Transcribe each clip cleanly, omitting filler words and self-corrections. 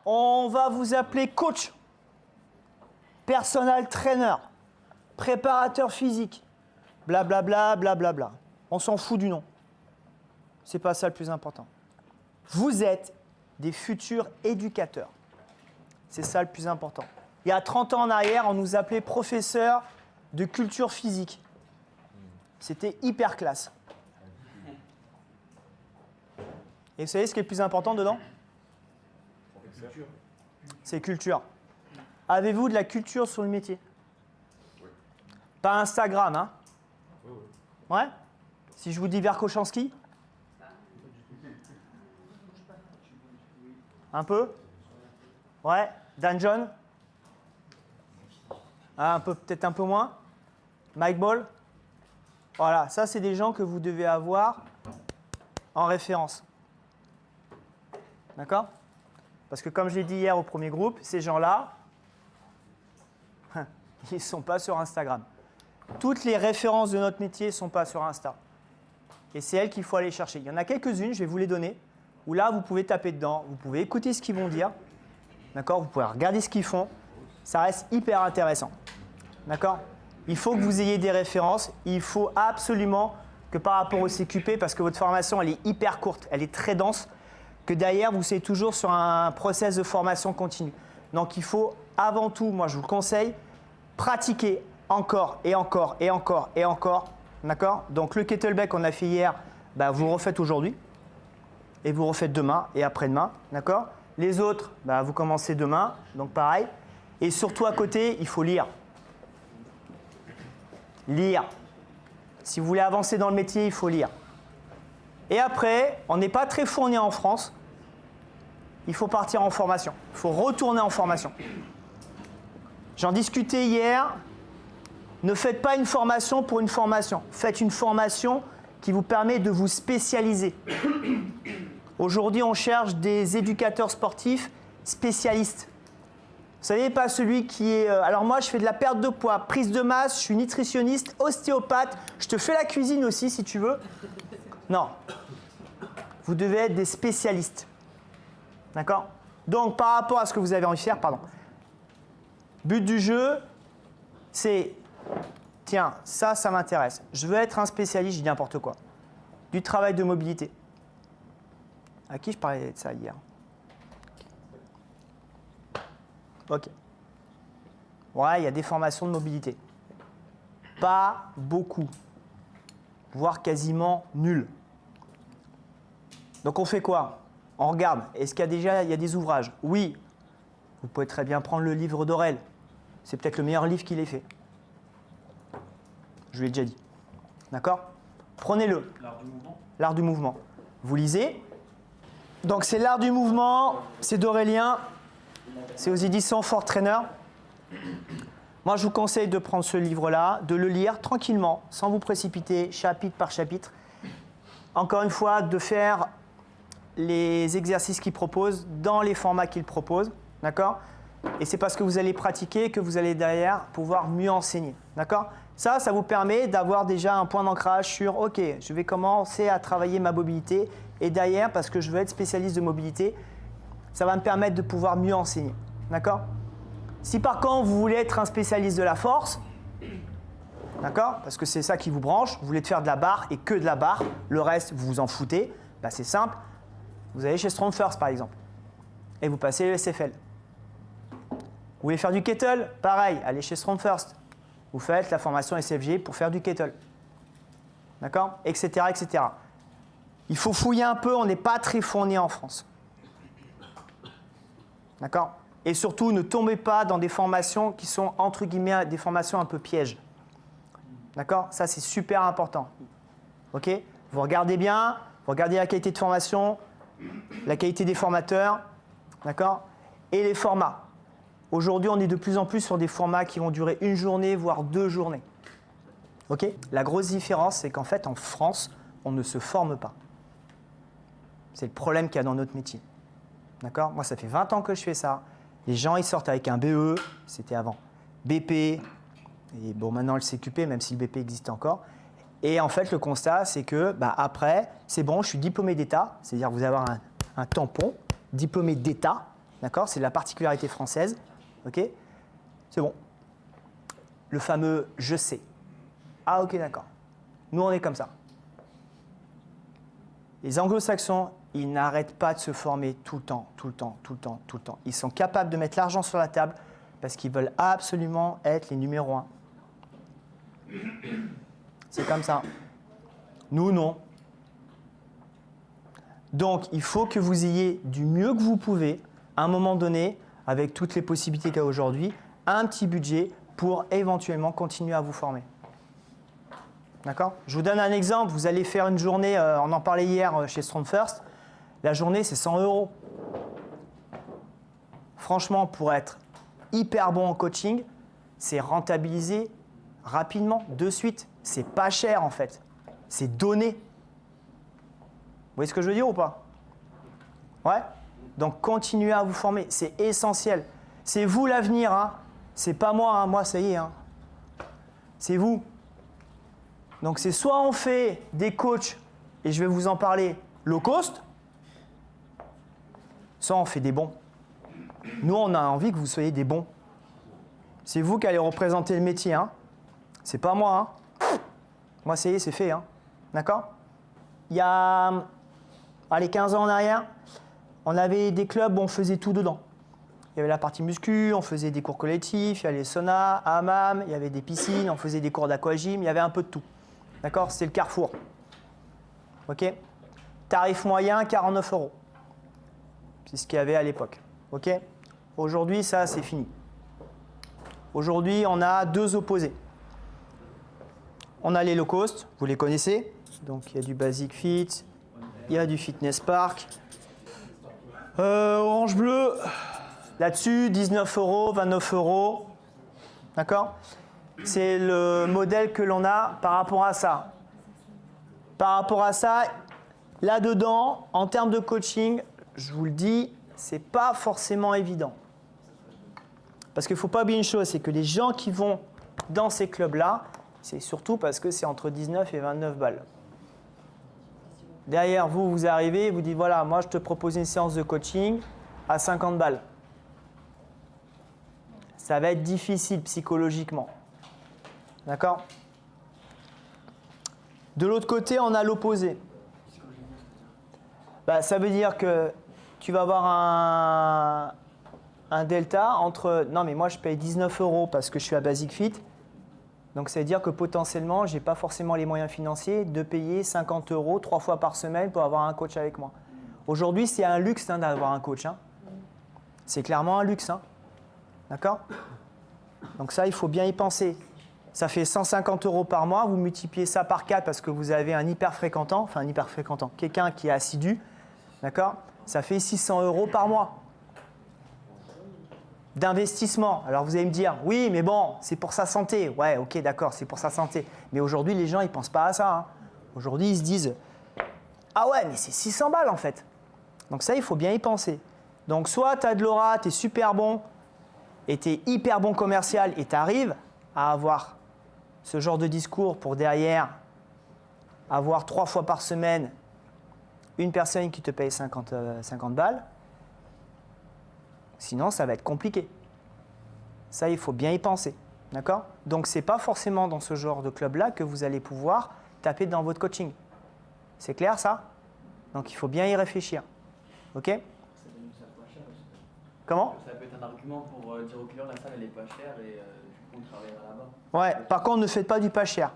on va vous appeler coach, personal trainer, préparateur physique, blablabla, blablabla. On s'en fout du nom. C'est pas ça le plus important. Vous êtes des futurs éducateurs. C'est ça le plus important. Il y a 30 ans en arrière, on nous appelait professeur de culture physique. C'était hyper classe. Et vous savez ce qui est le plus important dedans? C'est culture. Avez-vous de la culture sur le métier? Pas Instagram, hein? Ouais? Si je vous dis Verkhochansky? Un peu? Ouais? Dan John? Ah, peut-être un peu moins? Mike Ball? Voilà, ça c'est des gens que vous devez avoir en référence. D'accord? Parce que comme je l'ai dit hier au premier groupe, ces gens-là, ils ne sont pas sur Instagram. Toutes les références de notre métier ne sont pas sur Insta. Et c'est elles qu'il faut aller chercher. Il y en a quelques-unes, je vais vous les donner, où là, vous pouvez taper dedans, vous pouvez écouter ce qu'ils vont dire, d'accord? Vous pouvez regarder ce qu'ils font. Ça reste hyper intéressant. D'accord? Il faut que vous ayez des références. Il faut absolument que par rapport au CQP, parce que votre formation, elle est hyper courte, elle est très dense, que derrière, vous soyez toujours sur un process de formation continue. Donc, il faut avant tout, moi, je vous le conseille, pratiquer encore et encore et encore et encore. D'accord? Donc, le kettlebell qu'on a fait hier, bah, vous le refaites aujourd'hui et vous le refaites demain et après-demain. D'accord? Les autres, bah, vous commencez demain, donc pareil. Et surtout, à côté, il faut lire. Lire. Si vous voulez avancer dans le métier, il faut lire. Et après, on n'est pas très fourni en France. Il faut partir en formation. Il faut retourner en formation. J'en discutais hier. Ne faites pas une formation pour une formation. Faites une formation qui vous permet de vous spécialiser. Aujourd'hui, on cherche des éducateurs sportifs spécialistes. Vous savez, pas celui qui est... alors moi, je fais de la perte de poids, prise de masse, je suis nutritionniste, ostéopathe. Je te fais la cuisine aussi, si tu veux. Non. Vous devez être des spécialistes. D'accord? Donc, par rapport à ce que vous avez envie de faire, but du jeu, c'est... Tiens, ça m'intéresse. Je veux être un spécialiste, je dis n'importe quoi. Du travail de mobilité. À qui je parlais de ça hier? Ok. Ouais, il y a des formations de mobilité. Pas beaucoup. Voire quasiment nul. Donc on fait quoi? On regarde. Est-ce qu'il y a des ouvrages? Oui. Vous pouvez très bien prendre le livre d'Aurel. C'est peut-être le meilleur livre qu'il ait fait. Je lui ai déjà dit. D'accord? Prenez-le. L'art du mouvement. L'art du mouvement. Vous lisez. Donc c'est l'art du mouvement, c'est d'Aurélien. C'est aux éditions Fort Trainer. Moi, je vous conseille de prendre ce livre-là, de le lire tranquillement, sans vous précipiter, chapitre par chapitre. Encore une fois, de faire les exercices qu'il propose dans les formats qu'il propose. D'accord? Et c'est parce que vous allez pratiquer que vous allez derrière pouvoir mieux enseigner. D'accord? Ça vous permet d'avoir déjà un point d'ancrage sur « Ok, je vais commencer à travailler ma mobilité. » Et derrière, parce que je veux être spécialiste de mobilité, ça va me permettre de pouvoir mieux enseigner. D'accord? Si par contre, vous voulez être un spécialiste de la force, d'accord? Parce que c'est ça qui vous branche, vous voulez faire de la barre et que de la barre, le reste, vous vous en foutez, bah, c'est simple. Vous allez chez Strong First, par exemple, et vous passez le SFL. Vous voulez faire du kettle? Pareil, allez chez Strong First. Vous faites la formation SFG pour faire du kettle. D'accord? Etc., etc. Il faut fouiller un peu, on n'est pas très fourni en France. D'accord? Et surtout, ne tombez pas dans des formations qui sont, entre guillemets, des formations un peu pièges. D'accord? Ça, c'est super important. OK? Vous regardez bien, vous regardez la qualité de formation, la qualité des formateurs, d'accord? Et les formats. Aujourd'hui, on est de plus en plus sur des formats qui vont durer une journée, voire 2 journées. OK? La grosse différence, c'est qu'en fait, en France, on ne se forme pas. C'est le problème qu'il y a dans notre métier. D'accord? Moi, ça fait 20 ans que je fais ça. Les gens, ils sortent avec un BE, c'était avant, BP, et bon, maintenant le CQP, même si le BP existe encore. Et en fait, le constat, c'est que après, c'est bon, je suis diplômé d'État, c'est-à-dire vous avez un tampon, diplômé d'État, D'accord? C'est de la particularité française. OK? C'est bon. Le fameux « je sais ». Ah, OK, d'accord. Nous, on est comme ça. Les anglo-saxons, ils n'arrêtent pas de se former tout le temps, tout le temps, tout le temps, tout le temps. Ils sont capables de mettre l'argent sur la table parce qu'ils veulent absolument être les numéros 1. C'est comme ça. Nous, non. Donc, il faut que vous ayez du mieux que vous pouvez, à un moment donné, avec toutes les possibilités qu'il y a aujourd'hui, un petit budget pour éventuellement continuer à vous former. D'accord? Je vous donne un exemple. Vous allez faire une journée, on en parlait hier chez Strong First. La journée, c'est 100 €. Franchement, pour être hyper bon en coaching, c'est rentabilisé rapidement, de suite. C'est pas cher en fait. C'est donné. Vous voyez ce que je veux dire ou pas? Ouais? Donc continuez à vous former, c'est essentiel. C'est vous l'avenir, hein? C'est pas moi, hein? Moi ça y est. Hein? C'est vous. Donc c'est soit on fait des coachs, et je vais vous en parler, low cost, soit on fait des bons. Nous on a envie que vous soyez des bons. C'est vous qui allez représenter le métier, hein? C'est pas moi, hein? Moi ça y est, c'est fait, hein? D'accord? Il y a, allez, 15 ans en arrière, on avait des clubs où on faisait tout dedans. Il y avait la partie muscu, on faisait des cours collectifs, il y avait les saunas, hammam, il y avait des piscines, on faisait des cours d'aquagym, il y avait un peu de tout. D'accord? C'est le carrefour. OK? Tarif moyen, 49 €. C'est ce qu'il y avait à l'époque. OK? Aujourd'hui, ça, c'est fini. Aujourd'hui, on a deux opposés. On a les low cost, vous les connaissez. Donc, il y a du Basic Fit, il y a du Fitness Park. Orange Bleu, là-dessus, 19 €, 29 €. D'accord? C'est le modèle que l'on a par rapport à ça. Par rapport à ça, là-dedans, en termes de coaching, je vous le dis, c'est pas forcément évident. Parce qu'il ne faut pas oublier une chose, c'est que les gens qui vont dans ces clubs-là, c'est surtout parce que c'est entre 19 et 29 balles. Derrière, vous arrivez, vous dites, voilà, moi je te propose une séance de coaching à 50 balles. Ça va être difficile psychologiquement. D'accord? De l'autre côté, on a l'opposé. Ça veut dire que tu vas avoir un delta entre, non mais moi je paye 19 € parce que je suis à Basic Fit. Donc ça veut dire que potentiellement, je n'ai pas forcément les moyens financiers de payer 50 € 3 fois par semaine pour avoir un coach avec moi. Aujourd'hui, c'est un luxe d'avoir un coach. Hein. C'est clairement un luxe. Hein. D'accord? Donc ça, il faut bien y penser. Ça fait 150 € par mois. Vous multipliez ça par 4 parce que vous avez un hyper fréquentant, quelqu'un qui est assidu. D'accord? Ça fait 600 € par mois d'investissement. Alors vous allez me dire, oui, mais bon, c'est pour sa santé. Ouais, ok, d'accord, c'est pour sa santé. Mais aujourd'hui, les gens, ils ne pensent pas à ça. Hein. Aujourd'hui, ils se disent, ah ouais, mais c'est 600 balles en fait. Donc ça, il faut bien y penser. Donc soit tu as de l'aura, tu es super bon, et tu es hyper bon commercial, et tu arrives à avoir ce genre de discours pour derrière avoir 3 fois par semaine une personne qui te paye 50 balles. Sinon, ça va être compliqué. Ça, il faut bien y penser. D'accord? Donc, ce n'est pas forcément dans ce genre de club-là que vous allez pouvoir taper dans votre coaching. C'est clair, ça? Donc, il faut bien y réfléchir. OK? Comment? Ça peut être un argument pour dire aux clients, la salle, elle n'est pas chère et du coup, on travaillera là-bas. Ouais, par contre, ne faites pas du pas cher.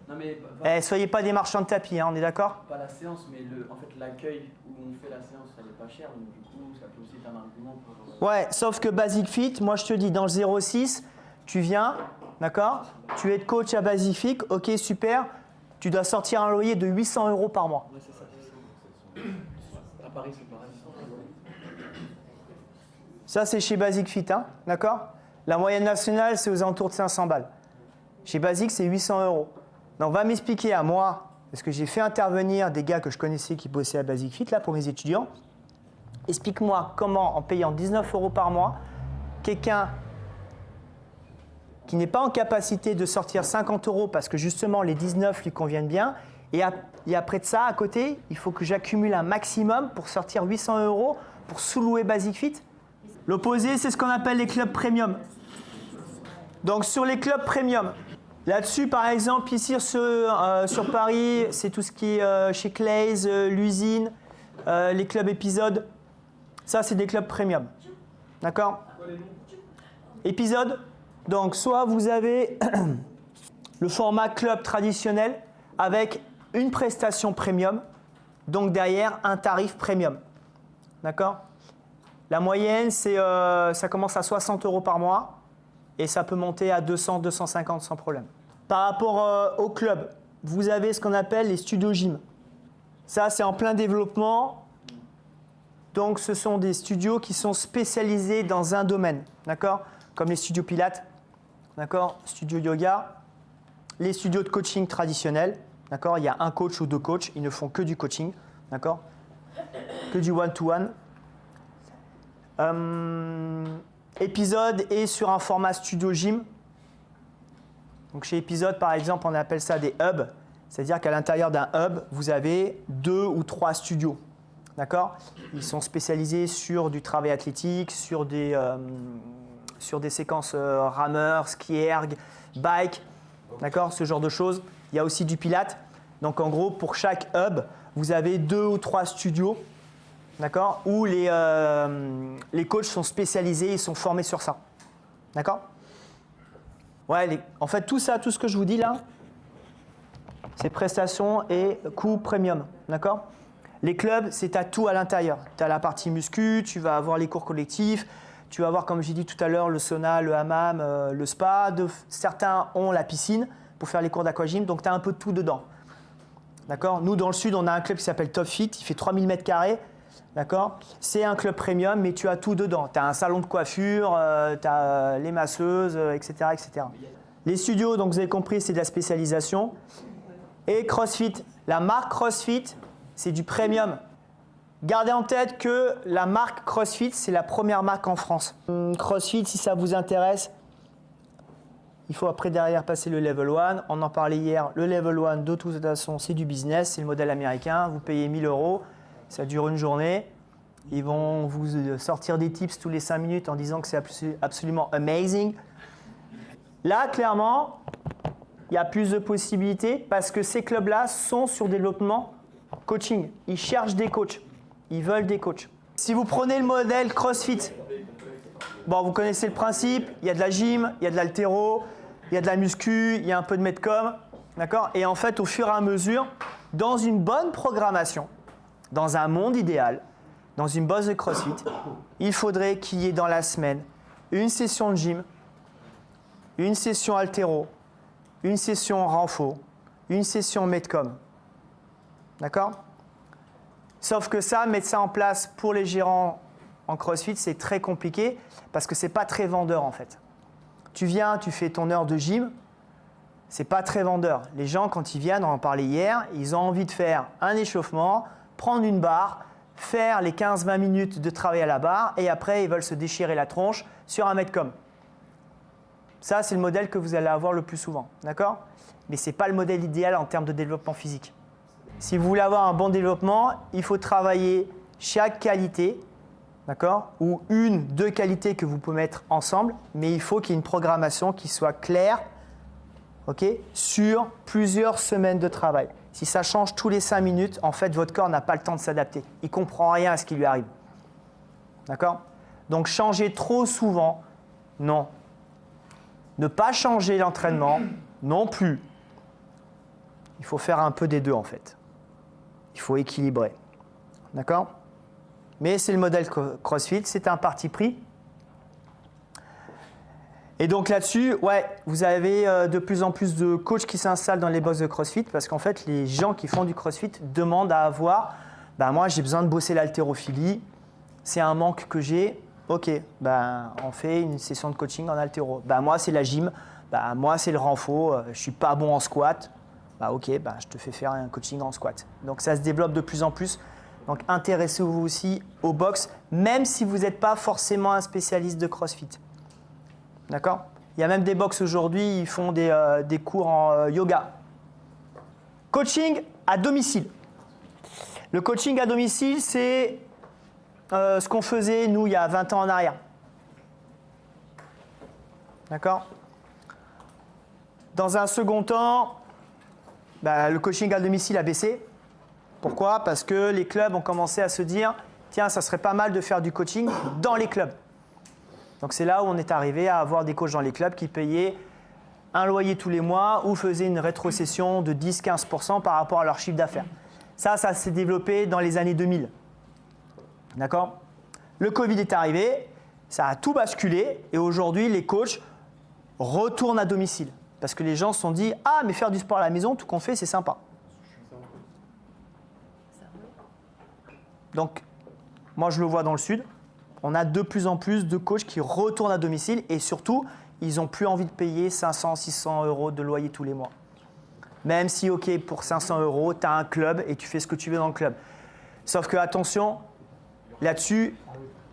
Non, mais soyez pas des marchands de tapis, hein, on est d'accord? Pas la séance, mais en fait, l'accueil où on fait la séance, elle n'est pas chère. Donc, du coup, ça peut aussi être un argument pour... Ouais, sauf que Basic Fit, moi, je te dis, dans le 06, tu viens, d'accord? Tu es coach à Basic Fit, ok, super. Tu dois sortir un loyer de 800 € par mois. Ouais, c'est ça. À Paris, c'est pareil. Ça, c'est chez Basic Fit, hein, d'accord? La moyenne nationale, c'est aux alentours de 500 balles. Chez Basic, c'est 800 €. Donc, va m'expliquer à moi, parce que j'ai fait intervenir des gars que je connaissais qui bossaient à Basic Fit, là, pour mes étudiants. Explique-moi comment, en payant 19 € par mois, quelqu'un qui n'est pas en capacité de sortir 50 € parce que justement les 19 lui conviennent bien, et après de ça, à côté, il faut que j'accumule un maximum pour sortir 800 € pour sous-louer Basic Fit. L'opposé, c'est ce qu'on appelle les clubs premium. Donc sur les clubs premium, là-dessus par exemple, ici sur Paris, c'est tout ce qui est chez Clays, l'usine, les clubs épisodes. Ça, c'est des clubs premium. D'accord? Épisode. Donc soit vous avez le format club traditionnel avec une prestation premium, donc derrière un tarif premium. D'accord? La moyenne, ça commence à 60 € par mois et ça peut monter à 200, 250 sans problème. Par rapport au club, vous avez ce qu'on appelle les studios gym. Ça, c'est en plein développement. Donc, ce sont des studios qui sont spécialisés dans un domaine, d'accord? Comme les studios Pilates, d'accord? Studio yoga, les studios de coaching traditionnels, d'accord? Il y a un coach ou deux coachs, ils ne font que du coaching, d'accord? Que du one-to-one. Épisode est sur un format studio gym. Donc chez Épisode, par exemple, on appelle ça des hubs. C'est-à-dire qu'à l'intérieur d'un hub, vous avez 2 ou 3 studios. D'accord? Ils sont spécialisés sur du travail athlétique, sur des séquences rameur, ski erg, bike, d'accord? Ce genre de choses. Il y a aussi du pilates. Donc en gros, pour chaque hub, vous avez 2 ou 3 studios. D'accord? Où les coachs sont spécialisés, ils sont formés sur ça. D'accord? Ouais, en fait, tout ça, tout ce que je vous dis là, c'est prestations et coûts premium. D'accord? Les clubs, c'est à tout à l'intérieur. Tu as la partie muscu, tu vas avoir les cours collectifs, tu vas avoir, comme j'ai dit tout à l'heure, le sauna, le hammam, le spa. Certains ont la piscine pour faire les cours d'aquagym, donc tu as un peu de tout dedans. D'accord? Nous, dans le sud, on a un club qui s'appelle Top Fit, il fait 3000 m². D'accord? C'est un club premium, mais tu as tout dedans. Tu as un salon de coiffure, tu as les masseuses, etc., etc. Les studios, donc vous avez compris, c'est de la spécialisation. Et CrossFit, la marque CrossFit, c'est du premium. Gardez en tête que la marque CrossFit, c'est la première marque en France. CrossFit, si ça vous intéresse, il faut après derrière passer le level 1. On en parlait hier, le level 1 de toute façon, c'est du business, c'est le modèle américain. Vous payez 1000 €. Ça dure une journée. Ils vont vous sortir des tips tous les 5 minutes en disant que c'est absolument amazing. Là, clairement, il y a plus de possibilités parce que ces clubs-là sont sur développement coaching. Ils cherchent des coachs. Ils veulent des coachs. Si vous prenez le modèle CrossFit, bon, vous connaissez le principe. Il y a de la gym, il y a de l'haltéro, il y a de la muscu, il y a un peu de metcom. D'accord? Et en fait, au fur et à mesure, dans une bonne programmation, dans un monde idéal, dans une box de CrossFit, il faudrait qu'il y ait dans la semaine une session de gym, une session haltéro, une session renfo, une session metcom. D'accord? Sauf que ça, mettre ça en place pour les gérants en CrossFit, c'est très compliqué parce que c'est pas très vendeur en fait. Tu viens, tu fais ton heure de gym, c'est pas très vendeur. Les gens, quand ils viennent, on en parlait hier, ils ont envie de faire un échauffement, prendre une barre, faire les 15-20 minutes de travail à la barre et après, ils veulent se déchirer la tronche sur un metcom. Ça, c'est le modèle que vous allez avoir le plus souvent, d'accord? Mais ce n'est pas le modèle idéal en termes de développement physique. Si vous voulez avoir un bon développement, il faut travailler chaque qualité, d'accord? Ou une, deux qualités que vous pouvez mettre ensemble, mais il faut qu'il y ait une programmation qui soit claire, ok, sur plusieurs semaines de travail. Si ça change tous les 5 minutes, en fait, votre corps n'a pas le temps de s'adapter. Il ne comprend rien à ce qui lui arrive. D'accord? Donc, changer trop souvent, non. Ne pas changer l'entraînement, non plus. Il faut faire un peu des deux, en fait. Il faut équilibrer. D'accord? Mais c'est le modèle CrossFit, c'est un parti pris. Et donc là-dessus, ouais, vous avez de plus en plus de coachs qui s'installent dans les box de CrossFit parce qu'en fait, les gens qui font du CrossFit demandent à avoir moi, j'ai besoin de bosser l'haltérophilie, c'est un manque que j'ai. Ok, on fait une session de coaching en haltéro. Moi, c'est la gym, moi, c'est le renfo, je ne suis pas bon en squat. Ok, je te fais faire un coaching en squat. Donc ça se développe de plus en plus. Donc intéressez-vous aussi aux box, même si vous n'êtes pas forcément un spécialiste de CrossFit. D'accord? Il y a même des box aujourd'hui, ils font des cours en yoga. Coaching à domicile. Le coaching à domicile, c'est ce qu'on faisait, nous, il y a 20 ans en arrière. D'accord? Dans un second temps, le coaching à domicile a baissé. Pourquoi? Parce que les clubs ont commencé à se dire « Tiens, ça serait pas mal de faire du coaching dans les clubs ». Donc c'est là où on est arrivé à avoir des coachs dans les clubs qui payaient un loyer tous les mois ou faisaient une rétrocession de 10-15% par rapport à leur chiffre d'affaires. Ça s'est développé dans les années 2000. D'accord? Le Covid est arrivé, ça a tout basculé et aujourd'hui, les coachs retournent à domicile. Parce que les gens se sont dit « Ah, mais faire du sport à la maison, tout qu'on fait, c'est sympa. » Donc, moi, je le vois dans le sud. On a de plus en plus de coachs qui retournent à domicile et surtout, ils n'ont plus envie de payer 500, 600 € de loyer tous les mois. Même si, OK, pour 500 €, tu as un club et tu fais ce que tu veux dans le club. Sauf que, attention, là-dessus,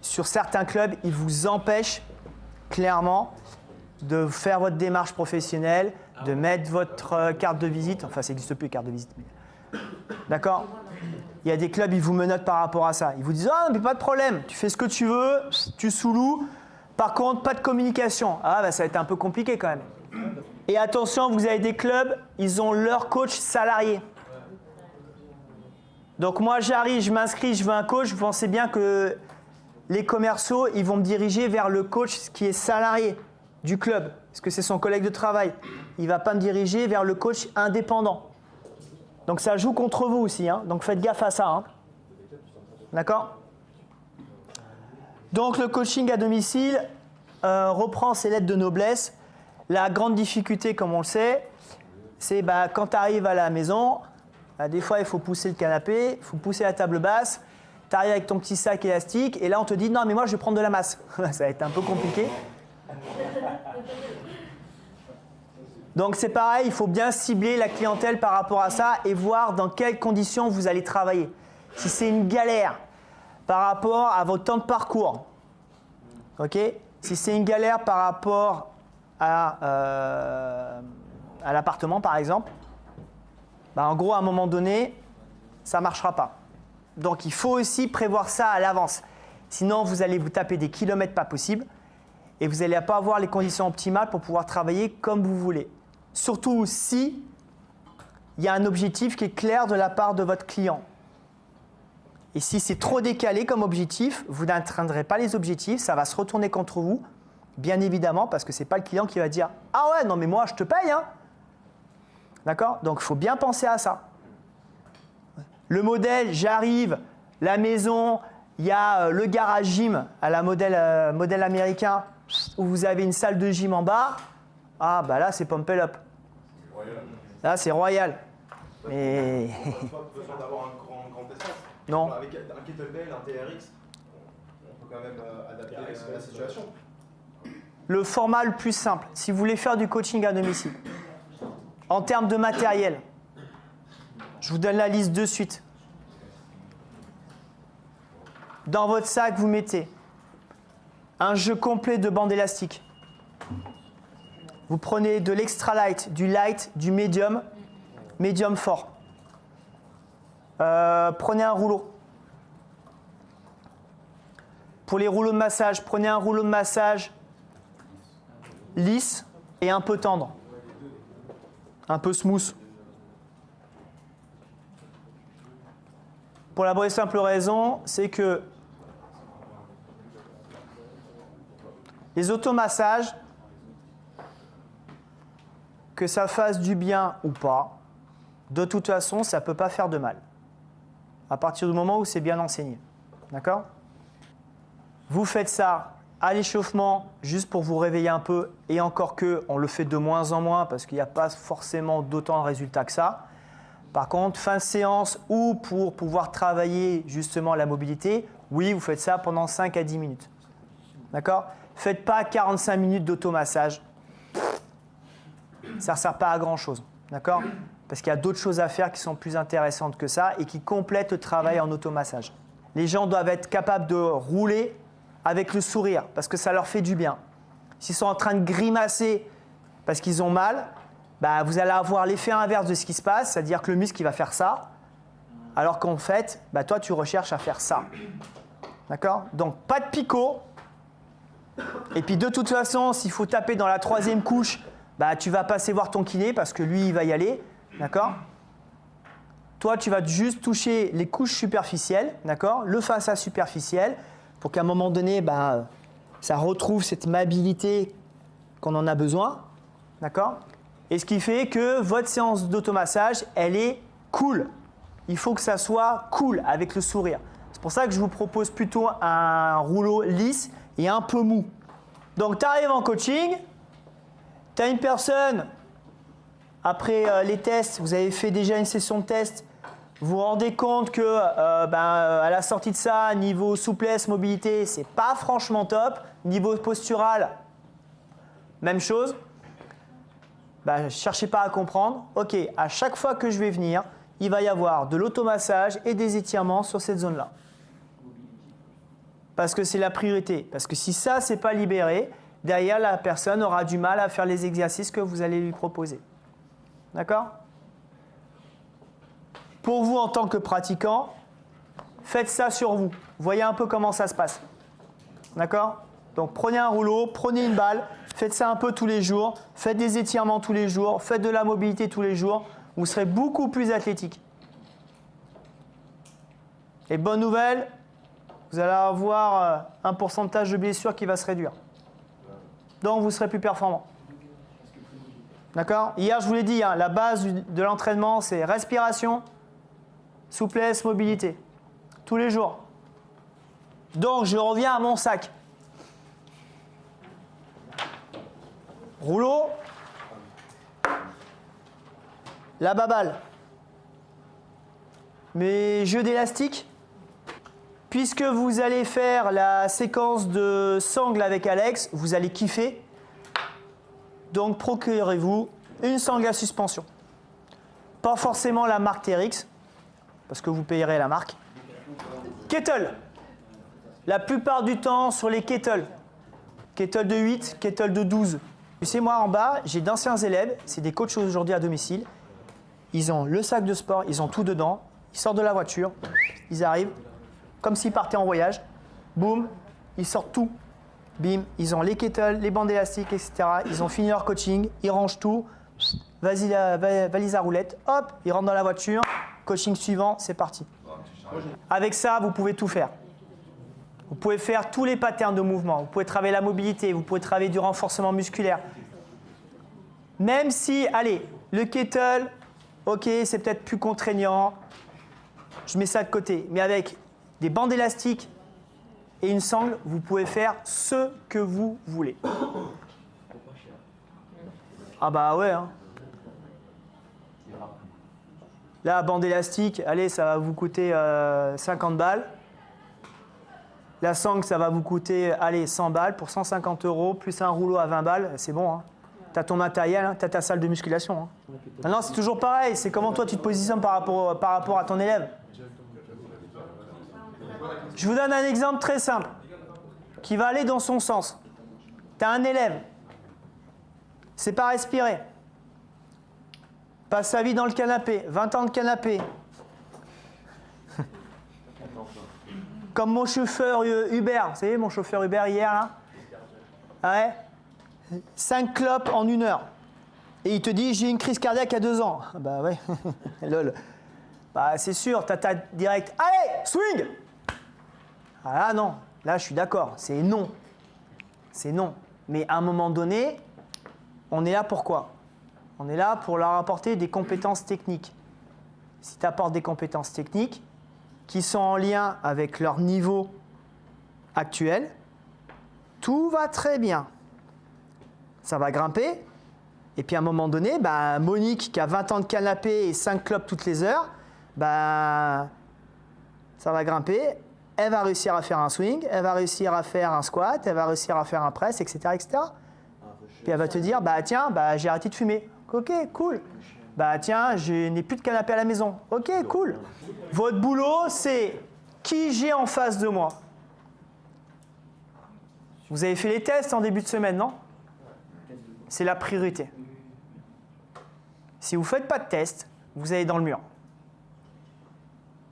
sur certains clubs, ils vous empêchent clairement de faire votre démarche professionnelle, de mettre votre carte de visite. Enfin, ça n'existe plus, carte de visite. Mais... D'accord? Il y a des clubs, ils vous menottent par rapport à ça. Ils vous disent « Ah, mais pas de problème, tu fais ce que tu veux, tu sous-loues. Par contre, pas de communication. » Ah, ça va être un peu compliqué quand même. Et attention, vous avez des clubs, ils ont leur coach salarié. Donc moi, j'arrive, je m'inscris, je veux un coach. Vous pensez bien que les commerciaux, ils vont me diriger vers le coach qui est salarié du club, parce que c'est son collègue de travail. Il ne va pas me diriger vers le coach indépendant. Donc ça joue contre vous aussi, hein. Donc faites gaffe à ça. Hein. D'accord? Donc le coaching à domicile reprend ses lettres de noblesse. La grande difficulté, comme on le sait, c'est quand tu arrives à la maison, des fois il faut pousser le canapé, il faut pousser la table basse, tu arrives avec ton petit sac élastique et là on te dit « Non mais moi je vais prendre de la masse ». Ça va être un peu compliqué. Donc c'est pareil, il faut bien cibler la clientèle par rapport à ça et voir dans quelles conditions vous allez travailler. Si c'est une galère par rapport à votre temps de parcours, ok? Si c'est une galère par rapport à l'appartement par exemple, en gros à un moment donné, ça ne marchera pas. Donc il faut aussi prévoir ça à l'avance. Sinon vous allez vous taper des kilomètres pas possibles et vous n'allez pas avoir les conditions optimales pour pouvoir travailler comme vous voulez. Surtout si il y a un objectif qui est clair de la part de votre client. Et si c'est trop décalé comme objectif, vous n'atteindrez pas les objectifs, ça va se retourner contre vous, bien évidemment, parce que ce n'est pas le client qui va dire « Ah ouais, non mais moi je te paye, hein !» D'accord? Donc il faut bien penser à ça. Le modèle, j'arrive, la maison, il y a le garage gym à la modèle américain, où vous avez une salle de gym en bas. Ah, là, c'est Pump It Up. Là, c'est royal. Mais... pas besoin d'avoir un grand espace. Non. Avec un kettlebell, un TRX, on peut quand même adapter la situation. Le format le plus simple, si vous voulez faire du coaching à domicile, en termes de matériel, je vous donne la liste de suite. Dans votre sac, vous mettez un jeu complet de bandes élastiques. Vous prenez de l'extra light, du light, du médium, médium fort. Prenez un rouleau. Pour les rouleaux de massage, prenez un rouleau de massage lisse et un peu tendre. Un peu smooth. Pour la bonne et simple raison, c'est que les automassages, que ça fasse du bien ou pas, de toute façon, ça ne peut pas faire de mal. À partir du moment où c'est bien enseigné. D'accord? Vous faites ça à l'échauffement, juste pour vous réveiller un peu, et encore que, on le fait de moins en moins, parce qu'il n'y a pas forcément d'autant de résultats que ça. Par contre, fin de séance, ou pour pouvoir travailler justement la mobilité, oui, vous faites ça pendant 5 à 10 minutes. D'accord? Faites pas 45 minutes d'automassage. Ça ne sert pas à grand-chose, d'accord? Parce qu'il y a d'autres choses à faire qui sont plus intéressantes que ça et qui complètent le travail en automassage. Les gens doivent être capables de rouler avec le sourire parce que ça leur fait du bien. S'ils sont en train de grimacer parce qu'ils ont mal, vous allez avoir l'effet inverse de ce qui se passe, c'est-à-dire que le muscle il va faire ça, alors qu'en fait, toi tu recherches à faire ça. D'accord? Donc, pas de picot. Et puis, de toute façon, s'il faut taper dans la 3e couche, bah, tu vas passer voir ton kiné parce que lui, il va y aller. D'accord? Toi, tu vas juste toucher les couches superficielles, d'accord? Le fascia superficiel, pour qu'à un moment donné, bah, ça retrouve cette mobilité qu'on en a besoin, d'accord? Et ce qui fait que votre séance d'automassage, elle est cool. Il faut que ça soit cool, avec le sourire. C'est pour ça que je vous propose plutôt un rouleau lisse et un peu mou. Donc, tu arrives en coaching, tu as une personne, après les tests, vous avez fait déjà une session de test, vous vous rendez compte que à la sortie de ça, niveau souplesse, mobilité, c'est pas franchement top. Niveau postural, même chose. Bah, cherchez pas à comprendre. Ok, à chaque fois que je vais venir, il va y avoir de l'automassage et des étirements sur cette zone-là. Parce que c'est la priorité. Parce que si ça, c'est pas libéré, derrière, la personne aura du mal à faire les exercices que vous allez lui proposer. D'accord ? Pour vous, en tant que pratiquant, faites ça sur vous. Voyez un peu comment ça se passe. D'accord? Donc, prenez un rouleau, prenez une balle, faites ça un peu tous les jours, faites des étirements tous les jours, faites de la mobilité tous les jours. Vous serez beaucoup plus athlétique. Et bonne nouvelle, vous allez avoir un pourcentage de blessures qui va se réduire. Donc, vous serez plus performant. D'accord? Hier, je vous l'ai dit, hein, la base de l'entraînement, c'est respiration, souplesse, mobilité. Tous les jours. Donc, je reviens à mon sac. Rouleau. La baballe. Mes jeux d'élastique. Puisque vous allez faire la séquence de sangle avec Alex, vous allez kiffer. Donc, procurez-vous une sangle à suspension. Pas forcément la marque TRX, parce que vous payerez la marque. Kettle. La plupart du temps sur les kettle. Kettle de 8, kettle de 12. Tu sais, moi en bas, j'ai d'anciens élèves, c'est des coachs aujourd'hui à domicile. Ils ont le sac de sport, ils ont tout dedans. Ils sortent de la voiture, ils arrivent, comme s'ils partaient en voyage. Boum, ils sortent tout. Bim, ils ont les kettles, les bandes élastiques, etc. Ils ont fini leur coaching, ils rangent tout. Vas-y, valise à roulette, hop, ils rentrent dans la voiture. Coaching suivant, c'est parti. Avec ça, vous pouvez tout faire. Vous pouvez faire tous les patterns de mouvement. Vous pouvez travailler la mobilité, vous pouvez travailler du renforcement musculaire. Même si, allez, le kettle, ok, c'est peut-être plus contraignant. Je mets ça de côté. Mais avec des bandes élastiques et une sangle, vous pouvez faire ce que vous voulez. Ah bah ouais, hein. Là, bande élastique, allez, ça va vous coûter 50 balles. La sangle, ça va vous coûter, allez, 100 balles pour 150 €, plus un rouleau à 20 balles, c'est bon. Hein. Tu as ton matériel, hein, tu as ta salle de musculation. Hein. Maintenant, c'est toujours pareil, c'est comment toi tu te positionnes par rapport à ton élève. Je vous donne un exemple très simple, qui va aller dans son sens. Tu as un élève, c'est pas respirer. Passe sa vie dans le canapé, 20 ans de canapé. Comme mon chauffeur Uber, vous savez, mon chauffeur Uber hier, là, ouais, 5 clopes en 1 heure. Et il te dit, j'ai une crise cardiaque à 2 ans. Bah ouais, lol. Bah c'est sûr, t'as direct, allez, swing. Ah là non, là je suis d'accord, c'est non. C'est non. Mais à un moment donné, on est là pour quoi? On est là pour leur apporter des compétences techniques. Si tu apportes des compétences techniques qui sont en lien avec leur niveau actuel, tout va très bien. Ça va grimper. Et puis à un moment donné, bah, Monique qui a 20 ans de canapé et 5 clopes toutes les heures, bah, ça va grimper. Elle va réussir à faire un swing, elle va réussir à faire un squat, elle va réussir à faire un press, etc. etc. Puis elle va te dire, bah tiens, bah, j'ai arrêté de fumer. Ok, cool. Bah tiens, je n'ai plus de canapé à la maison. Ok, cool. Votre boulot, c'est qui j'ai en face de moi. Vous avez fait les tests en début de semaine, non? C'est la priorité. Si vous ne faites pas de test, vous allez dans le mur.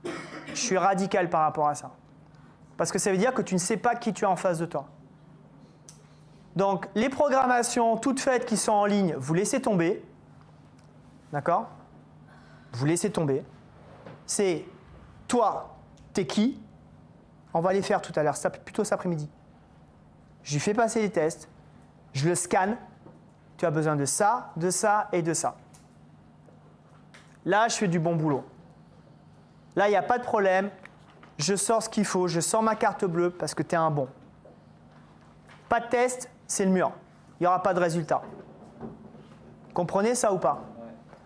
Je suis radical par rapport à ça. Parce que ça veut dire que tu ne sais pas qui tu as en face de toi. Donc, les programmations toutes faites qui sont en ligne, vous laissez tomber. D'accord? Vous laissez tomber. C'est toi, t'es qui? On va les faire tout à l'heure, plutôt cet après-midi. Je lui fais passer les tests, je le scanne. Tu as besoin de ça et de ça. Là, je fais du bon boulot. Là, il n'y a pas de problème. Je sors ce qu'il faut, je sors ma carte bleue parce que tu es un bon. Pas de test, c'est le mur. Il n'y aura pas de résultat. Comprenez ça ou pas?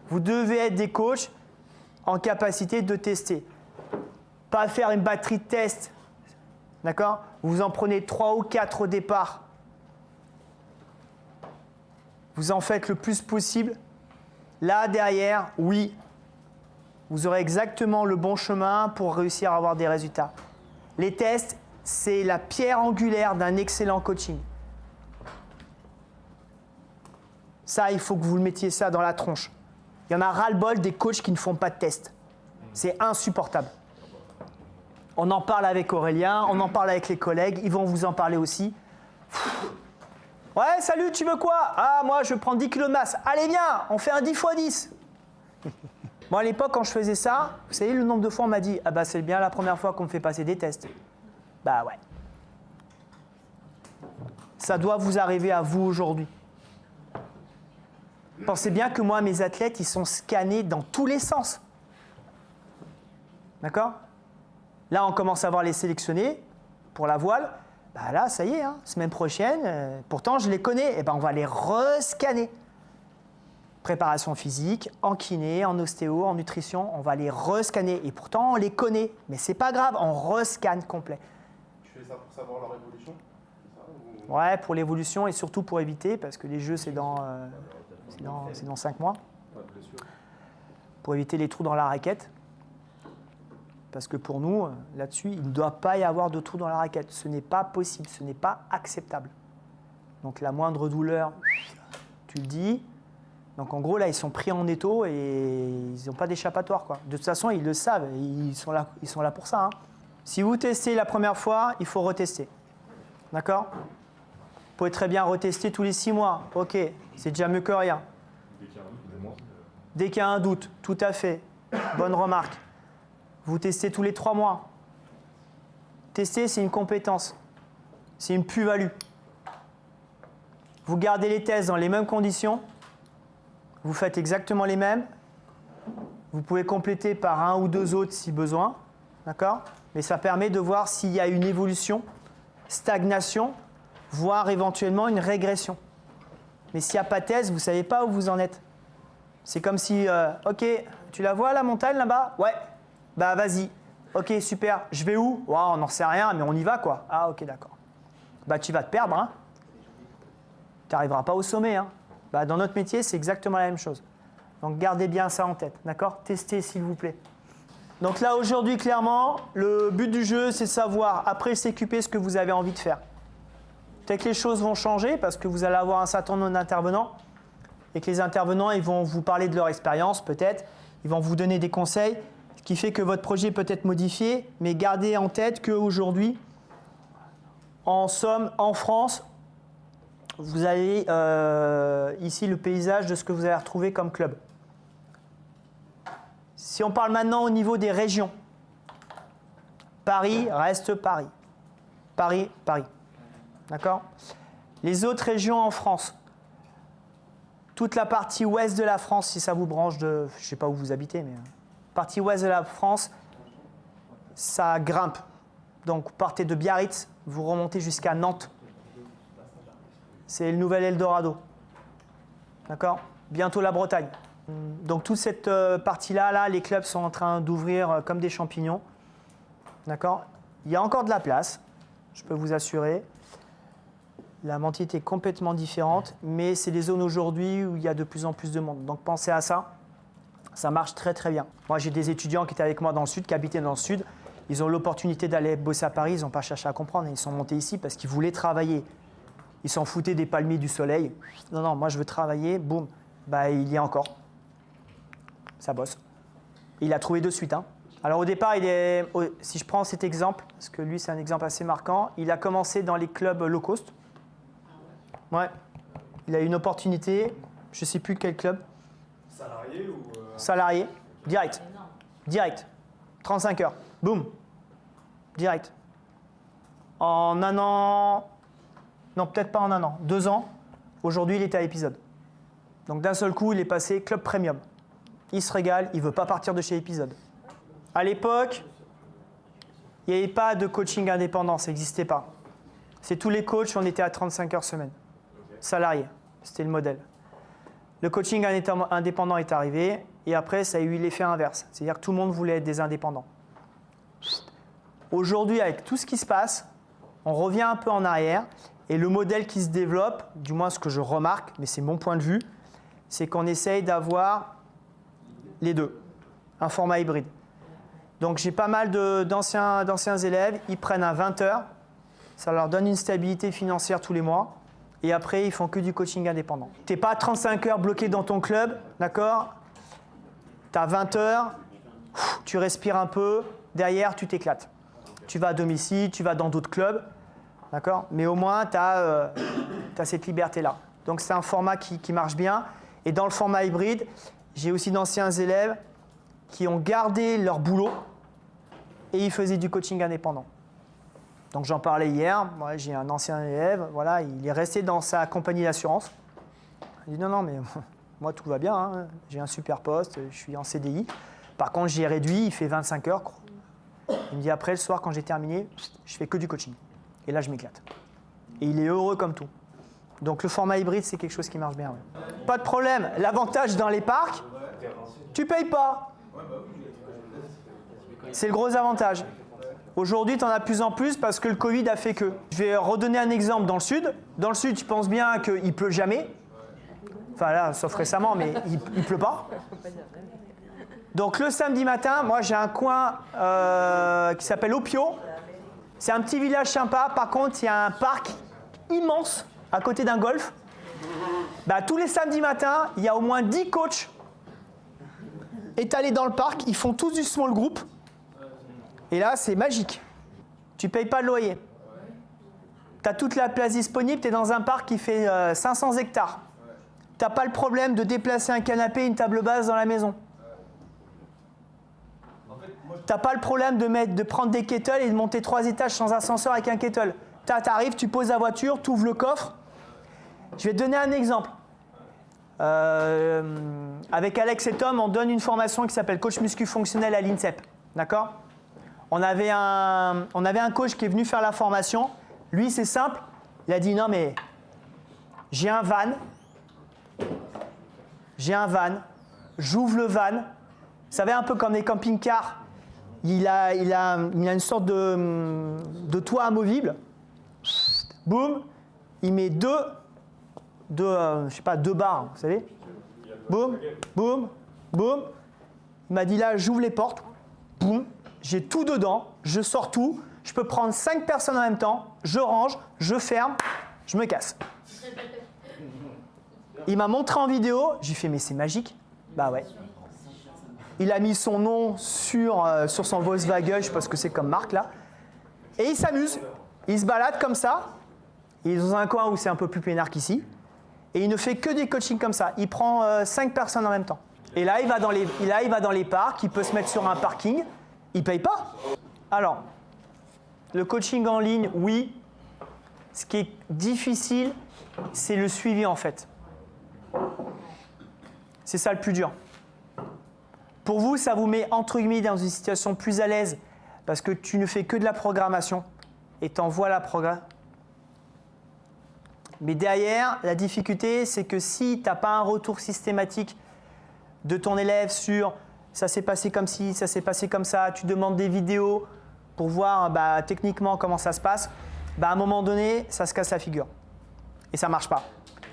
Vous devez être des coachs en capacité de tester. Pas faire une batterie de tests. D'accord? Vous en prenez 3 ou 4 au départ. Vous en faites le plus possible. Là, derrière, oui, vous aurez exactement le bon chemin pour réussir à avoir des résultats. Les tests, c'est la pierre angulaire d'un excellent coaching. Ça, il faut que vous le mettiez ça dans la tronche. Il y en a ras-le-bol des coachs qui ne font pas de tests. C'est insupportable. On en parle avec Aurélien, on en parle avec les collègues, ils vont vous en parler aussi. Ouais, salut, tu veux quoi? Ah, moi, je prends 10 kilos de masse. Allez, viens, on fait un 10 x 10. Moi, à l'époque, quand je faisais ça, vous savez le nombre de fois on m'a dit « Ah bah, c'est bien la première fois qu'on me fait passer des tests. » Bah ouais. Ça doit vous arriver à vous aujourd'hui. Pensez bien que moi, mes athlètes, ils sont scannés dans tous les sens. D'accord? Là, on commence à voir les sélectionnés pour la voile. Bah là, ça y est, hein, semaine prochaine, pourtant je les connais, et ben on va les rescanner. Préparation physique, en kiné, en ostéo, en nutrition, on va les rescanner. Et pourtant, on les connaît, mais c'est pas grave, on rescanne complet. Tu fais ça pour savoir leur évolution? C'est ça, ou... Ouais, pour l'évolution et surtout pour éviter, parce que les jeux, c'est dans 5 mois. Pour éviter les trous dans la raquette. Parce que pour nous, là-dessus, il ne doit pas y avoir de trous dans la raquette. Ce n'est pas possible, ce n'est pas acceptable. Donc la moindre douleur, tu le dis. Donc en gros, là, ils sont pris en étau et ils n'ont pas d'échappatoire, quoi. De toute façon, ils le savent, ils sont là pour ça. Hein. Si vous testez la première fois, il faut retester. D'accord? Vous pouvez très bien retester tous les 6 mois. Ok, c'est déjà mieux que rien. Dès qu'il y a un doute, tout à fait. Bonne remarque. Vous testez tous les 3 mois. Tester, c'est une compétence. C'est une plus-value. Vous gardez les tests dans les mêmes conditions. Vous faites exactement les mêmes. Vous pouvez compléter par 1 ou 2 autres si besoin. D'accord? Mais ça permet de voir s'il y a une évolution, stagnation, voire éventuellement une régression. Mais s'il n'y a pas de test, vous ne savez pas où vous en êtes. C'est comme si, ok, tu la vois la montagne là-bas? Ouais. Bah vas-y, ok super, je vais où? Wow, on n'en sait rien, mais on y va quoi. Ah ok d'accord. Bah tu vas te perdre, hein. Tu n'arriveras pas au sommet, hein. Bah, dans notre métier, c'est exactement la même chose. Donc gardez bien ça en tête, d'accord? Testez s'il vous plaît. Donc là aujourd'hui clairement, le but du jeu c'est de savoir après le CQP ce que vous avez envie de faire. Peut-être que les choses vont changer parce que vous allez avoir un certain nombre d'intervenants et que les intervenants ils vont vous parler de leur expérience peut-être, ils vont vous donner des conseils. Ce qui fait que votre projet peut être modifié, mais gardez en tête qu'aujourd'hui, en somme, en France, vous avez ici le paysage de ce que vous allez retrouver comme club. Si on parle maintenant au niveau des régions, Paris reste Paris. Paris, Paris. D'accord? Les autres régions en France, toute la partie ouest de la France, si ça vous branche de... Je ne sais pas où vous habitez, mais... Partie ouest de la France, ça grimpe. Donc, partez de Biarritz, vous remontez jusqu'à Nantes. C'est le nouvel Eldorado. D'accord? Bientôt la Bretagne. Donc, toute cette partie-là, là, les clubs sont en train d'ouvrir comme des champignons. D'accord? Il y a encore de la place, je peux vous assurer. La mentalité est complètement différente, mais c'est des zones aujourd'hui où il y a de plus en plus de monde. Donc, pensez à ça. Ça marche très très bien. Moi, j'ai des étudiants qui étaient avec moi dans le sud, qui habitaient dans le sud. Ils ont l'opportunité d'aller bosser à Paris, ils n'ont pas cherché à comprendre. Ils sont montés ici parce qu'ils voulaient travailler. Ils s'en foutaient des palmiers du soleil. Non, non, moi je veux travailler, boum. Bah, il y est encore. Ça bosse. Il a trouvé de suite. Hein. Alors au départ, si je prends cet exemple, parce que lui c'est un exemple assez marquant, il a commencé dans les clubs low cost. Ouais. Il a eu une opportunité, je ne sais plus quel club. Salarié ou Salarié, direct. Direct. 35 heures. Boum. Direct. En un an, non peut-être pas en un an, 2 ans, aujourd'hui il était à Épisode. Donc d'un seul coup, il est passé club premium. Il se régale, il ne veut pas partir de chez Épisode. À l'époque, il n'y avait pas de coaching indépendant, ça n'existait pas. C'est tous les coachs, on était à 35 heures semaine. Salariés, c'était le modèle. Le coaching indépendant est arrivé et après, ça a eu l'effet inverse. C'est-à-dire que tout le monde voulait être des indépendants. Aujourd'hui, avec tout ce qui se passe, on revient un peu en arrière et le modèle qui se développe, du moins ce que je remarque, mais c'est mon point de vue, c'est qu'on essaye d'avoir les deux, un format hybride. Donc j'ai pas mal d'anciens élèves, ils prennent un 20 heures, ça leur donne une stabilité financière tous les mois, et après ils font que du coaching indépendant. Tu n'es pas à 35 heures bloqué dans ton club, d'accord? Tu as 20 heures, tu respires un peu, derrière tu t'éclates. Tu vas à domicile, tu vas dans d'autres clubs, d'accord? Mais au moins tu as cette liberté-là. Donc c'est un format qui marche bien. Et dans le format hybride, j'ai aussi d'anciens élèves qui ont gardé leur boulot et ils faisaient du coaching indépendant. Donc j'en parlais hier, moi j'ai un ancien élève, voilà, il est resté dans sa compagnie d'assurance. Il dit non, mais moi tout va bien, hein, j'ai un super poste, je suis en CDI. Par contre j'ai réduit, il fait 25 heures. Il me dit après le soir quand j'ai terminé, je fais que du coaching. Et là je m'éclate. Et il est heureux comme tout. Donc le format hybride, c'est quelque chose qui marche bien. Ouais. Pas de problème. L'avantage dans les parcs, tu ne payes pas. C'est le gros avantage. Aujourd'hui, tu en as de plus en plus parce que le Covid a fait que. Je vais redonner un exemple dans le sud. Dans le sud, tu penses bien qu'il ne pleut jamais. Enfin là, sauf récemment, mais il ne pleut pas. Donc le samedi matin, moi j'ai un coin qui s'appelle Opio. C'est un petit village sympa. Par contre, il y a un parc immense à côté d'un golf. Bah, tous les samedis matins, il y a au moins 10 coachs étalés dans le parc. Ils font tous du small group. Et là, c'est magique. Tu ne payes pas de loyer. Tu as toute la place disponible. Tu es dans un parc qui fait 500 hectares. Tu n'as pas le problème de déplacer un canapé et une table basse dans la maison. Tu n'as pas le problème de prendre des kettles et de monter 3 étages sans ascenseur avec un kettle. Tu arrives, tu poses la voiture, tu ouvres le coffre. Je vais te donner un exemple. Avec Alex et Tom, on donne une formation qui s'appelle coach muscu fonctionnel à l'INSEP. D'accord? On avait un coach qui est venu faire la formation. Lui, c'est simple. Il a dit non, mais j'ai un van. J'ouvre le van. Vous savez, un peu comme les camping-cars. Il a une sorte de toit amovible. Boum. Il met deux barres, vous savez. Boum, boum, boum. Il m'a dit là, j'ouvre les portes. Boum. J'ai tout dedans. Je sors tout. Je peux prendre 5 personnes en même temps. Je range, je ferme, je me casse. Il m'a montré en vidéo. J'ai fait, mais c'est magique. Bah ouais. Il a mis son nom sur son Volkswagen, je sais pas ce que c'est comme marque là. Et il s'amuse. Il se balade comme ça. Il est dans un coin où c'est un peu plus peinard qu'ici. Et il ne fait que des coachings comme ça. Il prend 5 personnes en même temps. Et là, il va dans les parcs. Il peut se mettre sur un parking. Il ne paye pas. Alors, le coaching en ligne, oui. Ce qui est difficile, c'est le suivi en fait. C'est ça le plus dur. Pour vous, ça vous met entre guillemets dans une situation plus à l'aise parce que tu ne fais que de la programmation et tu envoies la programme. Mais derrière, la difficulté, c'est que si tu n'as pas un retour systématique de ton élève sur ça s'est passé comme ci, ça s'est passé comme ça, tu demandes des vidéos pour voir techniquement comment ça se passe, à un moment donné, ça se casse la figure. Et ça ne marche pas.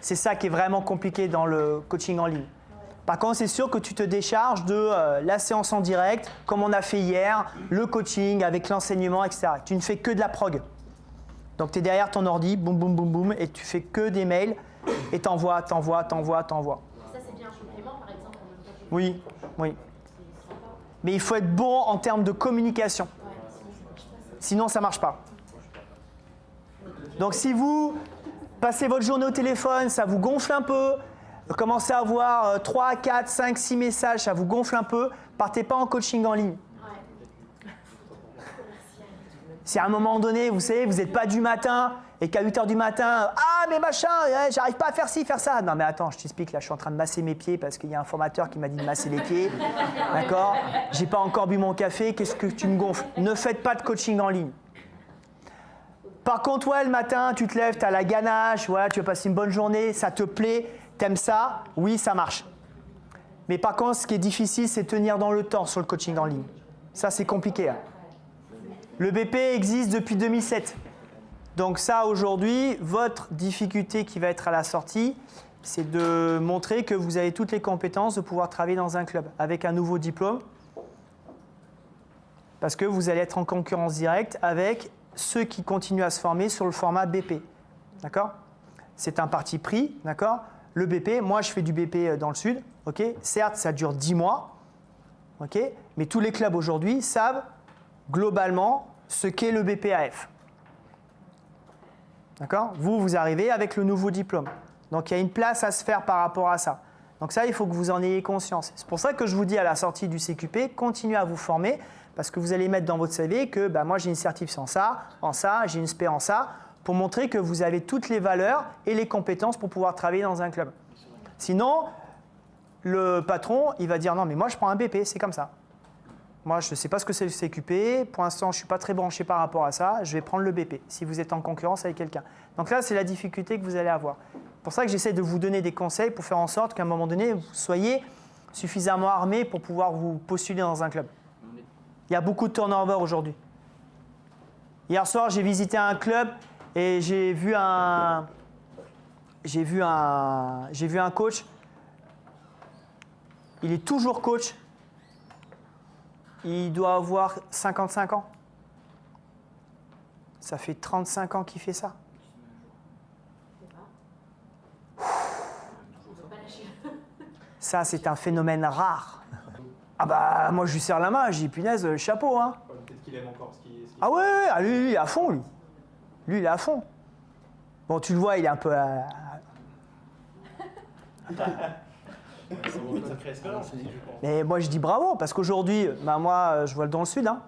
C'est ça qui est vraiment compliqué dans le coaching en ligne. Par contre, c'est sûr que tu te décharges de la séance en direct, comme on a fait hier, le coaching avec l'enseignement, etc. Tu ne fais que de la prog. Donc, tu es derrière ton ordi, boum, boum, boum, boum, et tu fais que des mails, et t'envoies. Ça, c'est bien un complément, par exemple. Oui, oui. Mais il faut être bon en termes de communication. Sinon, ça ne marche pas. Donc si vous passez votre journée au téléphone, ça vous gonfle un peu, commencez à avoir 3, 4, 5, 6 messages, ça vous gonfle un peu, partez pas en coaching en ligne. Si à un moment donné, vous savez, vous n'êtes pas du matin et qu'à 8 h du matin, ah mais machin, j'arrive pas à faire ci, faire ça. Non mais attends, je t'explique, là je suis en train de masser mes pieds parce qu'il y a un formateur qui m'a dit de masser les pieds. D'accord? J'ai pas encore bu mon café, qu'est-ce que tu me gonfles? Ne faites pas de coaching en ligne. Par contre, ouais, le matin, tu te lèves, tu as la ganache, voilà, tu vas passer une bonne journée, ça te plaît, t'aimes ça, oui, ça marche. Mais par contre, ce qui est difficile, c'est tenir dans le temps sur le coaching en ligne. Ça, c'est compliqué. Hein. Le BP existe depuis 2007. Donc ça, aujourd'hui, votre difficulté qui va être à la sortie, c'est de montrer que vous avez toutes les compétences de pouvoir travailler dans un club avec un nouveau diplôme. Parce que vous allez être en concurrence directe avec ceux qui continuent à se former sur le format BP. D'accord? C'est un parti pris, d'accord? Le BP, moi je fais du BP dans le sud, ok? Certes, ça dure 10 mois, ok? Mais tous les clubs aujourd'hui savent globalement ce qu'est le BPAF. D'accord? Vous arrivez avec le nouveau diplôme. Donc il y a une place à se faire par rapport à ça. Donc ça, il faut que vous en ayez conscience. C'est pour ça que je vous dis à la sortie du CQP, continuez à vous former, parce que vous allez mettre dans votre CV que moi j'ai une certif en ça, j'ai une spé en ça, pour montrer que vous avez toutes les valeurs et les compétences pour pouvoir travailler dans un club. Sinon, le patron, il va dire non mais moi je prends un BP, c'est comme ça. Moi je ne sais pas ce que c'est le CQP, pour l'instant je ne suis pas très branché par rapport à ça, je vais prendre le BP, si vous êtes en concurrence avec quelqu'un. Donc là c'est la difficulté que vous allez avoir. C'est pour ça que j'essaie de vous donner des conseils pour faire en sorte qu'à un moment donné, vous soyez suffisamment armé pour pouvoir vous postuler dans un club. Il y a beaucoup de turnover aujourd'hui. Hier soir, j'ai visité un club et j'ai vu un coach. Il est toujours coach. Il doit avoir 55 ans. Ça fait 35 ans qu'il fait ça. Ça, c'est un phénomène rare. Ah bah, moi, je lui serre la main, j'ai dit, punaise, chapeau, hein. Peut-être qu'il aime encore ce qu'il Ah ouais, lui, il est à fond, lui. Lui, il est à fond. Bon, tu le vois, il est un peu... C'est une sacrée expérience aussi, je pense. Mais moi, je dis bravo, parce qu'aujourd'hui, moi, je vois dans le sud, hein.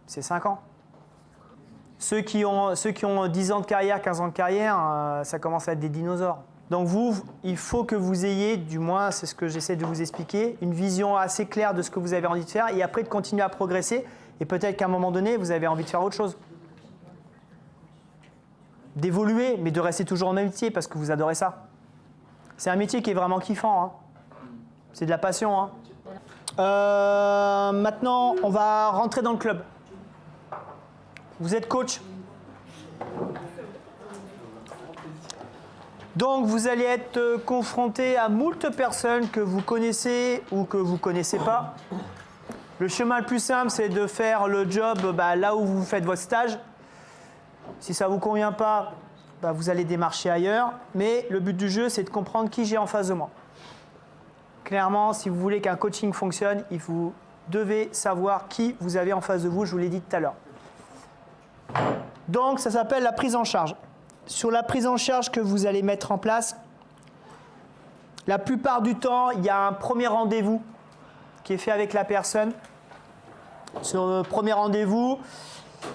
C'est 5 ans. Ceux qui ont 10 ans de carrière, 15 ans de carrière, ça commence à être des dinosaures. Donc vous, il faut que vous ayez, du moins c'est ce que j'essaie de vous expliquer, une vision assez claire de ce que vous avez envie de faire et après de continuer à progresser et peut-être qu'à un moment donné, vous avez envie de faire autre chose. D'évoluer, mais de rester toujours dans le même métier parce que vous adorez ça. C'est un métier qui est vraiment kiffant. Hein. C'est de la passion. Hein. Maintenant, on va rentrer dans le club. Vous êtes coach. Donc, vous allez être confronté à moult personnes que vous connaissez ou que vous ne connaissez pas. Le chemin le plus simple, c'est de faire le job là où vous faites votre stage. Si ça ne vous convient pas, vous allez démarcher ailleurs. Mais le but du jeu, c'est de comprendre qui j'ai en face de moi. Clairement, si vous voulez qu'un coaching fonctionne, vous devez savoir qui vous avez en face de vous. Je vous l'ai dit tout à l'heure. Donc, ça s'appelle la prise en charge. Sur la prise en charge que vous allez mettre en place, la plupart du temps, il y a un premier rendez-vous qui est fait avec la personne. Ce premier rendez-vous,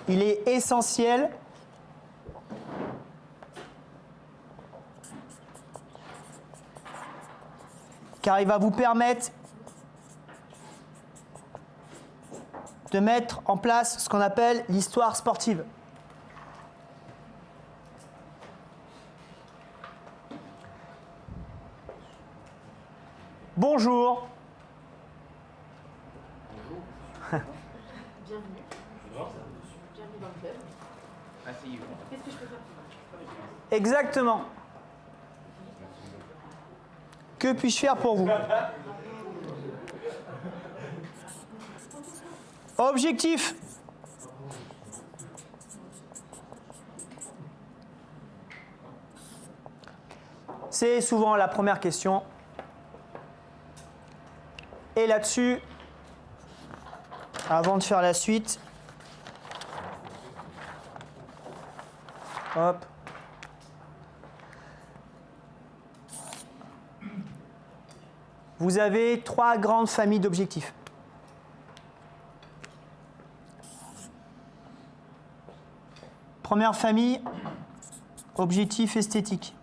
il est essentiel. Car il va vous permettre de mettre en place ce qu'on appelle l'histoire sportive. Bonjour. Bienvenue. Bienvenue dans le club. Asseyez-vous. Qu'est-ce que je peux faire pour vous? Exactement. Que puis-je faire pour vous? Objectif. C'est souvent la première question. Et là-dessus, avant de faire la suite. Hop. Vous avez 3 grandes familles d'objectifs. Première famille, objectif esthétique.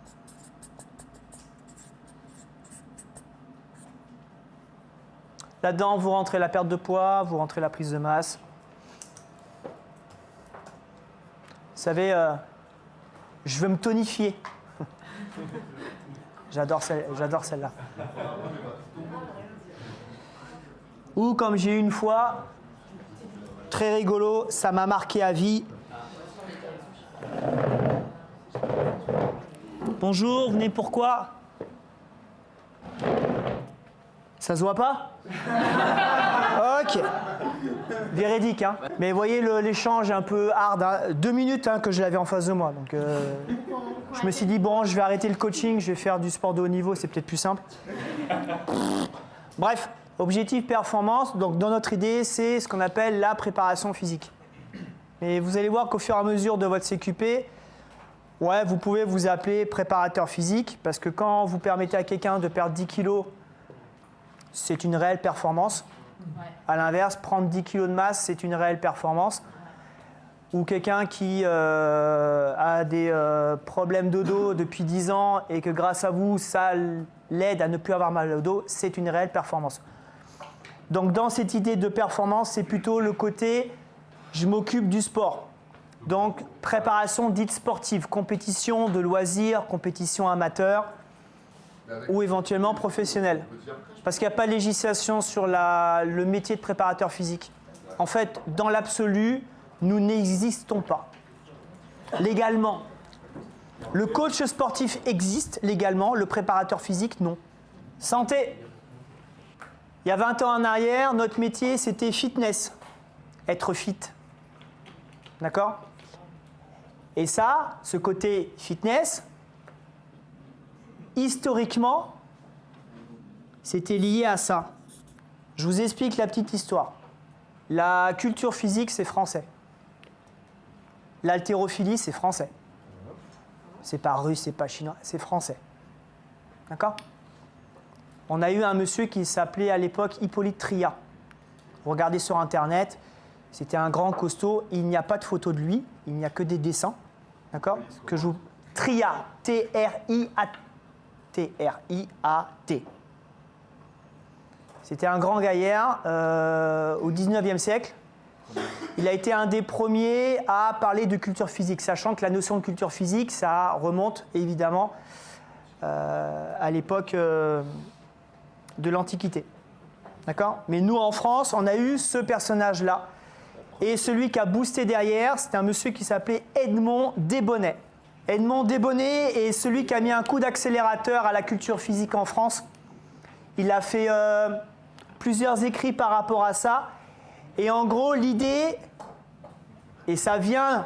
Là-dedans, vous rentrez la perte de poids, vous rentrez la prise de masse. Vous savez, je veux me tonifier. J'adore celle-là. Ou comme j'ai eu une fois, très rigolo, ça m'a marqué à vie. Bonjour, venez pourquoi? Ça se voit pas? Ok. Véridique, hein. Mais vous voyez, l'échange est un peu hard. Hein. 2 minutes hein, que je l'avais en face de moi. Donc, je me suis dit, bon, je vais arrêter le coaching, je vais faire du sport de haut niveau, c'est peut-être plus simple. Bref, objectif performance. Donc, dans notre idée, c'est ce qu'on appelle la préparation physique. Et vous allez voir qu'au fur et à mesure de votre CQP, ouais, vous pouvez vous appeler préparateur physique, parce que quand vous permettez à quelqu'un de perdre 10 kilos, c'est une réelle performance. Ouais. À l'inverse, prendre 10 kg de masse, c'est une réelle performance. Ou quelqu'un qui a des problèmes de dos depuis 10 ans et que grâce à vous, ça l'aide à ne plus avoir mal au dos, c'est une réelle performance. Donc dans cette idée de performance, c'est plutôt le côté « je m'occupe du sport ». Donc préparation dite sportive, compétition de loisirs, compétition amateur ou éventuellement professionnelle. Parce qu'il n'y a pas de législation sur le métier de préparateur physique. En fait, dans l'absolu, nous n'existons pas. Légalement. Le coach sportif existe légalement, le préparateur physique, non. Santé. Il y a 20 ans en arrière, notre métier, c'était fitness. Être fit. D'accord? Et ça, ce côté fitness, historiquement, c'était lié à ça. Je vous explique la petite histoire. La culture physique, c'est français. L'haltérophilie, c'est français. C'est pas russe, c'est pas chinois, c'est français. D'accord? On a eu un monsieur qui s'appelait à l'époque Hippolyte Tria. Vous regardez sur Internet, c'était un grand costaud. Il n'y a pas de photo de lui, il n'y a que des dessins. D'accord? Que je vous... Tria, T-R-I-A-T. T-R-I-A-T. C'était un grand gaillard au 19e siècle. Il a été un des premiers à parler de culture physique, sachant que la notion de culture physique, ça remonte évidemment à l'époque de l'Antiquité. D'accord? Mais nous, en France, on a eu ce personnage-là. Et celui qui a boosté derrière, c'était un monsieur qui s'appelait Edmond Desbonnets. Edmond Desbonnets est celui qui a mis un coup d'accélérateur à la culture physique en France. Il a fait plusieurs écrits par rapport à ça. Et en gros, l'idée, et ça vient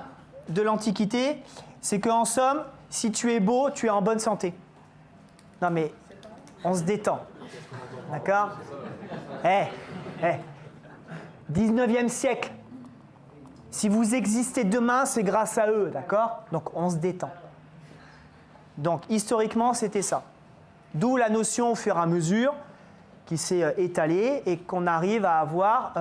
de l'Antiquité, c'est qu'en somme, si tu es beau, tu es en bonne santé. Non mais, on se détend. D'accord? 19e siècle. Si vous existez demain, c'est grâce à eux, d'accord? Donc on se détend. Donc historiquement, c'était ça. D'où la notion au fur et à mesure qui s'est étalée et qu'on arrive à avoir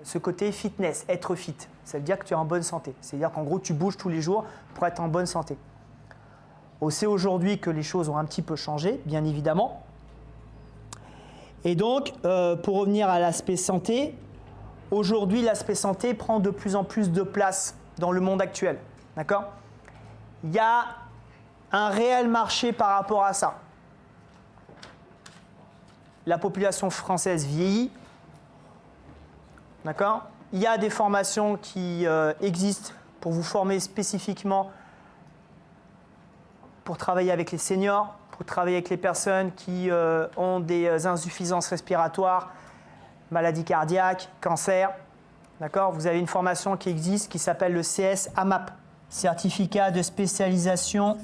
ce côté fitness, être fit. Ça veut dire que tu es en bonne santé. C'est-à-dire qu'en gros, tu bouges tous les jours pour être en bonne santé. On sait aujourd'hui que les choses ont un petit peu changé, bien évidemment. Et donc, pour revenir à l'aspect santé, aujourd'hui, l'aspect santé prend de plus en plus de place dans le monde actuel. D'accord? Il y a un réel marché par rapport à ça. La population française vieillit. D'accord? Il y a des formations qui existent pour vous former spécifiquement pour travailler avec les seniors, pour travailler avec les personnes qui ont des insuffisances respiratoires, maladies cardiaques, cancer. D'accord? Vous avez une formation qui existe qui s'appelle le CS AMAP, Certificat de spécialisation,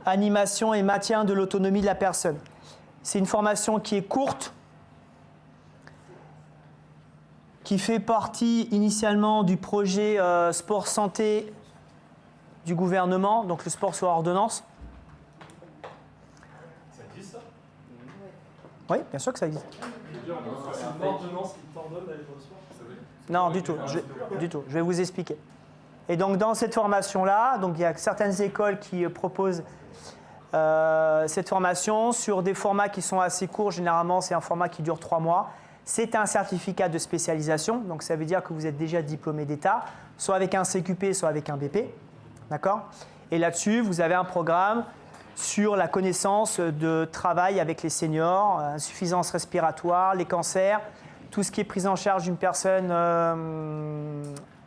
animation et maintien de l'autonomie de la personne. C'est une formation qui est courte, qui fait partie initialement du projet sport santé du gouvernement, donc le sport sur ordonnance. Ça existe ça? Oui, bien sûr que ça existe. C'est une ordonnance qui t'ordonne d'aller pour le sport? Non, du tout. Je vais vous expliquer. Et donc, dans cette formation-là, donc, il y a certaines écoles qui proposent cette formation sur des formats qui sont assez courts. Généralement, c'est un format qui dure 3 mois. C'est un certificat de spécialisation. Donc, ça veut dire que vous êtes déjà diplômé d'État, soit avec un CQP, soit avec un BP. D'accord? Et là-dessus, vous avez un programme sur la connaissance de travail avec les seniors, insuffisance respiratoire, les cancers, tout ce qui est prise en charge d'une personne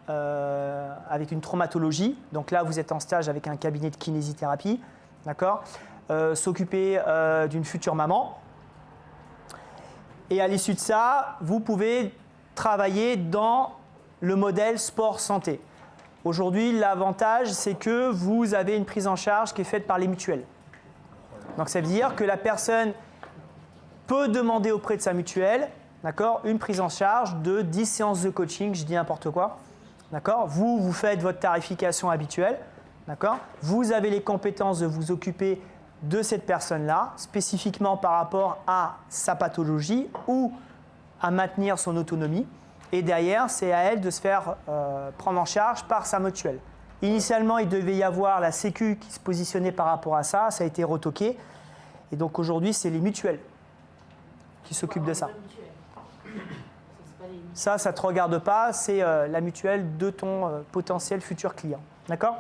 avec une traumatologie. Donc là, vous êtes en stage avec un cabinet de kinésithérapie. D'accord? S'occuper d'une future maman. Et à l'issue de ça, vous pouvez travailler dans le modèle sport-santé. Aujourd'hui, l'avantage, c'est que vous avez une prise en charge qui est faite par les mutuelles. Donc ça veut dire que la personne peut demander auprès de sa mutuelle, d'accord, une prise en charge de 10 séances de coaching, je dis n'importe quoi. D'accord? Vous faites votre tarification habituelle. D'accord? Vous avez les compétences de vous occuper de cette personne-là, spécifiquement par rapport à sa pathologie ou à maintenir son autonomie. Et derrière, c'est à elle de se faire prendre en charge par sa mutuelle. Initialement, il devait y avoir la Sécu qui se positionnait par rapport à ça. Ça a été retoqué. Et donc aujourd'hui, c'est les mutuelles qui s'occupent de ça. Ça ne te regarde pas. C'est la mutuelle de ton potentiel futur client. D'accord?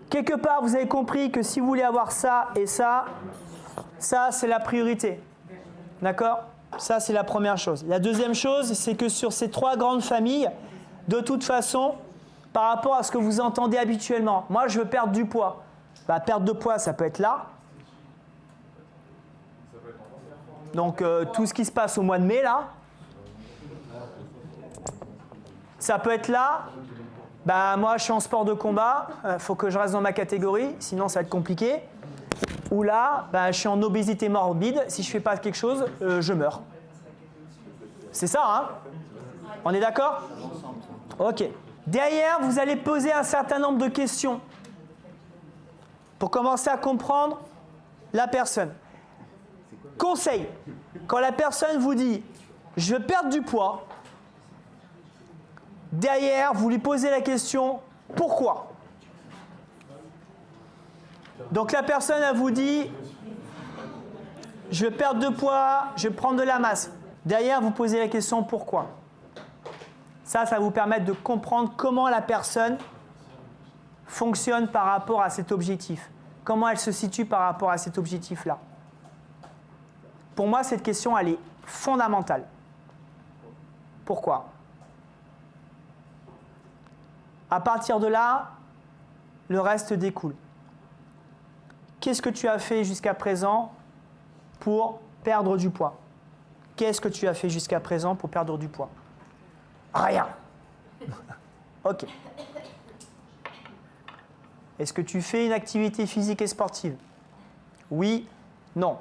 Quelque part, vous avez compris que si vous voulez avoir ça et ça, ça, c'est la priorité. D'accord? Ça, c'est la première chose. La deuxième chose, c'est que sur ces 3 grandes familles, de toute façon, par rapport à ce que vous entendez habituellement, moi, je veux perdre du poids. Bah, perte de poids, ça peut être là. Donc, tout ce qui se passe au mois de mai, là. Ça peut être là. Bah, moi, je suis en sport de combat. Il faut que je reste dans ma catégorie, sinon ça va être compliqué. Ou là, bah, je suis en obésité morbide. Si je ne fais pas quelque chose, je meurs. C'est ça, hein? On est d'accord? Ok. Derrière, vous allez poser un certain nombre de questions pour commencer à comprendre la personne. Conseil, quand la personne vous dit « je veux perdre du poids », derrière, vous lui posez la question « pourquoi ?» Donc la personne, elle vous dit « je veux perdre de poids, je veux prendre de la masse ». Derrière, vous posez la question « pourquoi ?» Ça va vous permettre de comprendre comment la personne fonctionne par rapport à cet objectif. Comment elle se situe par rapport à cet objectif-là. Pour moi, cette question, elle est fondamentale. Pourquoi? À partir de là, le reste découle. Qu'est-ce que tu as fait jusqu'à présent pour perdre du poids? Qu'est-ce que tu as fait jusqu'à présent pour perdre du poids? Rien. Ok. Est-ce que tu fais une activité physique et sportive? Oui, non.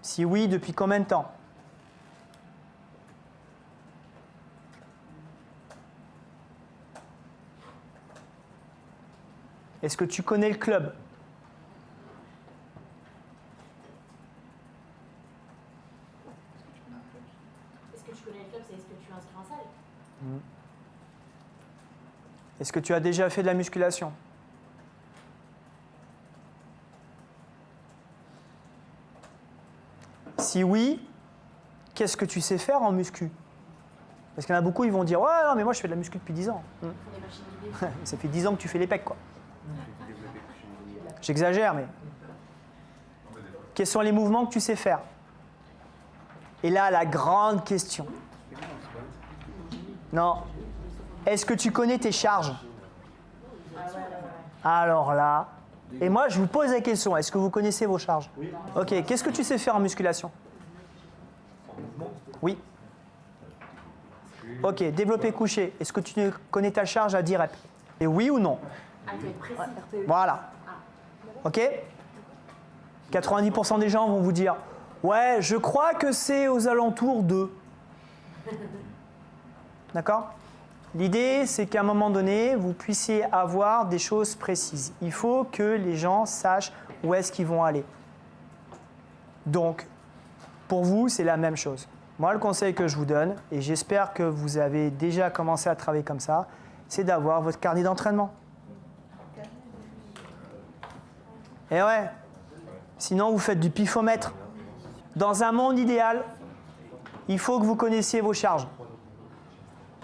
Si oui, depuis combien de temps? Est-ce que tu connais le club? Est-ce que tu connais le club? C'est est-ce que tu es inscrit en salle? Est-ce que tu as déjà fait de la musculation? Si oui, qu'est-ce que tu sais faire en muscu? Parce qu'il y en a beaucoup, ils vont dire « ouais, non, mais moi je fais de la muscu depuis 10 ans. Ils font des machines guidées. Ça fait 10 ans que tu fais les pecs, quoi. J'exagère, mais... Quels sont les mouvements que tu sais faire? Et là, la grande question. Non. Est-ce que tu connais tes charges? Alors là... Et moi, je vous pose la question. Est-ce que vous connaissez vos charges? Ok. Qu'est-ce que tu sais faire en musculation? Oui. Ok. Développé couché. Est-ce que tu connais ta charge à 10 reps? Et oui ou non? Ah, il faut être précis. Voilà. Ok? 90% des gens vont vous dire « Ouais, je crois que c'est aux alentours de... » D'accord? L'idée, c'est qu'à un moment donné, vous puissiez avoir des choses précises. Il faut que les gens sachent où est-ce qu'ils vont aller. Donc, pour vous, c'est la même chose. Moi, le conseil que je vous donne, et j'espère que vous avez déjà commencé à travailler comme ça, c'est d'avoir votre carnet d'entraînement. Et ouais, sinon vous faites du pifomètre. Dans un monde idéal, il faut que vous connaissiez vos charges.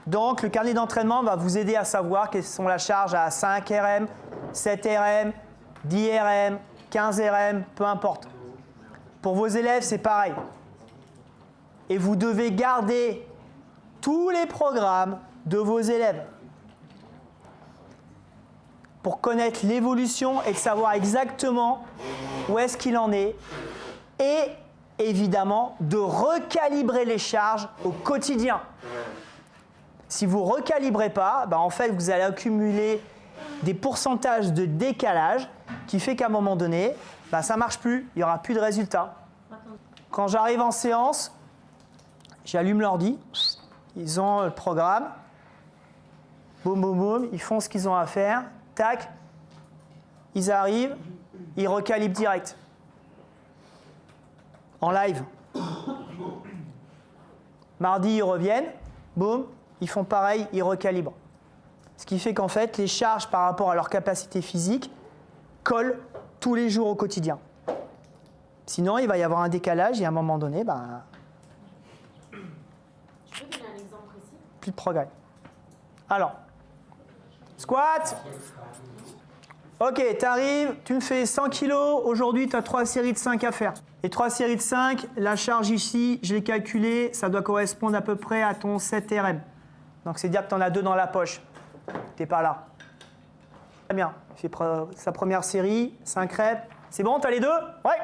Donc, le carnet d'entraînement va vous aider à savoir quelles sont la charge à 5 RM, 7 RM, 10 RM, 15 RM, peu importe. Pour vos élèves, c'est pareil. Et vous devez garder tous les programmes de vos élèves pour connaître l'évolution et de savoir exactement où est-ce qu'il en est et évidemment de recalibrer les charges au quotidien. Si vous ne recalibrez pas, en fait, vous allez accumuler des pourcentages de décalage qui fait qu'à un moment donné, ça ne marche plus, il n'y aura plus de résultats. Quand j'arrive en séance, j'allume l'ordi, ils ont le programme, boum, boum, boum, ils font ce qu'ils ont à faire, tac, ils arrivent, ils recalibrent direct. En live. Mardi, ils reviennent, boum, ils font pareil, ils recalibrent. Ce qui fait qu'en fait, les charges par rapport à leur capacité physique collent tous les jours au quotidien. Sinon, il va y avoir un décalage et à un moment donné, Tu peux donner un exemple précis? plus de progrès. Alors, squat. Ok, tu arrives, tu me fais 100 kg. Aujourd'hui, tu as 3 séries de 5 à faire. Et 3 séries de 5, la charge ici, je l'ai calculée, ça doit correspondre à peu près à ton 7 RM. Donc, c'est dire que tu en as 2 dans la poche. Tu n'es pas là. Très bien. Il fait sa première série, 5 reps. C'est bon, tu as les 2? Ouais.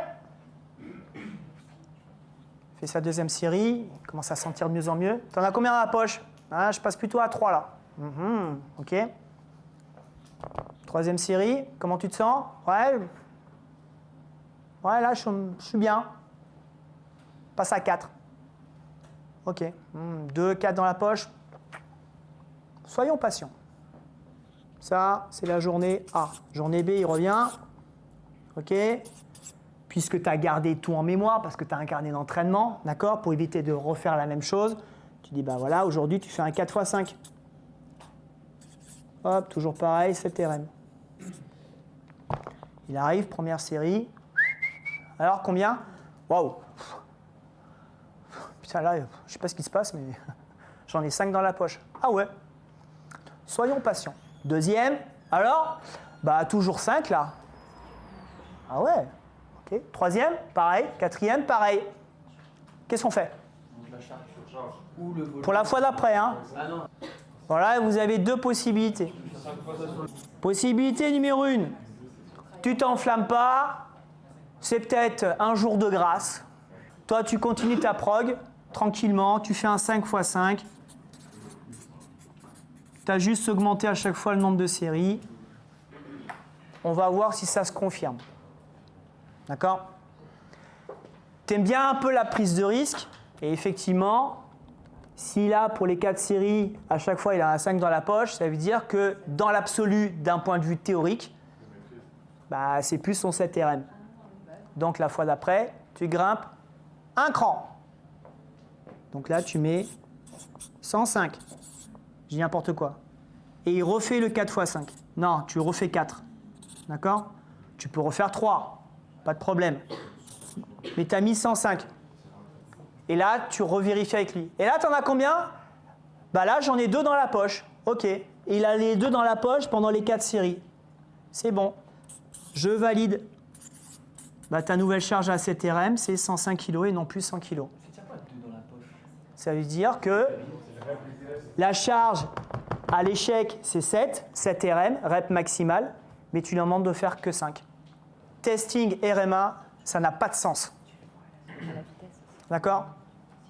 Il fait sa deuxième série, il commence à sentir de mieux en mieux. Tu en as combien dans la poche? Je passe plutôt à 3 là. Ok. Troisième série, comment tu te sens? Ouais, là, je suis bien. Passe à 4. Ok. 2, 4 dans la poche. Soyons patients. Ça, c'est la journée A. Journée B, il revient. Ok. Puisque tu as gardé tout en mémoire, parce que tu as un carnet d'entraînement, d'accord, pour éviter de refaire la même chose, tu dis, voilà, aujourd'hui, tu fais un 4x5. Hop, toujours pareil, 7 RM. Il arrive, première série. Alors, combien? Waouh! Putain, là, je ne sais pas ce qui se passe, mais j'en ai 5 dans la poche. Ah ouais. Soyons patients. Deuxième, alors? Toujours 5, là. Ah ouais. Ok. Troisième, pareil. Quatrième, pareil. Qu'est-ce qu'on fait? La charge ou le volume. Pour la fois d'après, hein. Ah non. Voilà, vous avez 2 possibilités. Possibilité numéro 1. Tu t'enflammes pas, c'est peut-être un jour de grâce. Toi, tu continues ta prog, tranquillement, tu fais un 5x5. Tu as juste augmenté à chaque fois le nombre de séries. On va voir si ça se confirme. D'accord? Tu aimes bien un peu la prise de risque, et effectivement, si là, pour les 4 séries, à chaque fois, il a un 5 dans la poche, ça veut dire que dans l'absolu, d'un point de vue théorique, c'est plus son 7 RM. Donc, la fois d'après, tu grimpes un cran. Donc là, tu mets 105. Je dis n'importe quoi. Et il refait le 4x5. Non, tu refais 4. D'accord? Tu peux refaire 3. Pas de problème. Mais tu as mis 105. Et là, tu revérifies avec lui. Et là, tu en as combien? Là, j'en ai 2 dans la poche. OK. Et il a les 2 dans la poche pendant les 4 séries. C'est bon. Je valide. Ta nouvelle charge à 7 RM, c'est 105 kg et non plus 100 kg. C'est quoi 2 dans la poche? Ça veut dire que la charge à l'échec, c'est 7 RM, rep maximal, mais tu lui demandes de faire que 5. Testing RMA, ça n'a pas de sens. D'accord?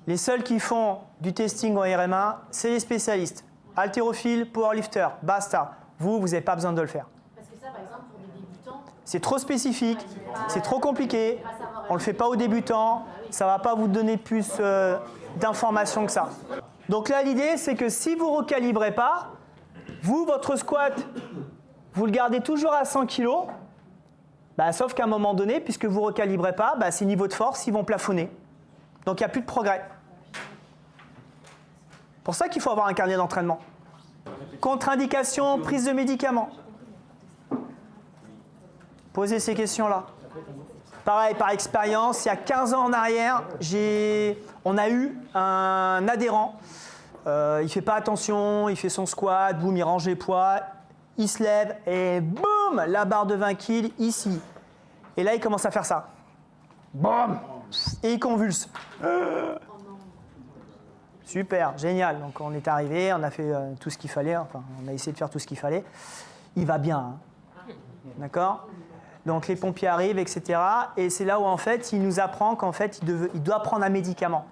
Les seuls qui font du testing en RMA, c'est les spécialistes. Haltérophile, powerlifter, basta. Vous n'avez pas besoin de le faire. Parce que ça, par exemple, pour des débutants, C'est trop spécifique, c'est trop compliqué, on ne le fait pas aux débutants, ça ne va pas vous donner plus d'informations que ça. Donc là, l'idée, c'est que si vous ne recalibrez pas, vous, votre squat, vous le gardez toujours à 100 kg, sauf qu'à un moment donné, puisque vous ne recalibrez pas, ces niveaux de force, ils vont plafonner. Donc il n'y a plus de progrès. C'est pour ça qu'il faut avoir un carnet d'entraînement. Contre-indication, prise de médicaments. Posez ces questions-là. Pareil, par expérience, il y a 15 ans en arrière, on a eu un adhérent. Il ne fait pas attention, il fait son squat, boum, il range les poids, il se lève et boum, la barre de 20 kg ici. Et là, il commence à faire ça. Boum, et il convulse. Super, génial. Donc on est arrivé, on a fait tout ce qu'il fallait, on a essayé de faire tout ce qu'il fallait. Il va bien, hein. D'accord ? Donc les pompiers arrivent, etc. Et c'est là où en fait, il nous apprend qu'en fait, il doit prendre un médicament.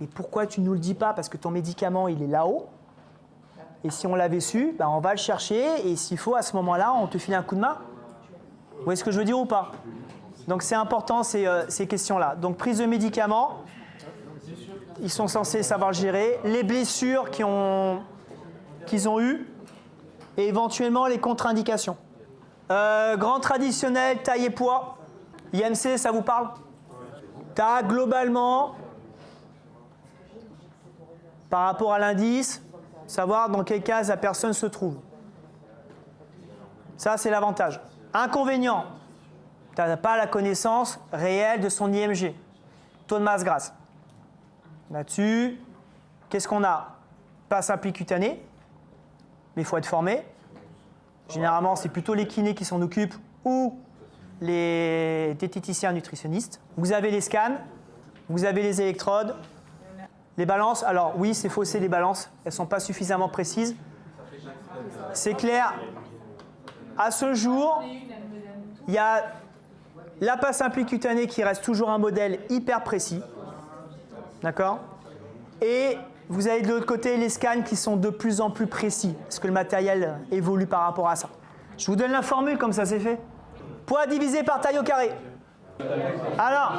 Et pourquoi tu ne nous le dis pas? Parce que ton médicament, il est là-haut. Et si on l'avait su, on va le chercher. Et s'il faut, à ce moment-là, on te file un coup de main. Vous voyez ce que je veux dire ou pas? Donc c'est important ces questions-là. Donc prise de médicaments, ils sont censés savoir le gérer. Les blessures qu'ils ont eues et éventuellement les contre-indications. Grand traditionnel, taille et poids. IMC, ça vous parle? Tu as globalement, par rapport à l'indice, savoir dans quelle case la personne se trouve. Ça, c'est l'avantage. Inconvénient, tu n'as pas la connaissance réelle de son IMG, taux de masse grasse. Là-dessus, qu'est-ce qu'on a? Pas simple cutané, mais il faut être formé. Généralement, c'est plutôt les kinés qui s'en occupent ou les diététiciens nutritionnistes. Vous avez les scans, vous avez les électrodes, les balances. Alors oui, c'est faussé les balances, elles ne sont pas suffisamment précises. C'est clair, à ce jour, il y a la passe simple cutanée qui reste toujours un modèle hyper précis. D'accord? Et vous avez de l'autre côté les scans qui sont de plus en plus précis, parce que le matériel évolue par rapport à ça. Je vous donne la formule, comme ça c'est fait. Poids divisé par taille au carré. Alors,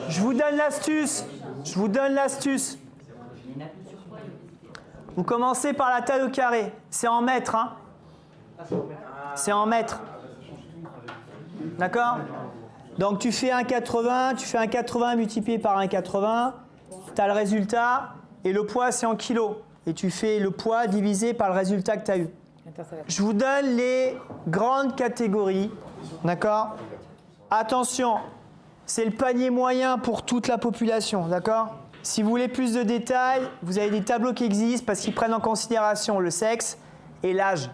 je vous donne l'astuce. Vous commencez par la taille au carré. C'est en mètres, hein? C'est en mètres. D'accord? Donc tu fais 1,80, tu fais 1,80 multiplié par 1,80, tu as le résultat, et le poids c'est en kilos. Et tu fais le poids divisé par le résultat que tu as eu. Je vous donne les grandes catégories. D'accord? Attention, c'est le panier moyen pour toute la population. D'accord? Si vous voulez plus de détails, vous avez des tableaux qui existent parce qu'ils prennent en considération le sexe et l'âge.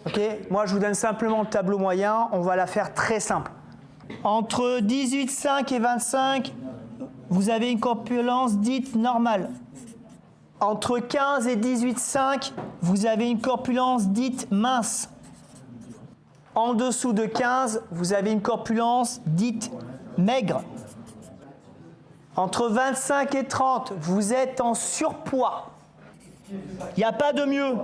Ok? Moi, je vous donne simplement le tableau moyen. On va la faire très simple. Entre 18,5 et 25, vous avez une corpulence dite normale. Entre 15 et 18,5, vous avez une corpulence dite mince. En dessous de 15, vous avez une corpulence dite maigre. Entre 25 et 30, vous êtes en surpoids. Il n'y a pas de mieux.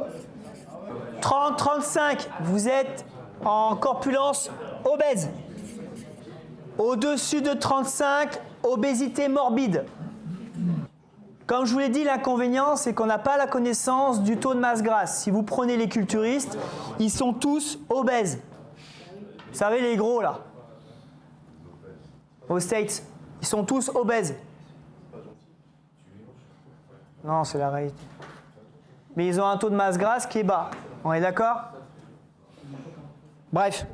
30-35, vous êtes en corpulence obèse. Au-dessus de 35, obésité morbide. Comme je vous l'ai dit, l'inconvénient, c'est qu'on n'a pas la connaissance du taux de masse grasse. Si vous prenez les culturistes, ils sont tous obèses. Vous savez, les gros, là, aux States, ils sont tous obèses. Non, c'est la réalité. Mais ils ont un taux de masse grasse qui est bas. On est d'accord? Bref.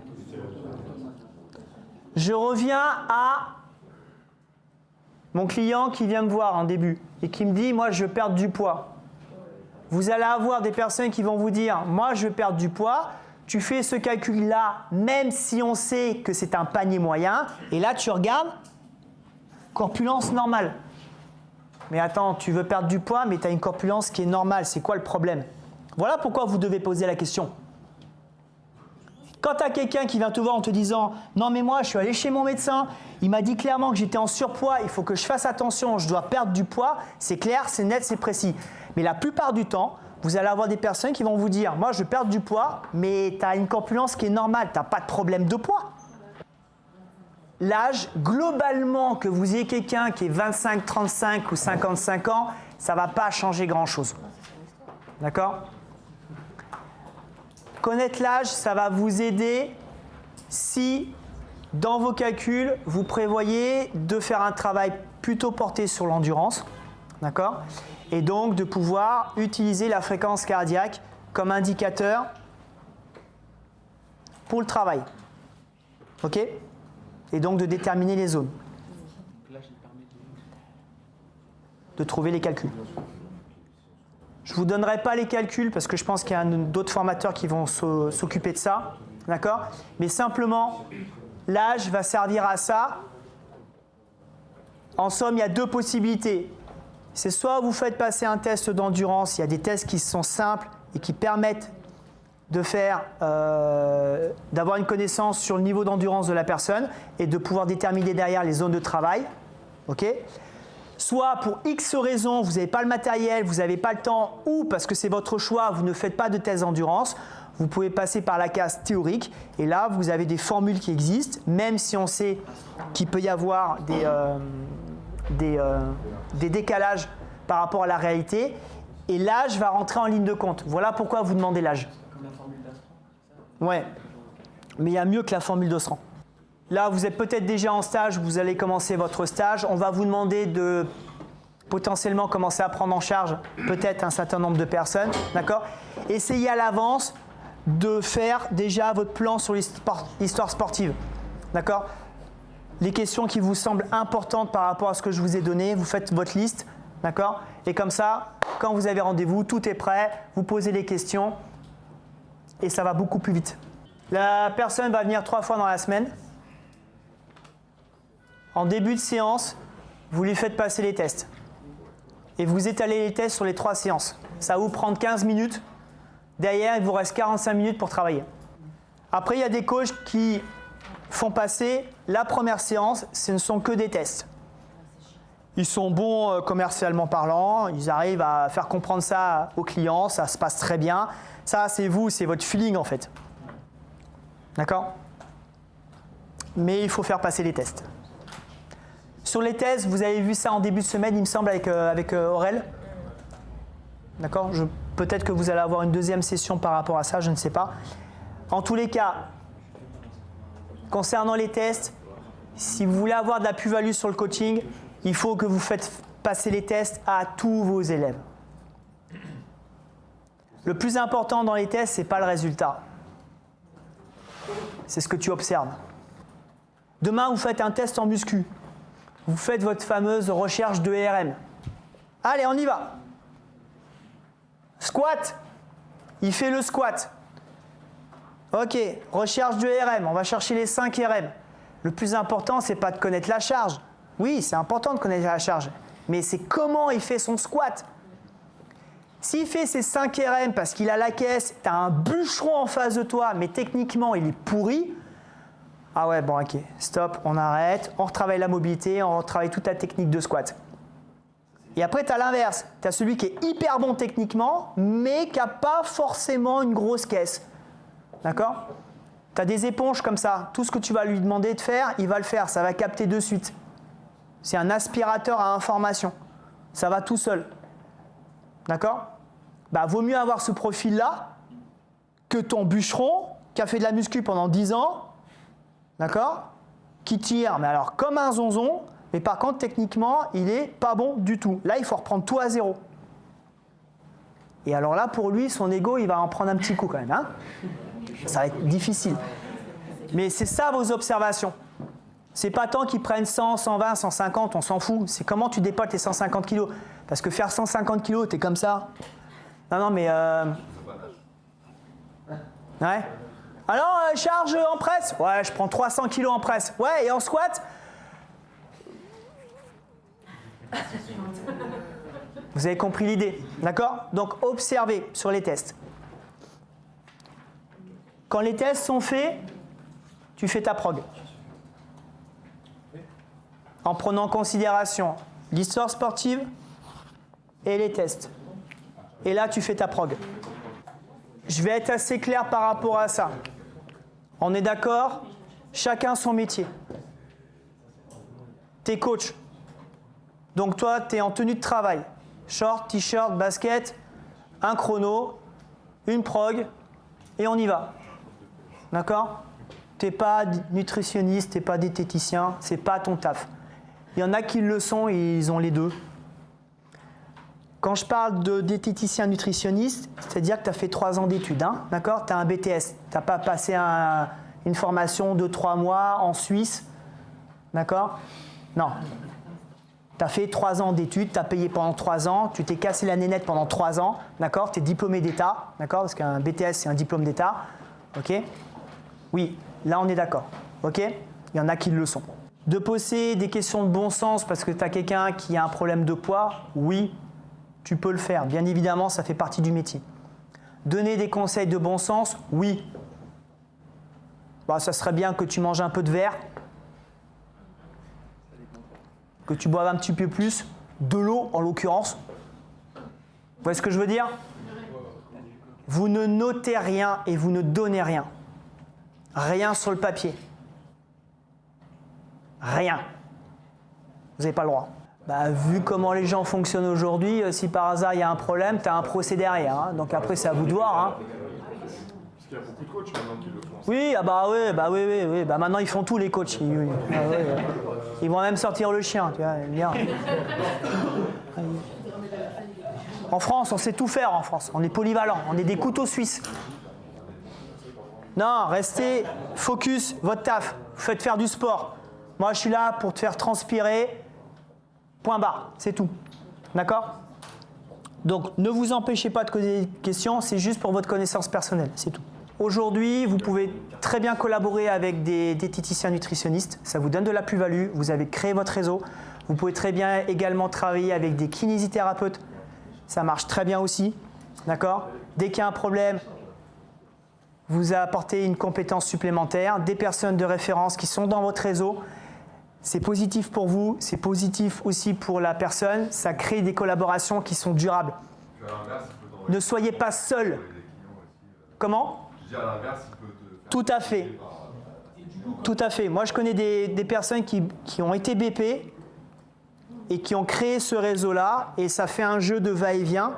Je reviens à mon client qui vient me voir en début et qui me dit « Moi, je veux perdre du poids ». Vous allez avoir des personnes qui vont vous dire « Moi, je veux perdre du poids ». Tu fais ce calcul-là, même si on sait que c'est un panier moyen. Et là, tu regardes, corpulence normale. Mais attends, tu veux perdre du poids, mais tu as une corpulence qui est normale. C'est quoi le problème? Voilà pourquoi vous devez poser la question. Quand tu as quelqu'un qui vient te voir en te disant « Non, mais moi, je suis allé chez mon médecin, il m'a dit clairement que j'étais en surpoids, il faut que je fasse attention, je dois perdre du poids », c'est clair, c'est net, c'est précis. Mais la plupart du temps, vous allez avoir des personnes qui vont vous dire « Moi, je perds du poids, mais tu as une corpulence qui est normale, tu n'as pas de problème de poids. » L'âge, globalement, que vous ayez quelqu'un qui est 25, 35 ou 55 ans, ça ne va pas changer grand-chose. D'accord ? Connaître l'âge, ça va vous aider si, dans vos calculs, vous prévoyez de faire un travail plutôt porté sur l'endurance. D'accord ? Et donc de pouvoir utiliser la fréquence cardiaque comme indicateur pour le travail. OK ? Et donc de déterminer les zones. De trouver les calculs. Je ne vous donnerai pas les calculs parce que je pense qu'il y a d'autres formateurs qui vont s'occuper de ça. D'accord ? Mais simplement, l'âge va servir à ça. En somme, il y a deux possibilités. C'est soit vous faites passer un test d'endurance, il y a des tests qui sont simples et qui permettent de faire, d'avoir une connaissance sur le niveau d'endurance de la personne et de pouvoir déterminer derrière les zones de travail. OK ? Soit pour X raisons, vous n'avez pas le matériel, vous n'avez pas le temps, ou parce que c'est votre choix, vous ne faites pas de tests d'endurance, vous pouvez passer par la case théorique. Et là, vous avez des formules qui existent, même si on sait qu'il peut y avoir des décalages par rapport à la réalité. Et l'âge va rentrer en ligne de compte. Voilà pourquoi vous demandez l'âge. Comme la formule d'Astran. Ouais, mais il y a mieux que la formule d'Ostran. Là, vous êtes peut-être déjà en stage, vous allez commencer votre stage. On va vous demander de potentiellement commencer à prendre en charge peut-être un certain nombre de personnes. D'accord ? Essayez à l'avance de faire déjà votre plan sur l'histoire sportive. D'accord ? Les questions qui vous semblent importantes par rapport à ce que je vous ai donné, vous faites votre liste. D'accord ? Et comme ça, quand vous avez rendez-vous, tout est prêt, vous posez les questions et ça va beaucoup plus vite. La personne va venir 3 fois dans la semaine. En début de séance, vous lui faites passer les tests. Et vous étalez les tests sur les 3 séances. Ça va vous prendre 15 minutes. Derrière, il vous reste 45 minutes pour travailler. Après, il y a des coachs qui font passer la première séance, ce ne sont que des tests. Ils sont bons commercialement parlant, ils arrivent à faire comprendre ça aux clients, ça se passe très bien. Ça, c'est vous, c'est votre feeling en fait. D'accord ? Mais il faut faire passer les tests. Sur les tests, vous avez vu ça en début de semaine, il me semble, avec Aurel. D'accord ? Peut-être que vous allez avoir une deuxième session par rapport à ça, je ne sais pas. En tous les cas, concernant les tests, si vous voulez avoir de la plus-value sur le coaching, il faut que vous faites passer les tests à tous vos élèves. Le plus important dans les tests, ce n'est pas le résultat. C'est ce que tu observes. Demain, vous faites un test en muscu. Vous faites votre fameuse recherche de RM. Allez, on y va. Squat. Il fait le squat. Ok, recherche de RM. On va chercher les 5 RM. Le plus important, ce n'est pas de connaître la charge. Oui, c'est important de connaître la charge. Mais c'est comment il fait son squat. S'il fait ses 5 RM parce qu'il a la caisse, tu as un bûcheron en face de toi, mais techniquement, il est pourri. Ah ouais, bon, ok, stop, on arrête, on retravaille la mobilité, on retravaille toute la technique de squat. Et après, tu as l'inverse. Tu as celui qui est hyper bon techniquement, mais qui n'a pas forcément une grosse caisse. D'accord ? Tu as des éponges comme ça. Tout ce que tu vas lui demander de faire, il va le faire. Ça va capter de suite. C'est un aspirateur à information. Ça va tout seul. D'accord ? Bah, vaut mieux avoir ce profil-là que ton bûcheron qui a fait de la muscu pendant 10 ans. D'accord ? Qui tire, mais alors comme un zonzon, mais par contre, techniquement, il n'est pas bon du tout. Là, il faut reprendre tout à zéro. Et alors là, pour lui, son ego, il va en prendre un petit coup quand même. Hein ? Ça va être difficile. Mais c'est ça vos observations. C'est pas tant qu'ils prennent 100, 120, 150, on s'en fout. C'est comment tu dépotes tes 150 kilos. Parce que faire 150 kilos, t'es comme ça. Non, mais... Ouais. Alors, charge en presse ? Ouais, je prends 300 kilos en presse. Ouais, et en squat ? Vous avez compris l'idée, d'accord ? Donc, observez sur les tests. Quand les tests sont faits, tu fais ta prog. En prenant en considération l'histoire sportive et les tests. Et là, tu fais ta prog. Je vais être assez clair par rapport à ça. On est d'accord? Chacun son métier. T'es coach. Donc toi, t'es en tenue de travail. Short, t-shirt, basket, un chrono, une prog, et on y va. D'accord? T'es pas nutritionniste, t'es pas diététicien, c'est pas ton taf. Il y en a qui le sont et ils ont les deux. Quand je parle de diététicien nutritionniste, c'est-à-dire que tu as fait 3 ans d'études, hein, d'accord? Tu as un BTS, tu n'as pas passé une formation de 3 mois en Suisse, d'accord? Non. Tu as fait 3 ans d'études, tu as payé pendant 3 ans, tu t'es cassé la nénette pendant 3 ans, d'accord? Tu es diplômé d'État, d'accord? Parce qu'un BTS, c'est un diplôme d'État, ok? Oui, là on est d'accord, ok? Il y en a qui le sont. De poser des questions de bon sens parce que tu as quelqu'un qui a un problème de poids, oui, tu peux le faire. Bien évidemment, ça fait partie du métier. Donner des conseils de bon sens, oui. Bah, ça serait bien que tu manges un peu de verre, que tu boives un petit peu plus, de l'eau en l'occurrence. Vous voyez ce que je veux dire? Vous ne notez rien et vous ne donnez rien. Rien sur le papier. Rien. Vous n'avez pas le droit. Bah, vu comment les gens fonctionnent aujourd'hui, si par hasard il y a un problème, tu as un procès derrière. Hein. Donc après, c'est à vous de voir. Hein. Parce qu'il y a beaucoup de coachs maintenant qui le font. Oui, ah bah oui. Bah, maintenant, ils font tout, les coachs. Ils vont même sortir le chien. Tu vois, bien. En France, on sait tout faire en France. On est polyvalent. On est des couteaux suisses. Non, restez focus, votre taf. Vous faites faire du sport. Moi, je suis là pour te faire transpirer. Point barre, c'est tout. D'accord? Donc, ne vous empêchez pas de poser des questions, c'est juste pour votre connaissance personnelle, c'est tout. Aujourd'hui, vous pouvez très bien collaborer avec des diététiciens nutritionnistes. Ça vous donne de la plus-value, vous avez créé votre réseau. Vous pouvez très bien également travailler avec des kinésithérapeutes. Ça marche très bien aussi. D'accord? Dès qu'il y a un problème, vous apportez une compétence supplémentaire, des personnes de référence qui sont dans votre réseau. C'est positif pour vous, c'est positif aussi pour la personne. Ça crée des collaborations qui sont durables. Ne soyez pas seul. Comment? Je dis à l'inverse, il peut te faire. Tout à fait. Tout à fait. Moi, je connais des personnes qui ont été BP et qui ont créé ce réseau-là. Et ça fait un jeu de va-et-vient.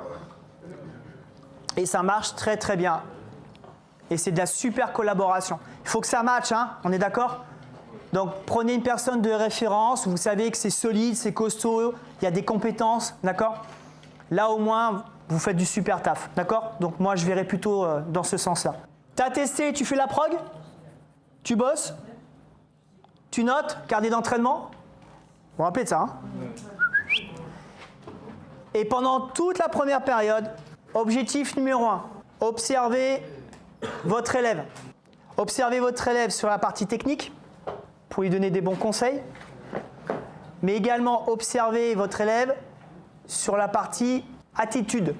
Et ça marche très, très bien. Et c'est de la super collaboration. Il faut que ça matche, hein? On est d'accord? Donc, prenez une personne de référence, vous savez que c'est solide, c'est costaud, il y a des compétences, d'accord? Là, au moins, vous faites du super taf, d'accord? Donc, moi, je verrai plutôt dans ce sens-là. T'as testé, tu fais la prog? Tu bosses? Tu notes? Carnet d'entraînement? Vous vous rappelez de ça, hein? Et pendant toute la première période, objectif numéro 1, observez votre élève. Observez votre élève sur la partie technique, pour lui donner des bons conseils, mais également observez votre élève sur la partie attitude,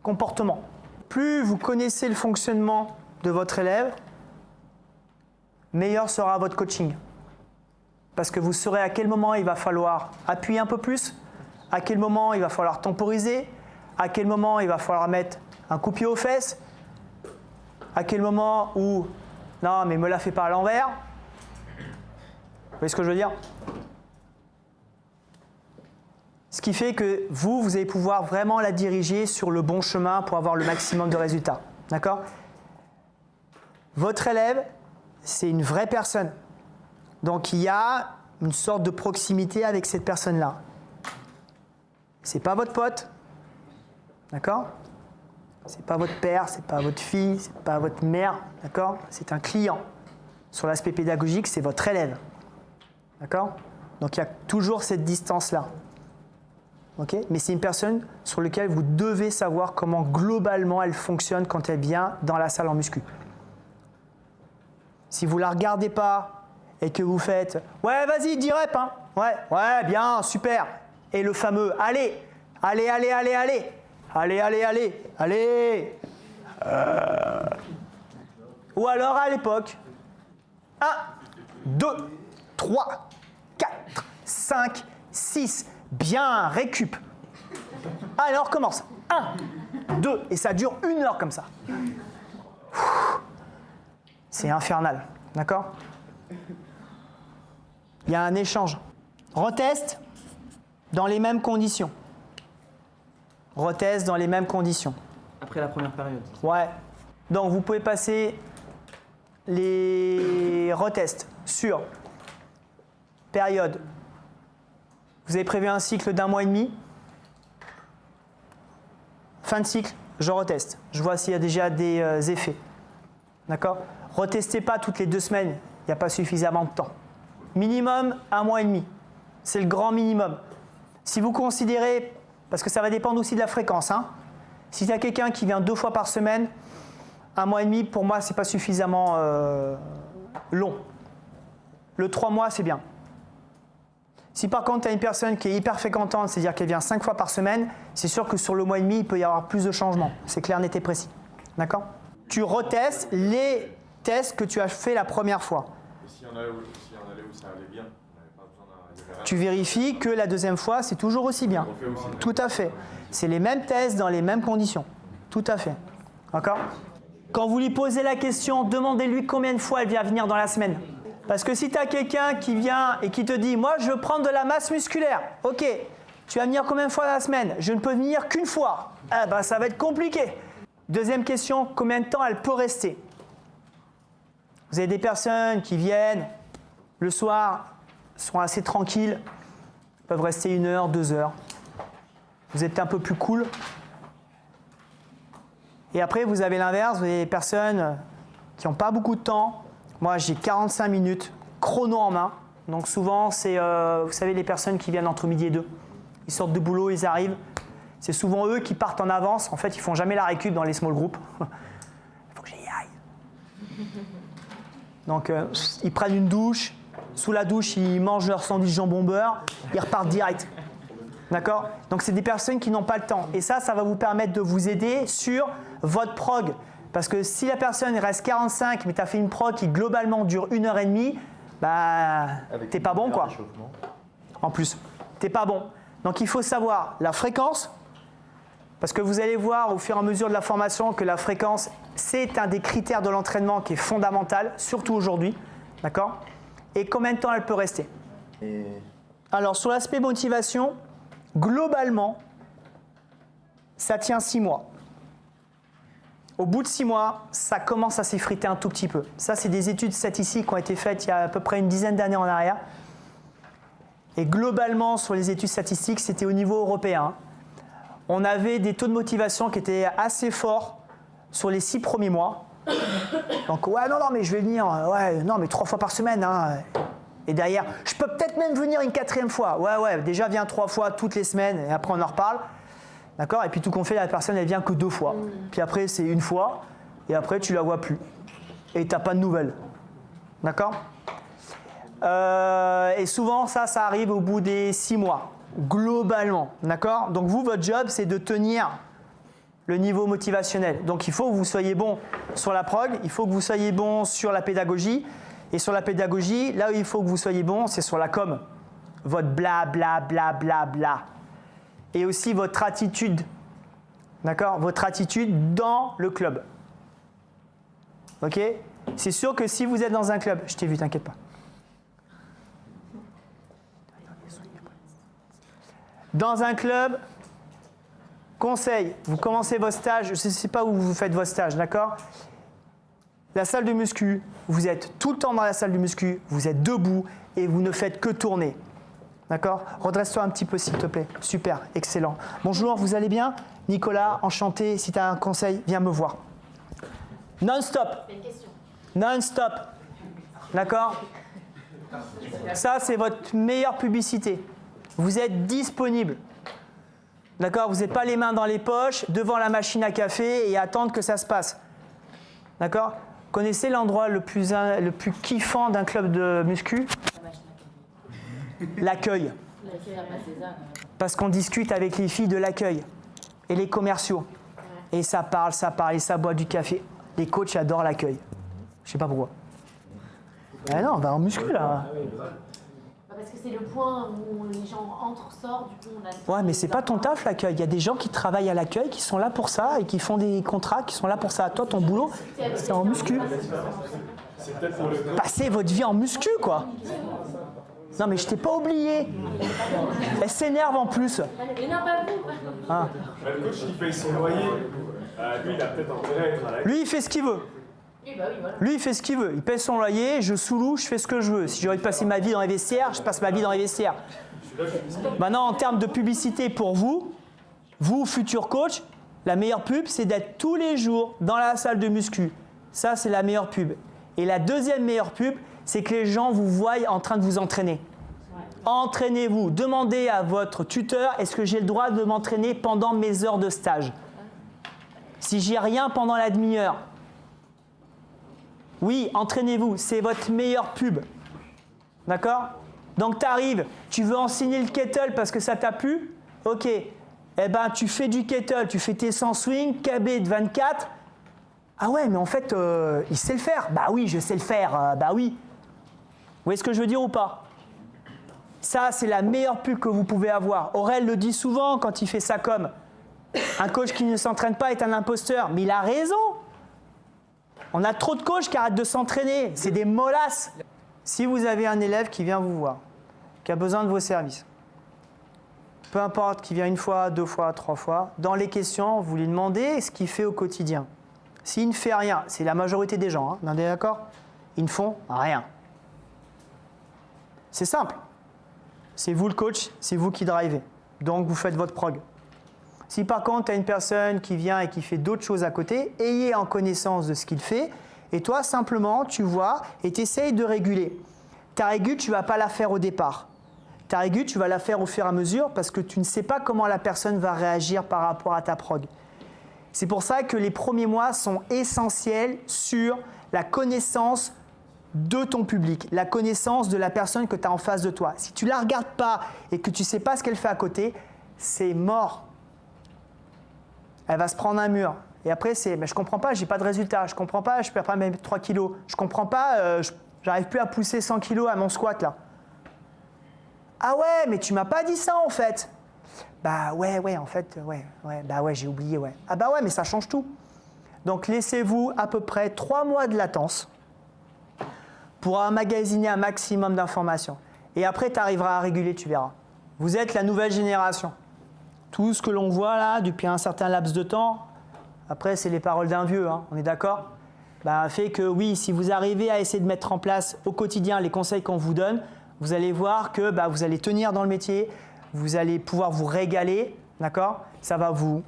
comportement. Plus vous connaissez le fonctionnement de votre élève, meilleur sera votre coaching. Parce que vous saurez à quel moment il va falloir appuyer un peu plus, à quel moment il va falloir temporiser, à quel moment il va falloir mettre un coup de pied aux fesses, à quel moment où non mais me la fais pas à l'envers. Vous voyez ce que je veux dire? Ce qui fait que vous allez pouvoir vraiment la diriger sur le bon chemin pour avoir le maximum de résultats. D'accord? Votre élève, c'est une vraie personne. Donc il y a une sorte de proximité avec cette personne-là. C'est pas votre pote. D'accord? C'est pas votre père, c'est pas votre fille, c'est pas votre mère. D'accord? C'est un client. Sur l'aspect pédagogique, c'est votre élève. D'accord? Donc il y a toujours cette distance-là. Okay? Mais c'est une personne sur laquelle vous devez savoir comment globalement elle fonctionne quand elle vient dans la salle en muscu. Si vous ne la regardez pas et que vous faites « Ouais, vas-y, 10 reps, hein. Ouais, bien, super !» Et le fameux « Allez !» Ou alors à l'époque, 1, 2, 3, 4, 5, 6, bien, récup. Allez, on recommence. 1, 2, et ça dure 1 heure comme ça. C'est infernal, d'accord? Il y a un échange. Retest dans les mêmes conditions. Retest dans les mêmes conditions. Après la première période. Ouais. Donc vous pouvez passer les retests sur période. Vous avez prévu un cycle d'1 mois et demi. Fin de cycle, je reteste. Je vois s'il y a déjà des effets. D'accord? Retestez pas toutes les 2 semaines. Il n'y a pas suffisamment de temps. Minimum 1 mois et demi. C'est le grand minimum. Si vous considérez, parce que ça va dépendre aussi de la fréquence, hein. Si tu as quelqu'un qui vient 2 fois par semaine, 1 mois et demi, pour moi, ce n'est pas suffisamment long. Le 3 mois, c'est bien. Si par contre, tu as une personne qui est hyper fréquentante, c'est-à-dire qu'elle vient 5 fois par semaine, c'est sûr que sur le mois et demi, il peut y avoir plus de changements. C'est clair, net et précis. D'accord? Tu retestes les tests que tu as fait la première fois. Et s'il y en allait où ça allait bien, on n'avait pas besoin d'un. Tu vérifies que la deuxième fois, c'est toujours aussi bien. On fait aussi. Tout à fait. C'est les mêmes tests dans les mêmes conditions. Tout à fait. D'accord? Quand vous lui posez la question, demandez-lui combien de fois elle vient venir dans la semaine. Parce que si tu as quelqu'un qui vient et qui te dit « Moi, je veux prendre de la masse musculaire. » Ok, tu vas venir combien de fois dans la semaine? Je ne peux venir qu'une fois. Ah ben, ça va être compliqué. Deuxième question, combien de temps elle peut rester? Vous avez des personnes qui viennent le soir, sont assez tranquilles, peuvent rester 1 heure, 2 heures. Vous êtes un peu plus cool. Et après, vous avez l'inverse, vous avez des personnes qui n'ont pas beaucoup de temps. Moi, j'ai 45 minutes, chrono en main. Donc souvent, c'est, vous savez, les personnes qui viennent entre midi et 2. Ils sortent de boulot, ils arrivent. C'est souvent eux qui partent en avance. En fait, ils ne font jamais la récup dans les small groups. Il faut que j'y aille. Donc, ils prennent une douche. Sous la douche, ils mangent leur sandwich jambon beurre. Ils repartent direct. D'accord? Donc, c'est des personnes qui n'ont pas le temps. Et ça va vous permettre de vous aider sur votre prog. Parce que si la personne reste 45, mais tu as fait une prog qui globalement dure 1 heure et demie, bah, t'es pas bon, quoi. En plus, t'es pas bon. Donc, il faut savoir la fréquence. Parce que vous allez voir au fur et à mesure de la formation que la fréquence, c'est un des critères de l'entraînement qui est fondamental, surtout aujourd'hui. D'accord? Et combien de temps elle peut rester? Alors, sur l'aspect motivation, globalement, ça tient 6 mois. Au bout de 6 mois, ça commence à s'effriter un tout petit peu. Ça, c'est des études statistiques qui ont été faites il y a à peu près une dizaine d'années en arrière. Et globalement, sur les études statistiques, c'était au niveau européen. On avait des taux de motivation qui étaient assez forts sur les 6 premiers mois. Donc, ouais, non, mais je vais venir, ouais, non, mais 3 fois par semaine. Hein. Et derrière, je peux peut-être même venir une 4e fois. Ouais, déjà viens 3 fois toutes les semaines et après on en reparle. D'accord? Et puis tout qu'on fait, la personne, elle vient que 2 fois. Puis après, c'est 1 fois et après, tu la vois plus. Et tu n'as pas de nouvelles. D'accord? Et souvent, ça arrive au bout des 6 mois. Globalement, d'accord? Donc vous, votre job, c'est de tenir le niveau motivationnel. Donc il faut que vous soyez bon sur la prog, il faut que vous soyez bon sur la pédagogie. Et sur la pédagogie, là où il faut que vous soyez bon, c'est sur la com. Votre bla bla bla bla bla. Et aussi votre attitude. D'accord? Votre attitude dans le club. Ok? C'est sûr que si vous êtes dans un club, je t'ai vu, t'inquiète pas. Dans un club, conseil, vous commencez vos stages, je ne sais pas où vous faites vos stages, d'accord? La salle de muscu, vous êtes tout le temps dans la salle de muscu, vous êtes debout et vous ne faites que tourner. D'accord? Redresse-toi un petit peu s'il te plaît. Super, excellent. Bonjour, vous allez bien? Nicolas, enchanté. Si tu as un conseil, viens me voir. Non-stop. Non-stop. D'accord? Ça, c'est votre meilleure publicité. Vous êtes disponible. D'accord? Vous n'êtes pas les mains dans les poches, devant la machine à café et attendre que ça se passe. D'accord? Connaissez l'endroit le plus kiffant d'un club de muscu? L'accueil. Parce qu'on discute avec les filles de l'accueil et les commerciaux. Et ça parle, et ça boit du café. Les coachs adorent l'accueil. Je sais pas pourquoi. Ah non, on va en muscu là. Parce que c'est le point où les gens entrent, sortent, du coup on a... Ouais, mais c'est pas ton taf l'accueil. Il y a des gens qui travaillent à l'accueil, qui sont là pour ça et qui font des contrats, qui sont là pour ça. Toi, ton boulot, c'est en muscu. C'est peut-être pour le. Passez votre vie en muscu, quoi. Non, mais je t'ai pas oublié. Elle s'énerve en plus. Mais non, pas vous. Hein. Le coach qui paye son loyer, lui, il a peut-être intérêt à être à la. Lui, il fait ce qu'il veut. Oui, bah oui, voilà. Lui, il fait ce qu'il veut. Il paye son loyer, je sous-loue, je fais ce que je veux. Si j'ai envie de passer ma vie dans les vestiaires, je passe ma vie dans les vestiaires. Maintenant, en termes de publicité pour vous, futurs coach, la meilleure pub, c'est d'être tous les jours dans la salle de muscu. Ça, c'est la meilleure pub. Et la deuxième meilleure pub, c'est que les gens vous voient en train de vous entraîner. Entraînez-vous. Demandez à votre tuteur, est-ce que j'ai le droit de m'entraîner pendant mes heures de stage? Si j'ai rien pendant la demi-heure, oui, entraînez-vous, c'est votre meilleure pub. D'accord? Donc tu arrives, tu veux enseigner le kettle parce que ça t'a plu? Ok. Eh ben tu fais du kettle, tu fais tes 100 swings, KB de 24. Ah ouais, mais en fait, il sait le faire. Bah oui, je sais le faire, bah oui. Vous voyez ce que je veux dire ou pas? Ça, c'est la meilleure pub que vous pouvez avoir. Aurel le dit souvent quand il fait ça comme un coach qui ne s'entraîne pas est un imposteur. Mais il a raison. On a trop de coachs qui arrêtent de s'entraîner. C'est des mollasses. Si vous avez un élève qui vient vous voir, qui a besoin de vos services, peu importe qu'il vient une fois, 2 fois, 3 fois, dans les questions, vous lui demandez ce qu'il fait au quotidien. S'il ne fait rien, c'est la majorité des gens, hein, on est d'accord? Ils ne font rien. C'est simple. C'est vous le coach, c'est vous qui drivez. Donc vous faites votre prog. Si par contre, tu as une personne qui vient et qui fait d'autres choses à côté, ayez en connaissance de ce qu'il fait, et toi, simplement, tu vois et tu essayes de réguler. Ta régule, tu ne vas pas la faire au départ. Ta régule, tu vas la faire au fur et à mesure parce que tu ne sais pas comment la personne va réagir par rapport à ta prog. C'est pour ça que les premiers mois sont essentiels sur la connaissance de ton public, la connaissance de la personne que tu as en face de toi. Si tu ne la regardes pas et que tu ne sais pas ce qu'elle fait à côté, c'est mort. Elle va se prendre un mur. Et après, c'est mais je ne comprends pas, je n'ai pas de résultat. Je ne comprends pas, je ne perds pas même 3 kilos. Je ne comprends pas, je n'arrive plus à pousser 100 kilos à mon squat là. Ah ouais, mais tu ne m'as pas dit ça en fait. Bah ouais, en fait, bah ouais, j'ai oublié, ouais. Ah bah ouais, mais ça change tout. Donc laissez-vous à peu près 3 mois de latence pour emmagasiner un maximum d'informations. Et après, tu arriveras à réguler, tu verras. Vous êtes la nouvelle génération. Tout ce que l'on voit là, depuis un certain laps de temps, après, c'est les paroles d'un vieux, hein, on est d'accord? Bah, fait que oui, si vous arrivez à essayer de mettre en place au quotidien les conseils qu'on vous donne, vous allez voir que bah, vous allez tenir dans le métier, vous allez pouvoir vous régaler, d'accord? Ça va vous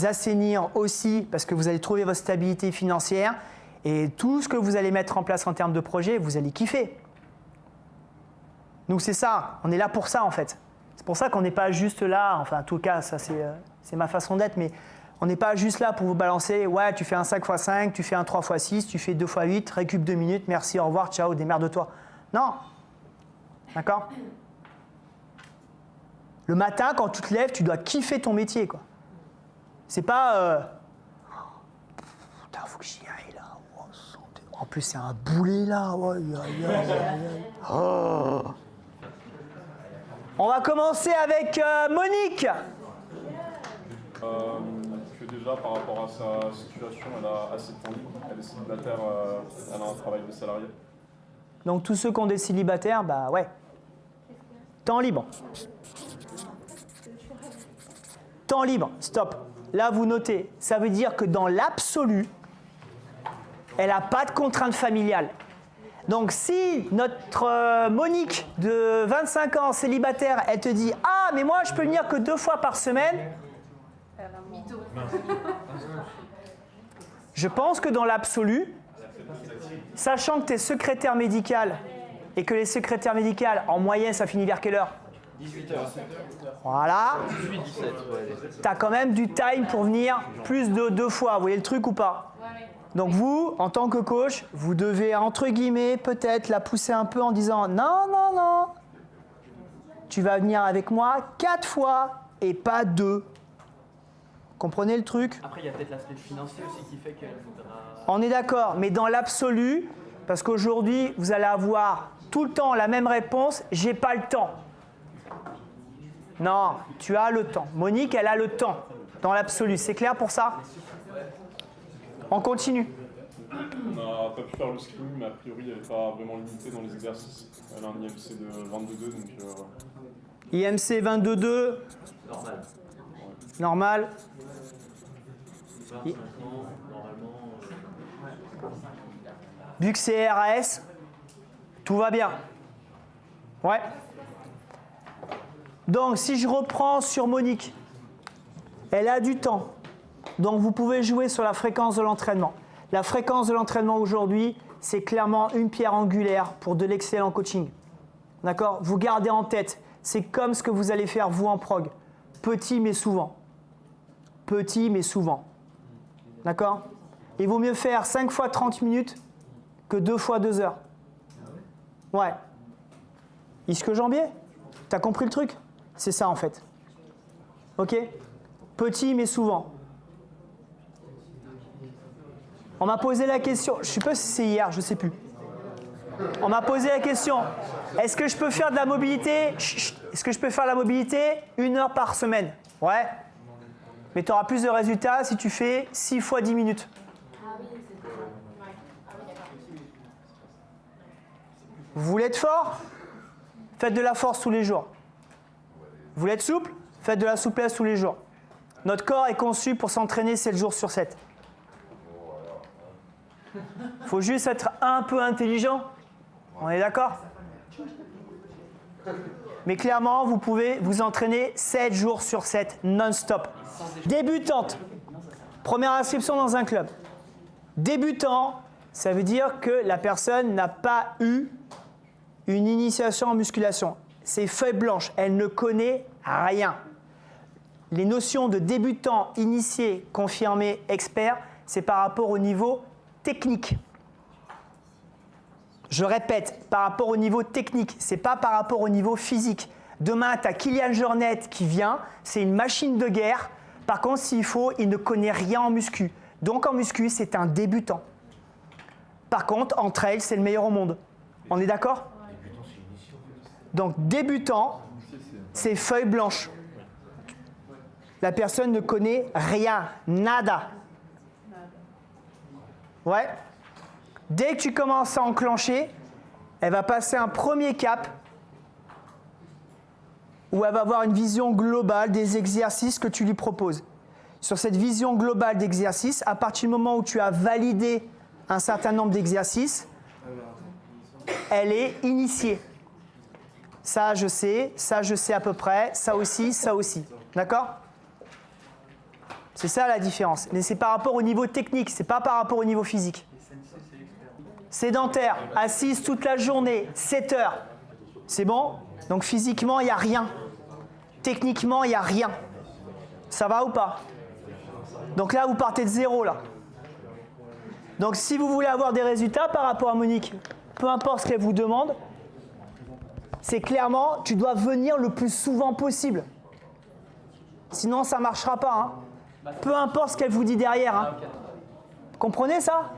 assainir aussi parce que vous allez trouver votre stabilité financière et tout ce que vous allez mettre en place en termes de projet, vous allez kiffer. Donc c'est ça, on est là pour ça en fait. C'est pour ça qu'on n'est pas juste là, enfin en tout cas, ça c'est ma façon d'être, mais on n'est pas juste là pour vous balancer, ouais, tu fais un 5x5, tu fais un 3x6, tu fais 2x8, récup 2 minutes, merci, au revoir, ciao, démerde-toi. Non. D'accord? Le matin, quand tu te lèves, tu dois kiffer ton métier, quoi. C'est pas... Putain, faut que j'y aille, là. Oh, en plus, c'est un boulet, là. Oh. On va commencer avec Monique. Que déjà, par rapport à sa situation, elle a assez de temps libre. Elle est célibataire, elle a un travail de salarié. Donc, tous ceux qui ont des célibataires, bah ouais. Temps libre. Temps libre, stop. Là, vous notez. Ça veut dire que dans l'absolu, elle n'a pas de contrainte familiale. Donc, si notre Monique de 25 ans, célibataire, elle te dit « Ah, mais moi, je peux venir que 2 fois par semaine », je pense que dans l'absolu, sachant que tu es secrétaire médicale et que les secrétaires médicales, en moyenne, ça finit vers quelle heure? 18h. Voilà. 18-17, ouais. Tu as quand même du time pour venir plus de 2 fois. Vous voyez le truc ou pas? Donc vous, en tant que coach, vous devez, entre guillemets, peut-être la pousser un peu en disant « Non, non, non, tu vas venir avec moi 4 fois et pas 2. » Comprenez le truc? Après, il y a peut-être l'aspect financier aussi qui fait qu'elle voudra... On est d'accord, mais dans l'absolu, parce qu'aujourd'hui, vous allez avoir tout le temps la même réponse, j'ai pas le temps. Non, tu as le temps. Monique, elle a le temps, dans l'absolu. C'est clair pour ça? On continue. On n'a pas pu faire le screening, mais a priori, elle n'est pas vraiment limitée dans les exercices. Elle a un IMC de 22,2, donc... IMC 22,2. Normal. Normal. 25 ans, normalement. Vu que c'est RAS, tout va bien. Ouais. Donc, si je reprends sur Monique, elle a du temps. Donc, vous pouvez jouer sur la fréquence de l'entraînement. La fréquence de l'entraînement aujourd'hui, c'est clairement une pierre angulaire pour de l'excellent coaching. D'accord? Vous gardez en tête, c'est comme ce que vous allez faire vous en prog. Petit mais souvent. Petit mais souvent. D'accord? Il vaut mieux faire 5 fois 30 minutes que 2 fois 2 heures. Ouais. Isque Jambier? T'as compris le truc? C'est ça en fait. Ok? Petit mais souvent. On m'a posé la question, je ne sais pas si c'est hier, je ne sais plus. On m'a posé la question, est-ce que je peux faire de la mobilité? Est-ce que je peux faire de la mobilité 1 heure par semaine? Ouais. Mais tu auras plus de résultats si tu fais 6 fois 10 minutes. Vous voulez être fort? Faites de la force tous les jours. Vous voulez être souple? Faites de la souplesse tous les jours. Notre corps est conçu pour s'entraîner 7 jours sur 7. Il faut juste être un peu intelligent. On est d'accord? Mais clairement, vous pouvez vous entraîner 7 jours sur 7, non-stop. Débutante. Première inscription dans un club. Débutant, ça veut dire que la personne n'a pas eu une initiation en musculation. C'est feuille blanche, elle ne connaît rien. Les notions de débutant, initié, confirmé, expert, c'est par rapport au niveau technique. Je répète, par rapport au niveau technique, c'est pas par rapport au niveau physique. Demain, tu as Kylian Jornet qui vient, c'est une machine de guerre. Par contre, s'il faut, il ne connaît rien en muscu. Donc en muscu, c'est un débutant. Par contre, en trail, c'est le meilleur au monde. On est d'accord? Donc débutant, c'est feuille blanche. La personne ne connaît rien, nada. Ouais. Dès que tu commences à enclencher, elle va passer un premier cap où elle va avoir une vision globale des exercices que tu lui proposes. Sur cette vision globale d'exercices, à partir du moment où tu as validé un certain nombre d'exercices, elle est initiée. Ça, je sais à peu près, ça aussi. D'accord? C'est ça la différence. Mais c'est par rapport au niveau technique, c'est pas par rapport au niveau physique. Sédentaire, assise toute la journée, 7 heures. C'est bon? Donc physiquement, il n'y a rien. Techniquement, il n'y a rien. Ça va ou pas? Donc là, vous partez de zéro, là. Donc si vous voulez avoir des résultats par rapport à Monique, peu importe ce qu'elle vous demande, c'est clairement, tu dois venir le plus souvent possible. Sinon, ça ne marchera pas. Hein. Peu importe ce qu'elle vous dit derrière. Hein. Comprenez ça?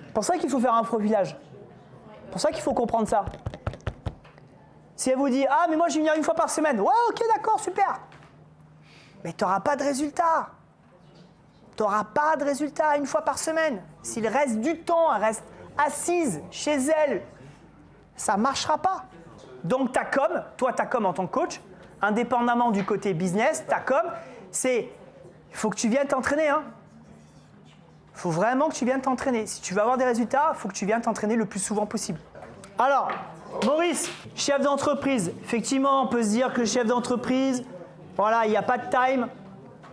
C'est pour ça qu'il faut faire un profilage. C'est pour ça qu'il faut comprendre ça. Si elle vous dit « Ah, mais moi, je vais venir 1 fois par semaine. » Ouais, ok, d'accord, super. Mais tu n'auras pas de résultat. Tu n'auras pas de résultat 1 fois par semaine. S'il reste du temps, elle reste assise chez elle, ça ne marchera pas. Donc, ta com, toi, ta com en tant que coach, indépendamment du côté business, ta com, c'est il faut que tu viennes t'entraîner. Hein. Il faut vraiment que tu viennes t'entraîner. Si tu veux avoir des résultats, il faut que tu viennes t'entraîner le plus souvent possible. Alors, Maurice, chef d'entreprise. Effectivement, on peut se dire que le chef d'entreprise, voilà, il n'y a pas de time.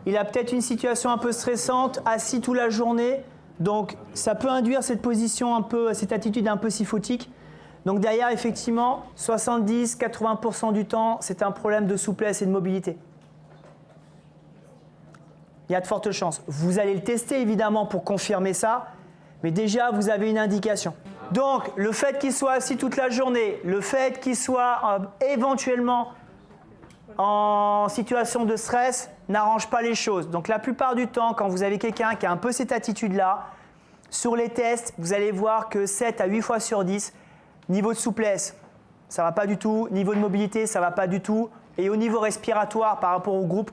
Il a peut-être une situation un peu stressante, assis toute la journée. Donc, ça peut induire cette position un peu, cette attitude un peu syphotique. Donc derrière, effectivement, 70-80% du temps, c'est un problème de souplesse et de mobilité. Il y a de fortes chances. Vous allez le tester, évidemment, pour confirmer ça. Mais déjà, vous avez une indication. Donc, le fait qu'il soit assis toute la journée, le fait qu'il soit éventuellement en situation de stress, n'arrange pas les choses. Donc, la plupart du temps, quand vous avez quelqu'un qui a un peu cette attitude-là, sur les tests, vous allez voir que 7 à 8 fois sur 10, niveau de souplesse, ça va pas du tout. Niveau de mobilité, ça va pas du tout. Et au niveau respiratoire, par rapport au groupe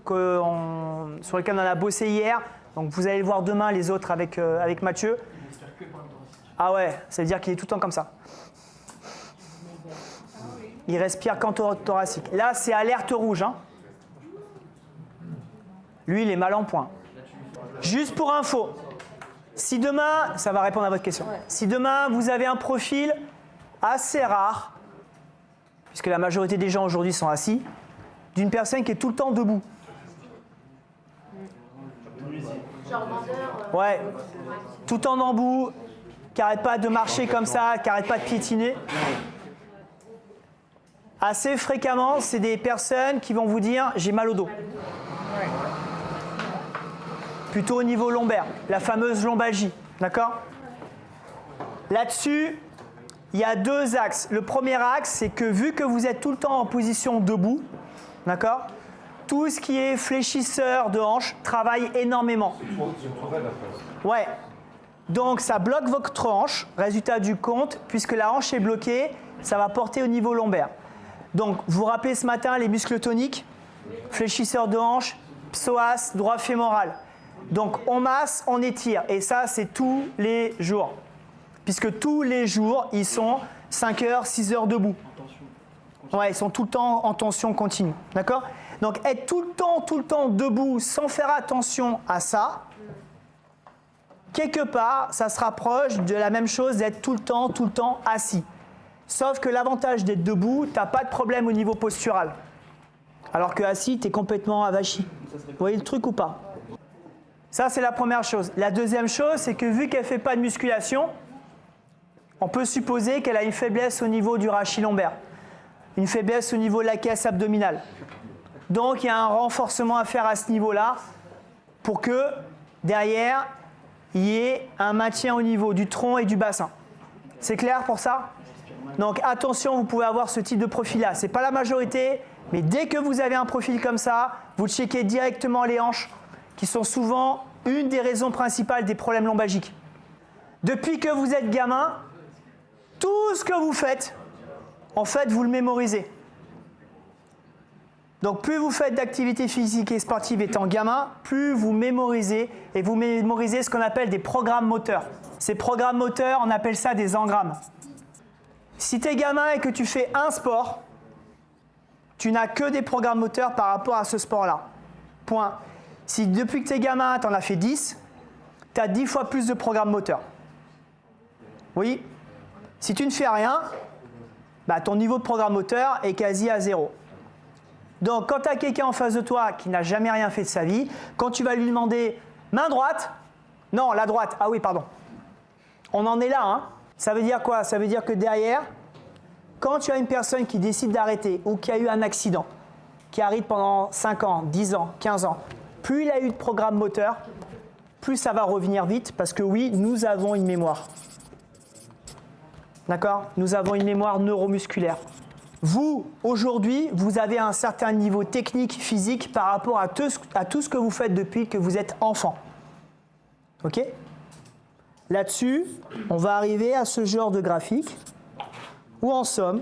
sur lequel on a bossé hier, donc vous allez le voir demain, les autres avec Mathieu. Ah ouais, ça veut dire qu'il est tout le temps comme ça. Il respire qu'en thoracique. Là, c'est alerte rouge. Hein. Lui, il est mal en point. Juste pour info, si demain, ça va répondre à votre question, si demain vous avez un profil assez rare, puisque la majorité des gens aujourd'hui sont assis, d'une personne qui est tout le temps debout. Genre vendeur. Ouais, tout le temps debout, qui n'arrête pas de marcher comme ça, qui n'arrête pas de piétiner. Assez fréquemment, c'est des personnes qui vont vous dire « j'ai mal au dos ». Plutôt au niveau lombaire, la fameuse lombalgie, d'accord? Là-dessus, il y a deux axes. Le premier axe, c'est que vu que vous êtes tout le temps en position debout, d'accord? Tout ce qui est fléchisseur de hanche travaille énormément. Ouais. Donc ça bloque votre hanche, résultat du compte, puisque la hanche est bloquée, ça va porter au niveau lombaire. Donc vous vous rappelez ce matin les muscles toniques, fléchisseur de hanche, psoas, droit fémoral. Donc on masse, on étire, et ça c'est tous les jours. Puisque tous les jours, ils sont 5 heures, 6 heures debout. Ouais, ils sont tout le temps en tension continue. D'accord? Donc être tout le temps debout sans faire attention à ça, quelque part, ça se rapproche de la même chose d'être tout le temps assis. Sauf que l'avantage d'être debout, tu n'as pas de problème au niveau postural. Alors que assis, tu es complètement avachi. Vous voyez le truc ou pas? Ça, c'est la première chose. La deuxième chose, c'est que vu qu'elle ne fait pas de musculation, on peut supposer qu'elle a une faiblesse au niveau du rachis lombaire, une faiblesse au niveau de la caisse abdominale. Donc, il y a un renforcement à faire à ce niveau-là pour que, derrière, il y ait un maintien au niveau du tronc et du bassin. C'est clair pour ça? Donc, attention, vous pouvez avoir ce type de profil-là. Ce n'est pas la majorité, mais dès que vous avez un profil comme ça, vous checkez directement les hanches, qui sont souvent une des raisons principales des problèmes lombalgiques. Depuis que vous êtes gamin, tout ce que vous faites, en fait, vous le mémorisez. Donc, plus vous faites d'activité physique et sportive étant gamin, plus vous mémorisez, et vous mémorisez ce qu'on appelle des programmes moteurs. Ces programmes moteurs, on appelle ça des engrammes. Si tu es gamin et que tu fais un sport, tu n'as que des programmes moteurs par rapport à ce sport-là. Point. Si depuis que tu es gamin, tu en as fait 10, tu as 10 fois plus de programmes moteurs. Oui? Si tu ne fais rien, bah, ton niveau de programme moteur est quasi à zéro. Donc, quand tu as quelqu'un en face de toi qui n'a jamais rien fait de sa vie, quand tu vas lui demander main droite, non, la droite, ah oui, pardon. On en est là, hein. Ça veut dire quoi? Ça veut dire que derrière, quand tu as une personne qui décide d'arrêter ou qui a eu un accident, qui arrête pendant 5 ans, 10 ans, 15 ans, plus il a eu de programme moteur, plus ça va revenir vite parce que oui, nous avons une mémoire. D'accord? Nous avons une mémoire neuromusculaire. Vous, aujourd'hui, vous avez un certain niveau technique, physique par rapport à tout ce que vous faites depuis que vous êtes enfant. OK? Là-dessus, on va arriver à ce genre de graphique où, en somme,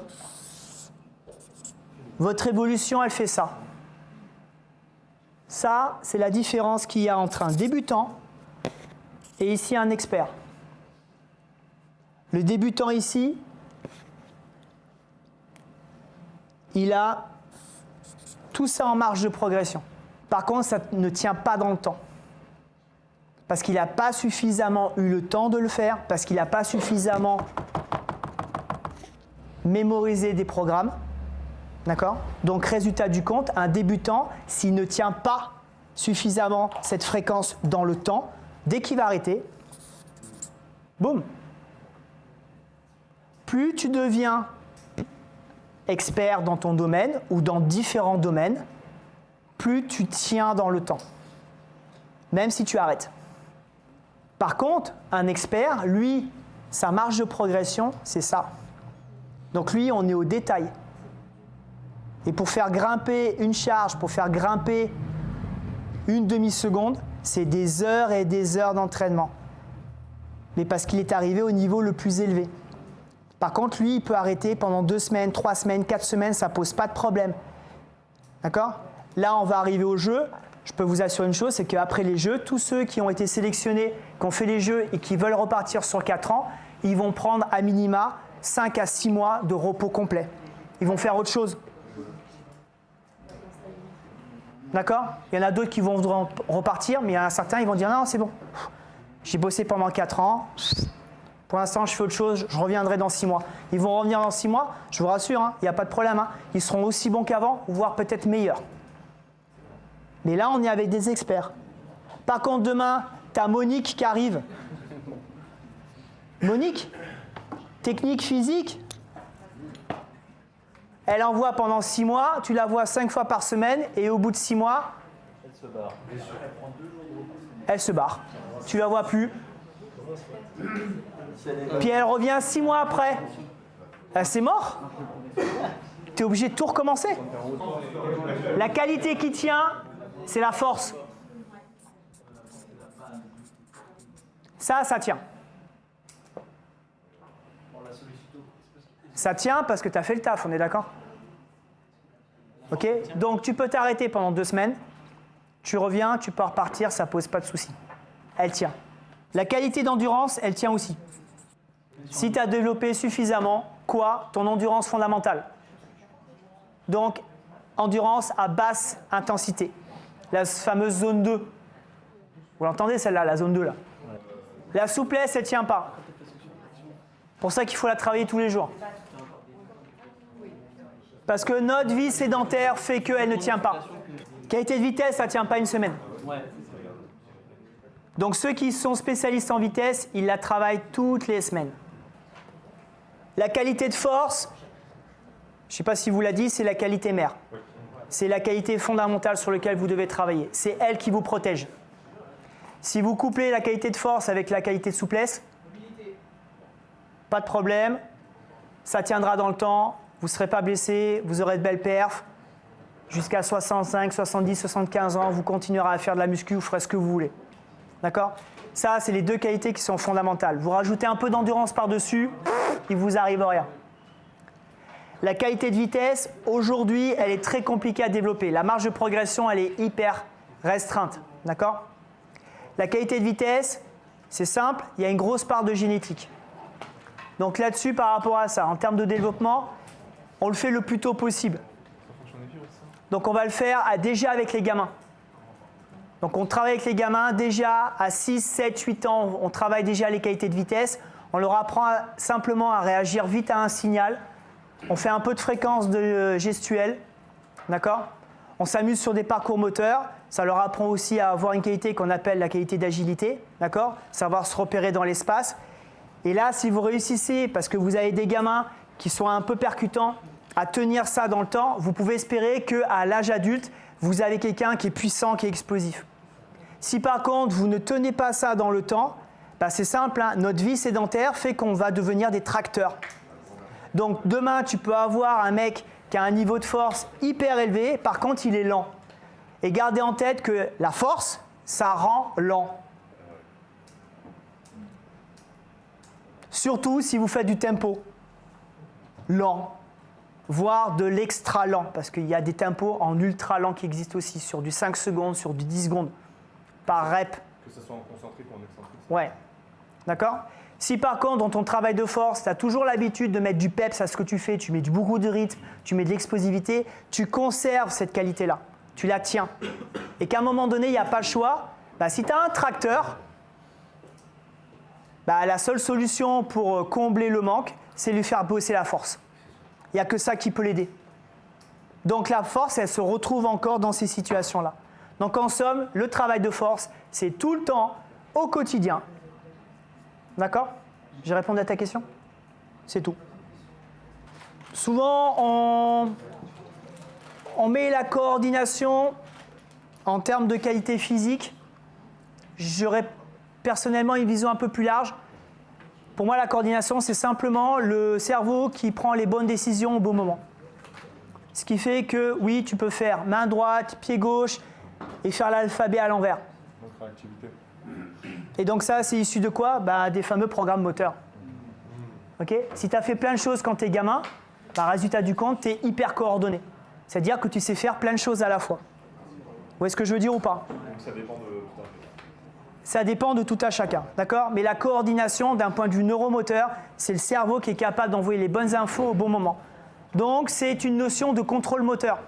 votre évolution, elle fait ça. Ça, c'est la différence qu'il y a entre un débutant et ici un expert. Le débutant ici, il a tout ça en marge de progression. Par contre, ça ne tient pas dans le temps. Parce qu'il n'a pas suffisamment eu le temps de le faire, parce qu'il n'a pas suffisamment mémorisé des programmes. D'accord? Donc, résultat du compte, un débutant, s'il ne tient pas suffisamment cette fréquence dans le temps, dès qu'il va arrêter, boum. Plus tu deviens expert dans ton domaine ou dans différents domaines, plus tu tiens dans le temps, même si tu arrêtes. Par contre, un expert, lui, sa marge de progression, c'est ça. Donc lui, on est au détail. Et pour faire grimper une charge, pour faire grimper une demi-seconde, c'est des heures et des heures d'entraînement. Mais parce qu'il est arrivé au niveau le plus élevé. Par contre, lui, il peut arrêter pendant 2 semaines, 3 semaines, 4 semaines, ça ne pose pas de problème. D'accord? Là, on va arriver au jeu. Je peux vous assurer une chose, c'est qu'après les jeux, tous ceux qui ont été sélectionnés, qui ont fait les jeux et qui veulent repartir sur 4 ans, ils vont prendre à minima 5 à 6 mois de repos complet. Ils vont faire autre chose. D'accord? Il y en a d'autres qui vont vouloir repartir, mais il y en a certains, ils vont dire non, c'est bon. J'ai bossé pendant 4 ans. Pour l'instant, je fais autre chose, je reviendrai dans 6 mois. Ils vont revenir dans 6 mois, je vous rassure, il n'y a pas de problème. Ils seront aussi bons qu'avant, voire peut-être meilleurs. Mais là, on est avec des experts. Par contre, demain, tu as Monique qui arrive. Monique, technique physique. Elle envoie pendant 6 mois, tu la vois 5 fois par semaine, et au bout de 6 mois, elle se barre. Tu la vois plus. Puis elle revient 6 mois après. C'est mort. Tu es obligé de tout recommencer. La qualité qui tient, c'est la force. Ça tient. Ça tient parce que tu as fait le taf, on est d'accord? Ok? Donc tu peux t'arrêter pendant 2 semaines. Tu reviens, tu peux repartir, ça ne pose pas de souci. Elle tient. La qualité d'endurance, elle tient aussi. Si tu as développé suffisamment, quoi? Ton endurance fondamentale. Donc, endurance à basse intensité. La fameuse zone 2. Vous l'entendez celle-là, la zone 2 là? La souplesse, elle ne tient pas. C'est pour ça qu'il faut la travailler tous les jours. Parce que notre vie sédentaire fait qu'elle ne tient pas. Qualité de vitesse, ça ne tient pas une semaine. Donc ceux qui sont spécialistes en vitesse, ils la travaillent toutes les semaines. La qualité de force, je ne sais pas si vous l'a dit, c'est la qualité mère. C'est la qualité fondamentale sur laquelle vous devez travailler. C'est elle qui vous protège. Si vous couplez la qualité de force avec la qualité de souplesse, pas de problème, ça tiendra dans le temps, vous ne serez pas blessé, vous aurez de belles perfs. Jusqu'à 65, 70, 75 ans, vous continuerez à faire de la muscu, vous ferez ce que vous voulez. D'accord? Ça, c'est les 2 qualités qui sont fondamentales. Vous rajoutez un peu d'endurance par-dessus, il ne vous arrive rien. La qualité de vitesse, aujourd'hui, elle est très compliquée à développer. La marge de progression, elle est hyper restreinte. D'accord? La qualité de vitesse, c'est simple, il y a une grosse part de génétique. Donc là-dessus, par rapport à ça, en termes de développement, on le fait le plus tôt possible. Donc on va le faire déjà avec les gamins. Donc on travaille avec les gamins déjà à 6, 7, 8 ans, on travaille déjà les qualités de vitesse. On leur apprend simplement à réagir vite à un signal. On fait un peu de fréquence gestuelle. D'accord? On s'amuse sur des parcours moteurs. Ça leur apprend aussi à avoir une qualité qu'on appelle la qualité d'agilité. D'accord? Savoir se repérer dans l'espace. Et là, si vous réussissez, parce que vous avez des gamins qui sont un peu percutants, à tenir ça dans le temps, vous pouvez espérer qu'à l'âge adulte, vous avez quelqu'un qui est puissant, qui est explosif. Si par contre, vous ne tenez pas ça dans le temps, bah c'est simple, notre vie sédentaire fait qu'on va devenir des tracteurs. Donc demain, tu peux avoir un mec qui a un niveau de force hyper élevé, par contre, il est lent. Et gardez en tête que la force, ça rend lent. Surtout si vous faites du tempo lent, voire de l'extra lent, parce qu'il y a des tempos en ultra lent qui existent aussi, sur du 5 secondes, sur du 10 secondes, par rep. Que ce soit en concentrique ou en excentrique. Ouais, d'accord? Si par contre, dans ton travail de force, tu as toujours l'habitude de mettre du peps à ce que tu fais, tu mets beaucoup de rythme, tu mets de l'explosivité, tu conserves cette qualité-là, tu la tiens. Et qu'à un moment donné, il n'y a pas le choix, bah, si tu as un tracteur, bah, la seule solution pour combler le manque, c'est lui faire bosser la force. Il n'y a que ça qui peut l'aider. Donc la force, elle se retrouve encore dans ces situations-là. Donc en somme, le travail de force, c'est tout le temps, au quotidien. D'accord? J'ai répondu à ta question? C'est tout. Souvent, on met la coordination en termes de qualité physique. J'aurais personnellement une vision un peu plus large. Pour moi, la coordination, c'est simplement le cerveau qui prend les bonnes décisions au bon moment. Ce qui fait que, oui, tu peux faire main droite, pied gauche et faire l'alphabet à l'envers. Donc réactivité. Et donc ça, c'est issu de quoi? Bah, des fameux programmes moteurs. Ok? Si tu as fait plein de choses quand tu es gamin, par résultat du compte, tu es hyper coordonné. C'est-à-dire que tu sais faire plein de choses à la fois. Vous voyez ce que je veux dire ou pas? Donc ça dépend de tout un chacun. Ça dépend de tout à chacun, d'accord? Mais la coordination, d'un point de vue neuromoteur, c'est le cerveau qui est capable d'envoyer les bonnes infos au bon moment. Donc, c'est une notion de contrôle moteur.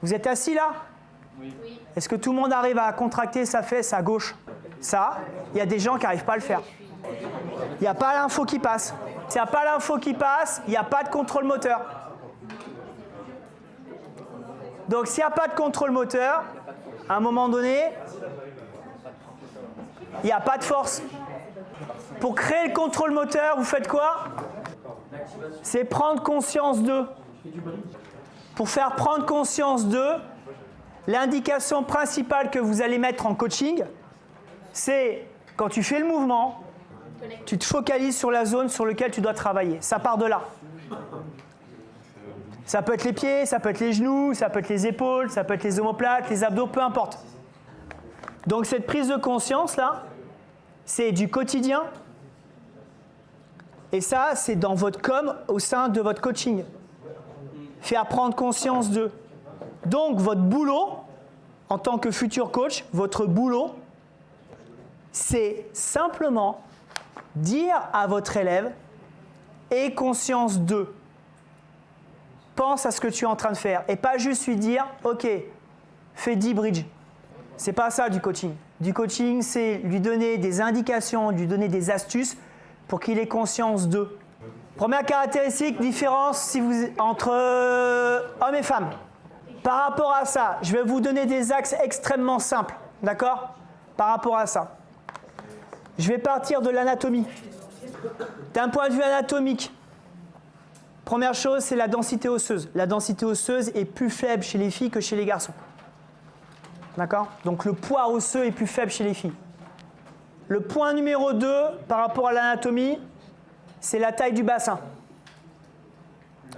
Vous êtes assis là? Oui. Est-ce que tout le monde arrive à contracter sa fesse à gauche? Ça, il y a des gens qui n'arrivent pas à le faire. Il n'y a pas l'info qui passe. S'il n'y a pas l'info qui passe, il n'y a pas de contrôle moteur. Donc, s'il n'y a pas de contrôle moteur, à un moment donné, il n'y a pas de force. Pour créer le contrôle moteur, vous faites quoi? C'est prendre conscience d'eux. Pour faire prendre conscience d'eux, l'indication principale que vous allez mettre en coaching, c'est quand tu fais le mouvement, tu te focalises sur la zone sur laquelle tu dois travailler. Ça part de là. Ça peut être les pieds, ça peut être les genoux, ça peut être les épaules, ça peut être les omoplates, les abdos, peu importe. Donc cette prise de conscience là, c'est du quotidien. Et ça, c'est dans votre com au sein de votre coaching. Faire prendre conscience d'eux. Donc votre boulot, en tant que futur coach, votre boulot, c'est simplement dire à votre élève « aie conscience d'eux ». Pense à ce que tu es en train de faire et pas juste lui dire « ok, fais 10 bridges ». C'est pas ça du coaching. Du coaching, c'est lui donner des indications, lui donner des astuces pour qu'il ait conscience d'eux. Première caractéristique, différence entre hommes et femmes. Par rapport à ça, je vais vous donner des axes extrêmement simples, d'accord? Par rapport à ça. Je vais partir de l'anatomie. D'un point de vue anatomique, première chose, c'est la densité osseuse. La densité osseuse est plus faible chez les filles que chez les garçons. D'accord? Donc le poids osseux est plus faible chez les filles. Le point numéro 2, par rapport à l'anatomie, c'est la taille du bassin.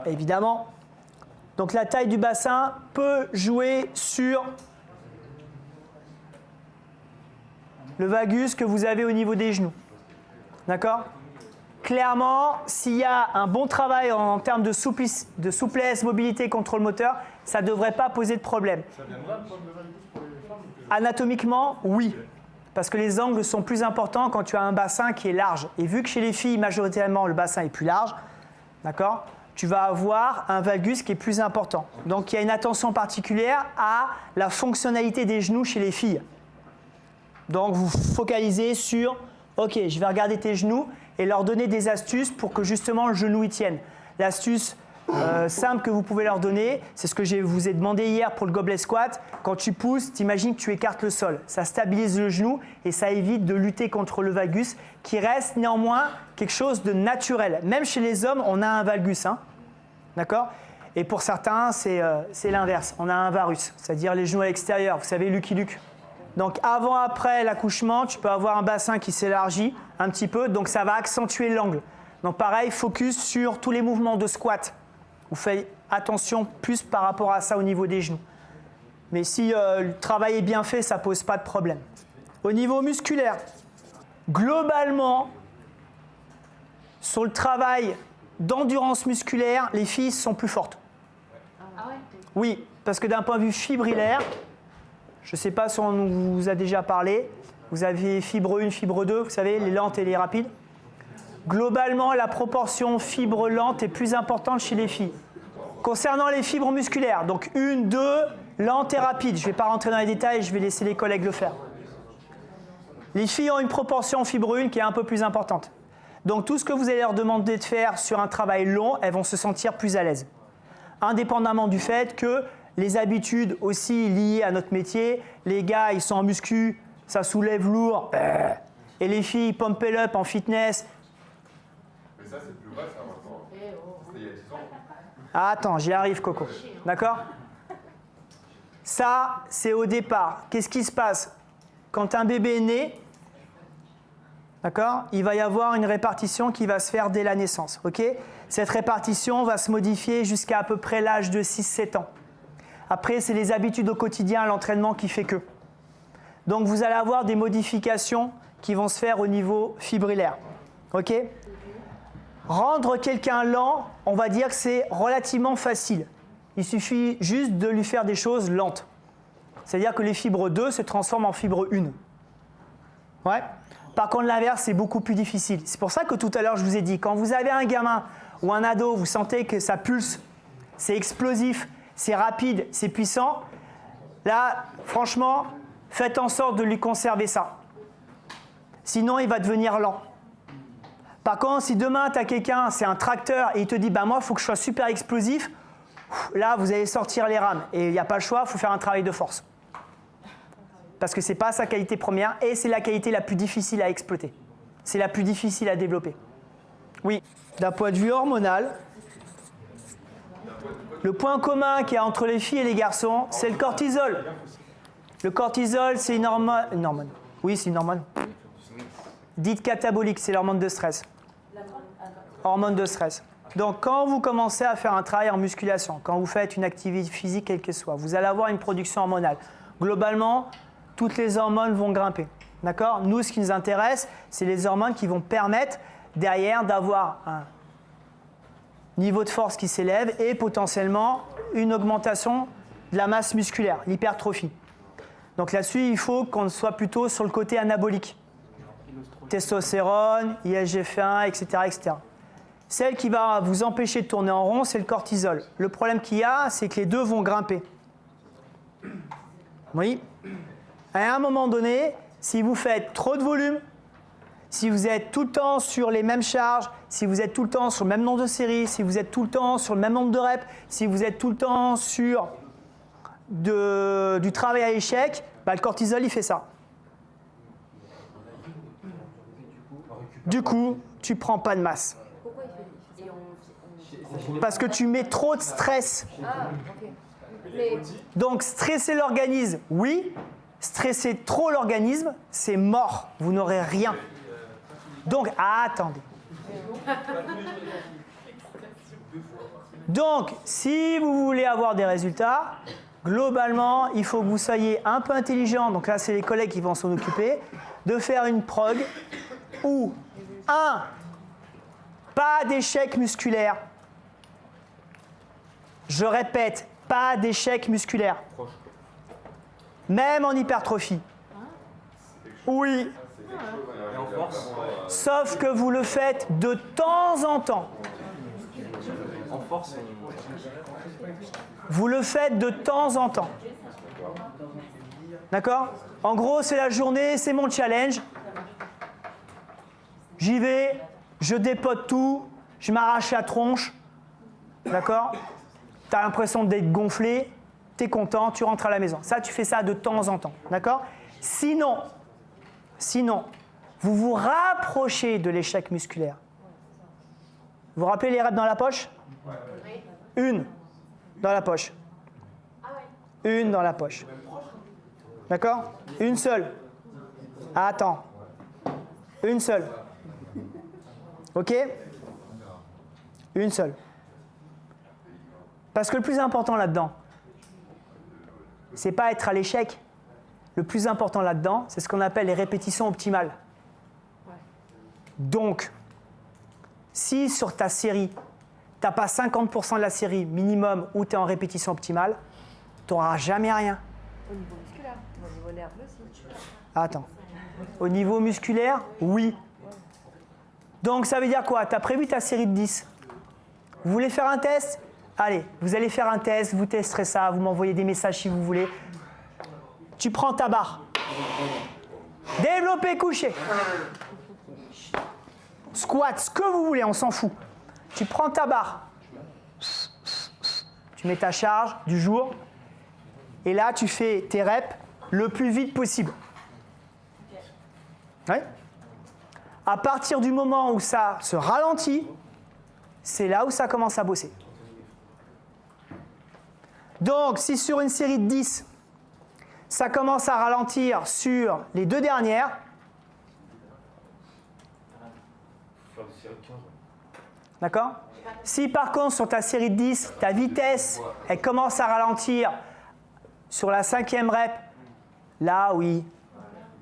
Évidemment. Donc la taille du bassin peut jouer sur le vagus que vous avez au niveau des genoux. D'accord? Clairement, s'il y a un bon travail en termes de souplesse, mobilité, contrôle moteur, ça ne devrait pas poser de problème. Anatomiquement, oui. Parce que les angles sont plus importants quand tu as un bassin qui est large. Et vu que chez les filles, majoritairement, le bassin est plus large, d'accord, tu vas avoir un valgus qui est plus important. Donc, il y a une attention particulière à la fonctionnalité des genoux chez les filles. Donc, vous focalisez sur, ok, je vais regarder tes genoux et leur donner des astuces pour que justement le genou y tienne. L'astuce simple que vous pouvez leur donner, c'est ce que je vous ai demandé hier pour le gobelet squat. Quand tu pousses, t'imagines que tu écartes le sol. Ça stabilise le genou et ça évite de lutter contre le valgus qui reste néanmoins quelque chose de naturel. Même chez les hommes, on a un valgus. Hein, d'accord? Et pour certains, c'est l'inverse. On a un varus, c'est-à-dire les genoux à l'extérieur. Vous savez, Lucky Luke. Donc avant-après l'accouchement, tu peux avoir un bassin qui s'élargit un petit peu, donc ça va accentuer l'angle. Donc pareil, focus sur tous les mouvements de squat. Vous faites attention plus par rapport à ça au niveau des genoux. Mais si le travail est bien fait, ça ne pose pas de problème. Au niveau musculaire, globalement, sur le travail d'endurance musculaire, les filles sont plus fortes. Ah ouais? Oui, parce que d'un point de vue fibrillaire, je ne sais pas si on vous a déjà parlé, vous avez fibre 1, fibre 2, vous savez, les lentes et les rapides. Globalement, la proportion fibre lente est plus importante chez les filles. Concernant les fibres musculaires, donc 1, 2, lente et rapide, je ne vais pas rentrer dans les détails, je vais laisser les collègues le faire. Les filles ont une proportion fibre 1 qui est un peu plus importante. Donc tout ce que vous allez leur demander de faire sur un travail long, elles vont se sentir plus à l'aise. Indépendamment du fait que les habitudes aussi liées à notre métier, les gars ils sont en muscu, ça soulève lourd, et les filles pump it up en fitness. Mais ça, c'est plus vrai, ça, maintenant. C'était il y a 10 ans. Ah, attends, j'y arrive, Coco. D'accord? Ça, c'est au départ. Qu'est-ce qui se passe? Quand un bébé est né, d'accord, il va y avoir une répartition qui va se faire dès la naissance. Ok? Cette répartition va se modifier jusqu'à peu près l'âge de 6-7 ans. Après, c'est les habitudes au quotidien, l'entraînement qui fait que. Donc, vous allez avoir des modifications qui vont se faire au niveau fibrillaire. Ok? Rendre quelqu'un lent, on va dire que c'est relativement facile. Il suffit juste de lui faire des choses lentes. C'est-à-dire que les fibres 2 se transforment en fibres 1. Ouais. Par contre, l'inverse, c'est beaucoup plus difficile. C'est pour ça que tout à l'heure, je vous ai dit, quand vous avez un gamin ou un ado, vous sentez que ça pulse, c'est explosif, c'est rapide, c'est puissant, là, franchement, faites en sorte de lui conserver ça. Sinon, il va devenir lent. Par contre, si demain, tu as quelqu'un, c'est un tracteur, et il te dit, bah, moi, il faut que je sois super explosif, là, vous allez sortir les rames. Et il n'y a pas le choix, il faut faire un travail de force. Parce que ce n'est pas sa qualité première, et c'est la qualité la plus difficile à exploiter. C'est la plus difficile à développer. Oui, d'un point de vue hormonal, le point commun qu'il y a entre les filles et les garçons, c'est le cortisol. Le cortisol, c'est une hormone. Oui, c'est une hormone. Dite catabolique, c'est l'hormone de stress. Hormone de stress. Donc, quand vous commencez à faire un travail en musculation, quand vous faites une activité physique, quelle que soit, vous allez avoir une production hormonale. Globalement, toutes les hormones vont grimper. D'accord ? Nous, ce qui nous intéresse, c'est les hormones qui vont permettre, derrière, d'avoir un niveau de force qui s'élève et potentiellement une augmentation de la masse musculaire, l'hypertrophie. Donc là-dessus, il faut qu'on soit plutôt sur le côté anabolique. Testostérone, IGF-1, etc., etc. Celle qui va vous empêcher de tourner en rond, c'est le cortisol. Le problème qu'il y a, c'est que les deux vont grimper. Oui. À un moment donné, si vous faites trop de volume, si vous êtes tout le temps sur les mêmes charges, si vous êtes tout le temps sur le même nombre de séries, si vous êtes tout le temps sur le même nombre de reps, si vous êtes tout le temps sur du travail à échec, bah, le cortisol, il fait ça. Du coup, tu ne prends pas de masse. Pourquoi il fait Parce que tu mets trop de stress. Ah, ok. Mais Donc, stresser l'organisme, oui. Stresser trop l'organisme, c'est mort. Vous n'aurez rien. Donc, attendez. Donc, si vous voulez avoir des résultats, globalement, il faut que vous soyez un peu intelligent. Donc là, c'est les collègues qui vont s'en occuper. De faire une prog où, pas d'échec musculaire. Je répète, pas d'échec musculaire. Même en hypertrophie. Oui. Et en force, Sauf que vous le faites de temps en temps. en force, Vous le faites de temps en temps. D'accord ? En gros, c'est la journée, c'est mon challenge. J'y vais, je dépote tout, je m'arrache la tronche. D'accord ? Tu as l'impression d'être gonflé, tu es content, tu rentres à la maison. Ça, tu fais ça de temps en temps. D'accord ? Sinon, vous vous rapprochez de l'échec musculaire. Vous vous rappelez les reps dans la poche ? Une dans la poche. Une dans la poche. D'accord ? Une seule. Attends. Une seule. OK ? Une seule. Parce que le plus important là-dedans, c'est pas être à l'échec. Le plus important là-dedans, c'est ce qu'on appelle les répétitions optimales. Donc, si sur ta série, tu n'as pas 50% de la série minimum où tu es en répétition optimale, tu n'auras jamais rien. au niveau musculaire, au niveau nerveux aussi. Attends. Au niveau musculaire, oui. Donc ça veut dire quoi ? Tu as prévu ta série de 10. Vous voulez faire un test ? Allez, vous allez faire un test, vous testerez ça, vous m'envoyez des messages si vous voulez. Tu prends ta barre. Développé couché. Squat, ce que vous voulez, on s'en fout. Tu prends ta barre. Tu mets ta charge du jour. Et là, tu fais tes reps le plus vite possible. Ouais. À partir du moment où ça se ralentit, c'est là où ça commence à bosser. Donc, si sur une série de 10, ça commence à ralentir sur les 2 dernières, d'accord ? Si par contre, sur ta série de 10, ta vitesse, elle commence à ralentir sur la 5e rep, là, oui.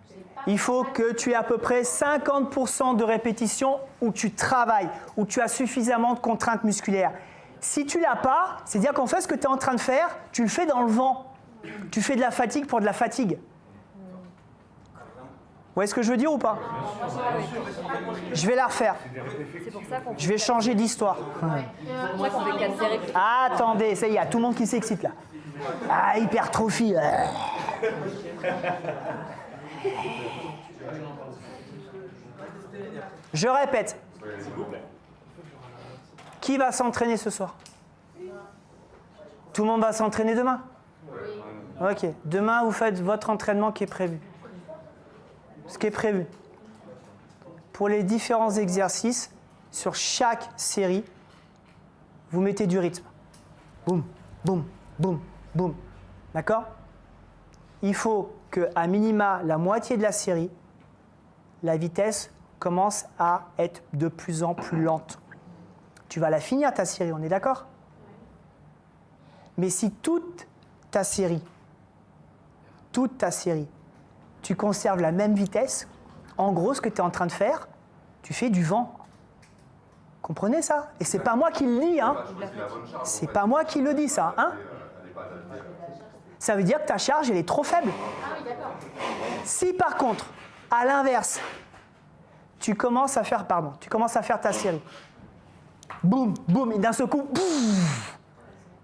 C'est pas Il faut que tu aies à peu près 50% de répétitions où tu travailles, où tu as suffisamment de contraintes musculaires. Si tu l'as pas, c'est-à-dire qu'en fait, ce que tu es en train de faire, tu le fais dans le vent. Tu fais de la fatigue pour de la fatigue. Vous voyez ce que je veux dire ou pas? Je vais la refaire. C'est pour ça qu'on Je vais changer d'histoire. c'est pour ça qu'on fait 4 séries. Attendez, ça y est, il y a tout le monde qui s'excite là. Ah, hypertrophie. Je répète. Qui va s'entraîner ce soir? Tout le monde va s'entraîner demain? Ok. Demain, vous faites votre entraînement qui est prévu. Ce qui est prévu. Pour les différents exercices, sur chaque série, vous mettez du rythme. Boum, boum, boum, boum. D'accord? Il faut qu'à minima, la moitié de la série, la vitesse commence à être de plus en plus lente. Tu vas la finir ta série, on est d'accord? Mais si toute ta série, tu conserves la même vitesse, en gros, ce que tu es en train de faire, tu fais du vent. Comprenez ça? Et c'est pas moi qui le dis, hein? C'est pas moi qui le dis, ça, hein? Ça veut dire que ta charge, elle est trop faible. Si par contre, à l'inverse, tu commences à faire ta série, boum, boum, et d'un seul coup, boum,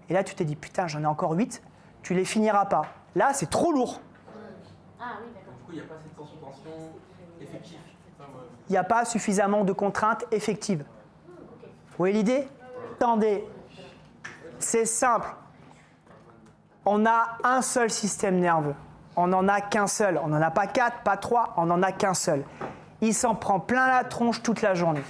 et là tu te dis, putain, j'en ai encore 8, tu les finiras pas. Là, c'est trop lourd. Ah oui, d'accord. Du coup, il n'y a pas cette tension effective. Il n'y a pas suffisamment de contraintes effectives. Vous voyez l'idée? Attendez, c'est simple. On a un seul système nerveux. On n'en a qu'un seul. On n'en a pas 4, pas 3, on n'en a qu'un seul. Il s'en prend plein la tronche toute la journée.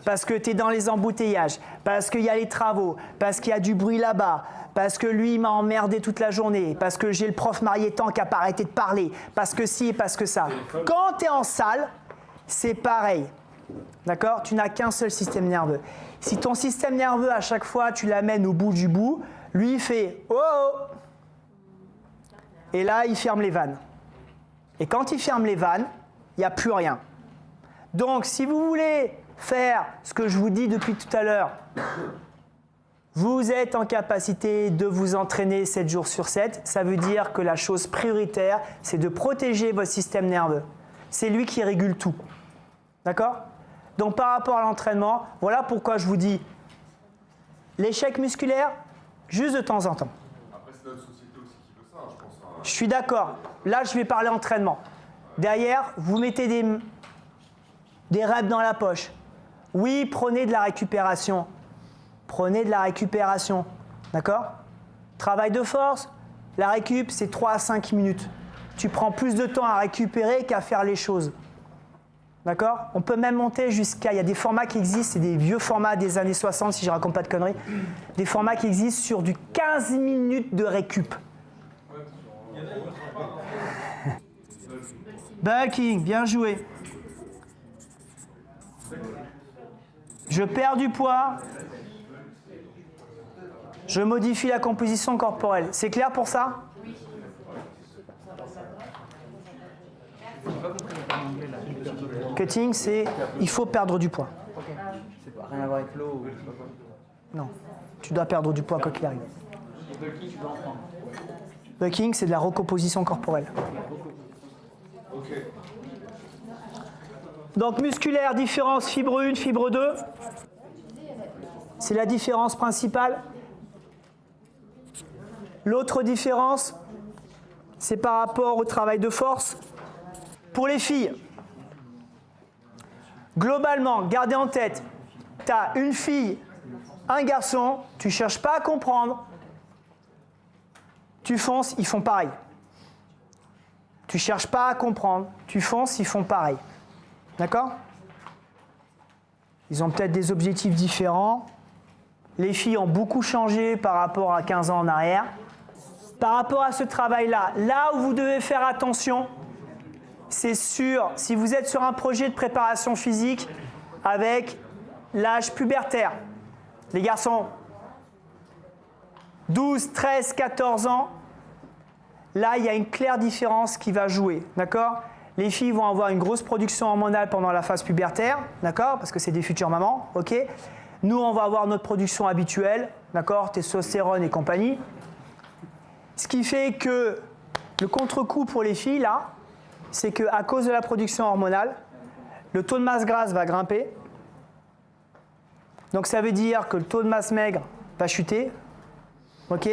Parce que tu es dans les embouteillages, parce qu'il y a les travaux, parce qu'il y a du bruit là-bas, parce que lui, il m'a emmerdé toute la journée, parce que j'ai le prof Marietan qui n'a pas arrêté de parler, parce que ci et parce que ça. Quand tu es en salle, c'est pareil. D'accord? Tu n'as qu'un seul système nerveux. Si ton système nerveux, à chaque fois, tu l'amènes au bout du bout, lui, il fait « Oh oh !» Et là, il ferme les vannes. Et quand il ferme les vannes, il n'y a plus rien. Donc, si vous voulez faire ce que je vous dis depuis tout à l'heure, vous êtes en capacité de vous entraîner 7 jours sur 7. Ça veut dire que la chose prioritaire, c'est de protéger votre système nerveux. C'est lui qui régule tout. D'accord? Donc, par rapport à l'entraînement, voilà pourquoi je vous dis l'échec musculaire, juste de temps en temps. Après, c'est notre société aussi qui veut ça, je pense. Je suis d'accord. Là, je vais parler entraînement. Derrière, vous mettez des reps dans la poche. Oui, prenez de la récupération. Prenez de la récupération. D'accord? Travail de force, la récup, c'est 3 à 5 minutes. Tu prends plus de temps à récupérer qu'à faire les choses. D'accord? On peut même monter jusqu'à... Il y a des formats qui existent, c'est des vieux formats des années 60, si je ne raconte pas de conneries. Des formats qui existent sur du 15 minutes de récup. Bulking, bien joué. Je perds du poids. Je modifie la composition corporelle. C'est clair pour ça? Cutting, c'est il faut perdre du poids. C'est pas rien à voir avec l'eau ou je sais pas quoi. Non, tu dois perdre du poids quoi qu'il arrive. Et bulking, tu peux en prendre. Bulking, c'est de la recomposition corporelle. Donc musculaire, différence fibre 1, fibre 2. C'est la différence principale. L'autre différence, c'est par rapport au travail de force. Pour les filles, globalement, gardez en tête, tu as une fille, un garçon, tu ne cherches pas à comprendre, tu fonces, ils font pareil. Tu ne cherches pas à comprendre, tu fonces, ils font pareil. D'accord? Ils ont peut-être des objectifs différents. Les filles ont beaucoup changé par rapport à 15 ans en arrière. Par rapport à ce travail-là, là où vous devez faire attention, c'est sûr, si vous êtes sur un projet de préparation physique avec l'âge pubertaire, les garçons, 12, 13, 14 ans, là, il y a une claire différence qui va jouer, d'accord? Les filles vont avoir une grosse production hormonale pendant la phase pubertaire, d'accord? Parce que c'est des futures mamans, ok? Nous, on va avoir notre production habituelle, d'accord? Testostérone et compagnie. Ce qui fait que le contre-coup pour les filles, là, c'est qu'à cause de la production hormonale, le taux de masse grasse va grimper. Donc ça veut dire que le taux de masse maigre va chuter, ok?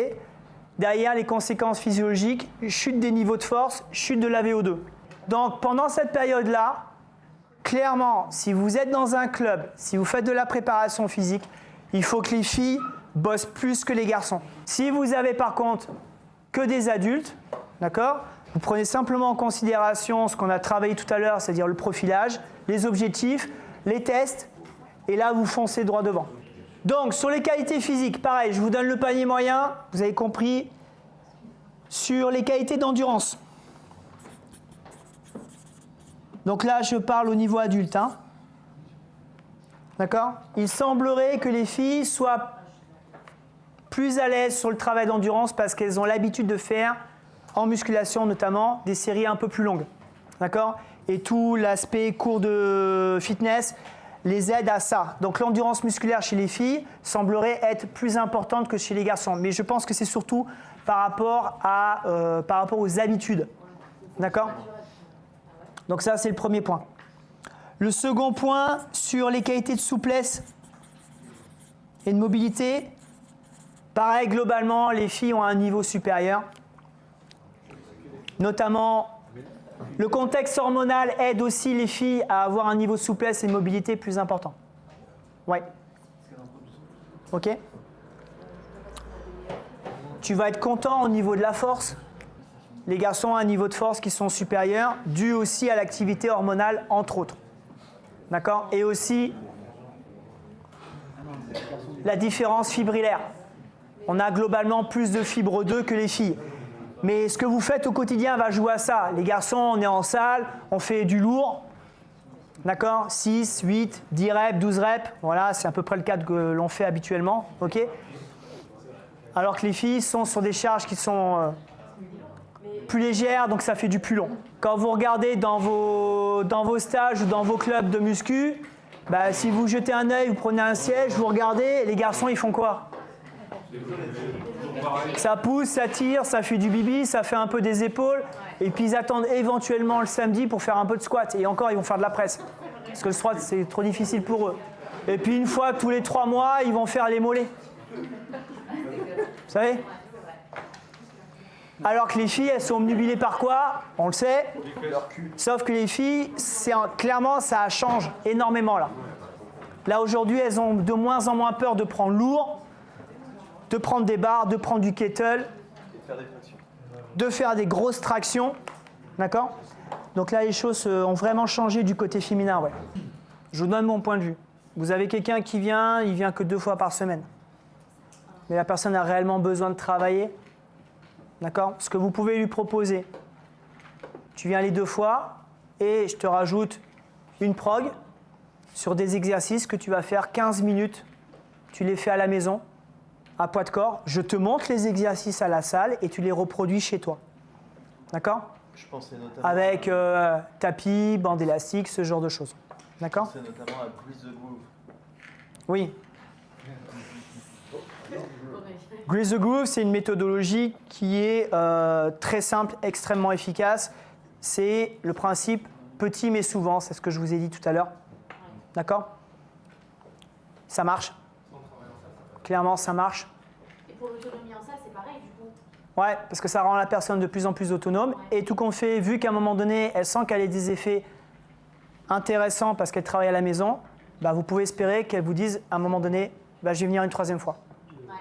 Derrière, les conséquences physiologiques, chute des niveaux de force, chute de la VO2. Donc pendant cette période-là, clairement, si vous êtes dans un club, si vous faites de la préparation physique, il faut que les filles bossent plus que les garçons. Si vous avez par contre que des adultes, d'accord, vous prenez simplement en considération ce qu'on a travaillé tout à l'heure, c'est-à-dire le profilage, les objectifs, les tests, et là vous foncez droit devant. Donc sur les qualités physiques, pareil, je vous donne le panier moyen, vous avez compris. Sur les qualités d'endurance. Donc là, je parle au niveau adulte. Hein. D'accord? Il semblerait que les filles soient plus à l'aise sur le travail d'endurance parce qu'elles ont l'habitude de faire, en musculation notamment, des séries un peu plus longues. D'accord? Et tout l'aspect cours de fitness les aide à ça. Donc l'endurance musculaire chez les filles semblerait être plus importante que chez les garçons. Mais je pense que c'est surtout par rapport aux habitudes. D'accord? Donc ça, c'est le premier point. Le second point, sur les qualités de souplesse et de mobilité, pareil, globalement, les filles ont un niveau supérieur. Notamment, le contexte hormonal aide aussi les filles à avoir un niveau de souplesse et de mobilité plus important. Ouais. Ok? Tu vas être content au niveau de la force. Les garçons ont un niveau de force qui sont supérieurs, dû aussi à l'activité hormonale, entre autres. D'accord? Et aussi la différence fibrillaire. On a globalement plus de fibre 2 que les filles. Mais ce que vous faites au quotidien va jouer à ça. Les garçons, on est en salle, on fait du lourd. D'accord? 6, 8, 10 reps, 12 reps. Voilà, c'est à peu près le cas que l'on fait habituellement. Ok? Alors que les filles sont sur des charges qui sont plus légères, donc ça fait du plus long. Quand vous regardez dans vos stages ou dans vos clubs de muscu, bah, si vous jetez un œil, vous prenez un siège, vous regardez, et les garçons, ils font quoi? Ça pousse, ça tire, ça fait du bibi, ça fait un peu des épaules, et puis ils attendent éventuellement le samedi pour faire un peu de squat. Et encore, ils vont faire de la presse. Parce que le squat, c'est trop difficile pour eux. Et puis une fois tous les 3 mois, ils vont faire les mollets. Vous savez? Alors que les filles, elles sont obnubilées par quoi? On le sait. Sauf que les filles, clairement, ça change énormément là. Là, aujourd'hui, elles ont de moins en moins peur de prendre lourd, de prendre des barres, de prendre du kettle, de faire des grosses tractions. D'accord? Donc là, les choses ont vraiment changé du côté féminin, ouais. Je vous donne mon point de vue. Vous avez quelqu'un qui vient, il vient que 2 fois par semaine. Mais la personne a réellement besoin de travailler. D'accord? Ce que vous pouvez lui proposer, tu viens les 2 fois et je te rajoute une prog sur des exercices que tu vas faire 15 minutes. Tu les fais à la maison, à poids de corps. Je te montre les exercices à la salle et tu les reproduis chez toi. D'accord? Je pensais notamment Avec tapis, bande élastique, ce genre de choses. D'accord? Je pensais notamment à Grease the Groove. Oui. Grease the Groove, c'est une méthodologie qui est très simple, extrêmement efficace. C'est le principe petit mais souvent, c'est ce que je vous ai dit tout à l'heure. D'accord? Ça marche. Clairement, ça marche. Et pour l'autonomie en salle, c'est pareil du coup. Ouais, parce que ça rend la personne de plus en plus autonome. Ouais. Et tout qu'on fait, vu qu'à un moment donné, elle sent qu'elle a des effets intéressants parce qu'elle travaille à la maison, bah, vous pouvez espérer qu'elle vous dise à un moment donné, bah, je vais venir une 3e fois. Ouais.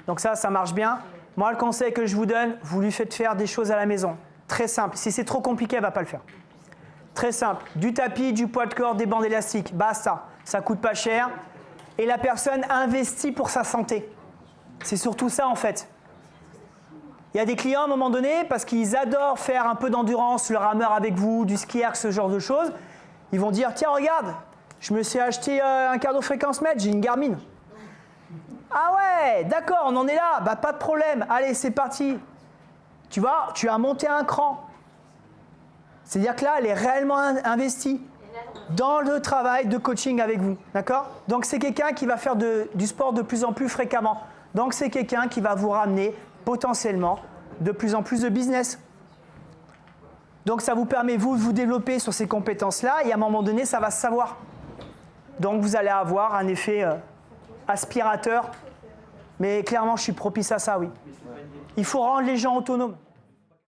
Donc ça marche bien. Moi, le conseil que je vous donne, vous lui faites faire des choses à la maison. Très simple. Si c'est trop compliqué, elle ne va pas le faire. Très simple. Du tapis, du poids de corps, des bandes élastiques. Basta. Ça ne coûte pas cher. Et la personne investit pour sa santé. C'est surtout ça, en fait. Il y a des clients, à un moment donné, parce qu'ils adorent faire un peu d'endurance, le rameur avec vous, du ski erg, ce genre de choses, ils vont dire, tiens, regarde, je me suis acheté un cardio-fréquence-mètre, j'ai une Garmin. Ah ouais, d'accord, on en est là, bah pas de problème, allez, c'est parti. Tu vois, tu as monté un cran. C'est-à-dire que là, elle est réellement investie dans le travail de coaching avec vous. D'accord? Donc, c'est quelqu'un qui va faire du sport de plus en plus fréquemment. Donc, c'est quelqu'un qui va vous ramener potentiellement de plus en plus de business. Donc, ça vous permet, vous, de vous développer sur ces compétences-là et à un moment donné, ça va se savoir. Donc, vous allez avoir un effet aspirateur. Mais clairement, je suis propice à ça, oui. Il faut rendre les gens autonomes.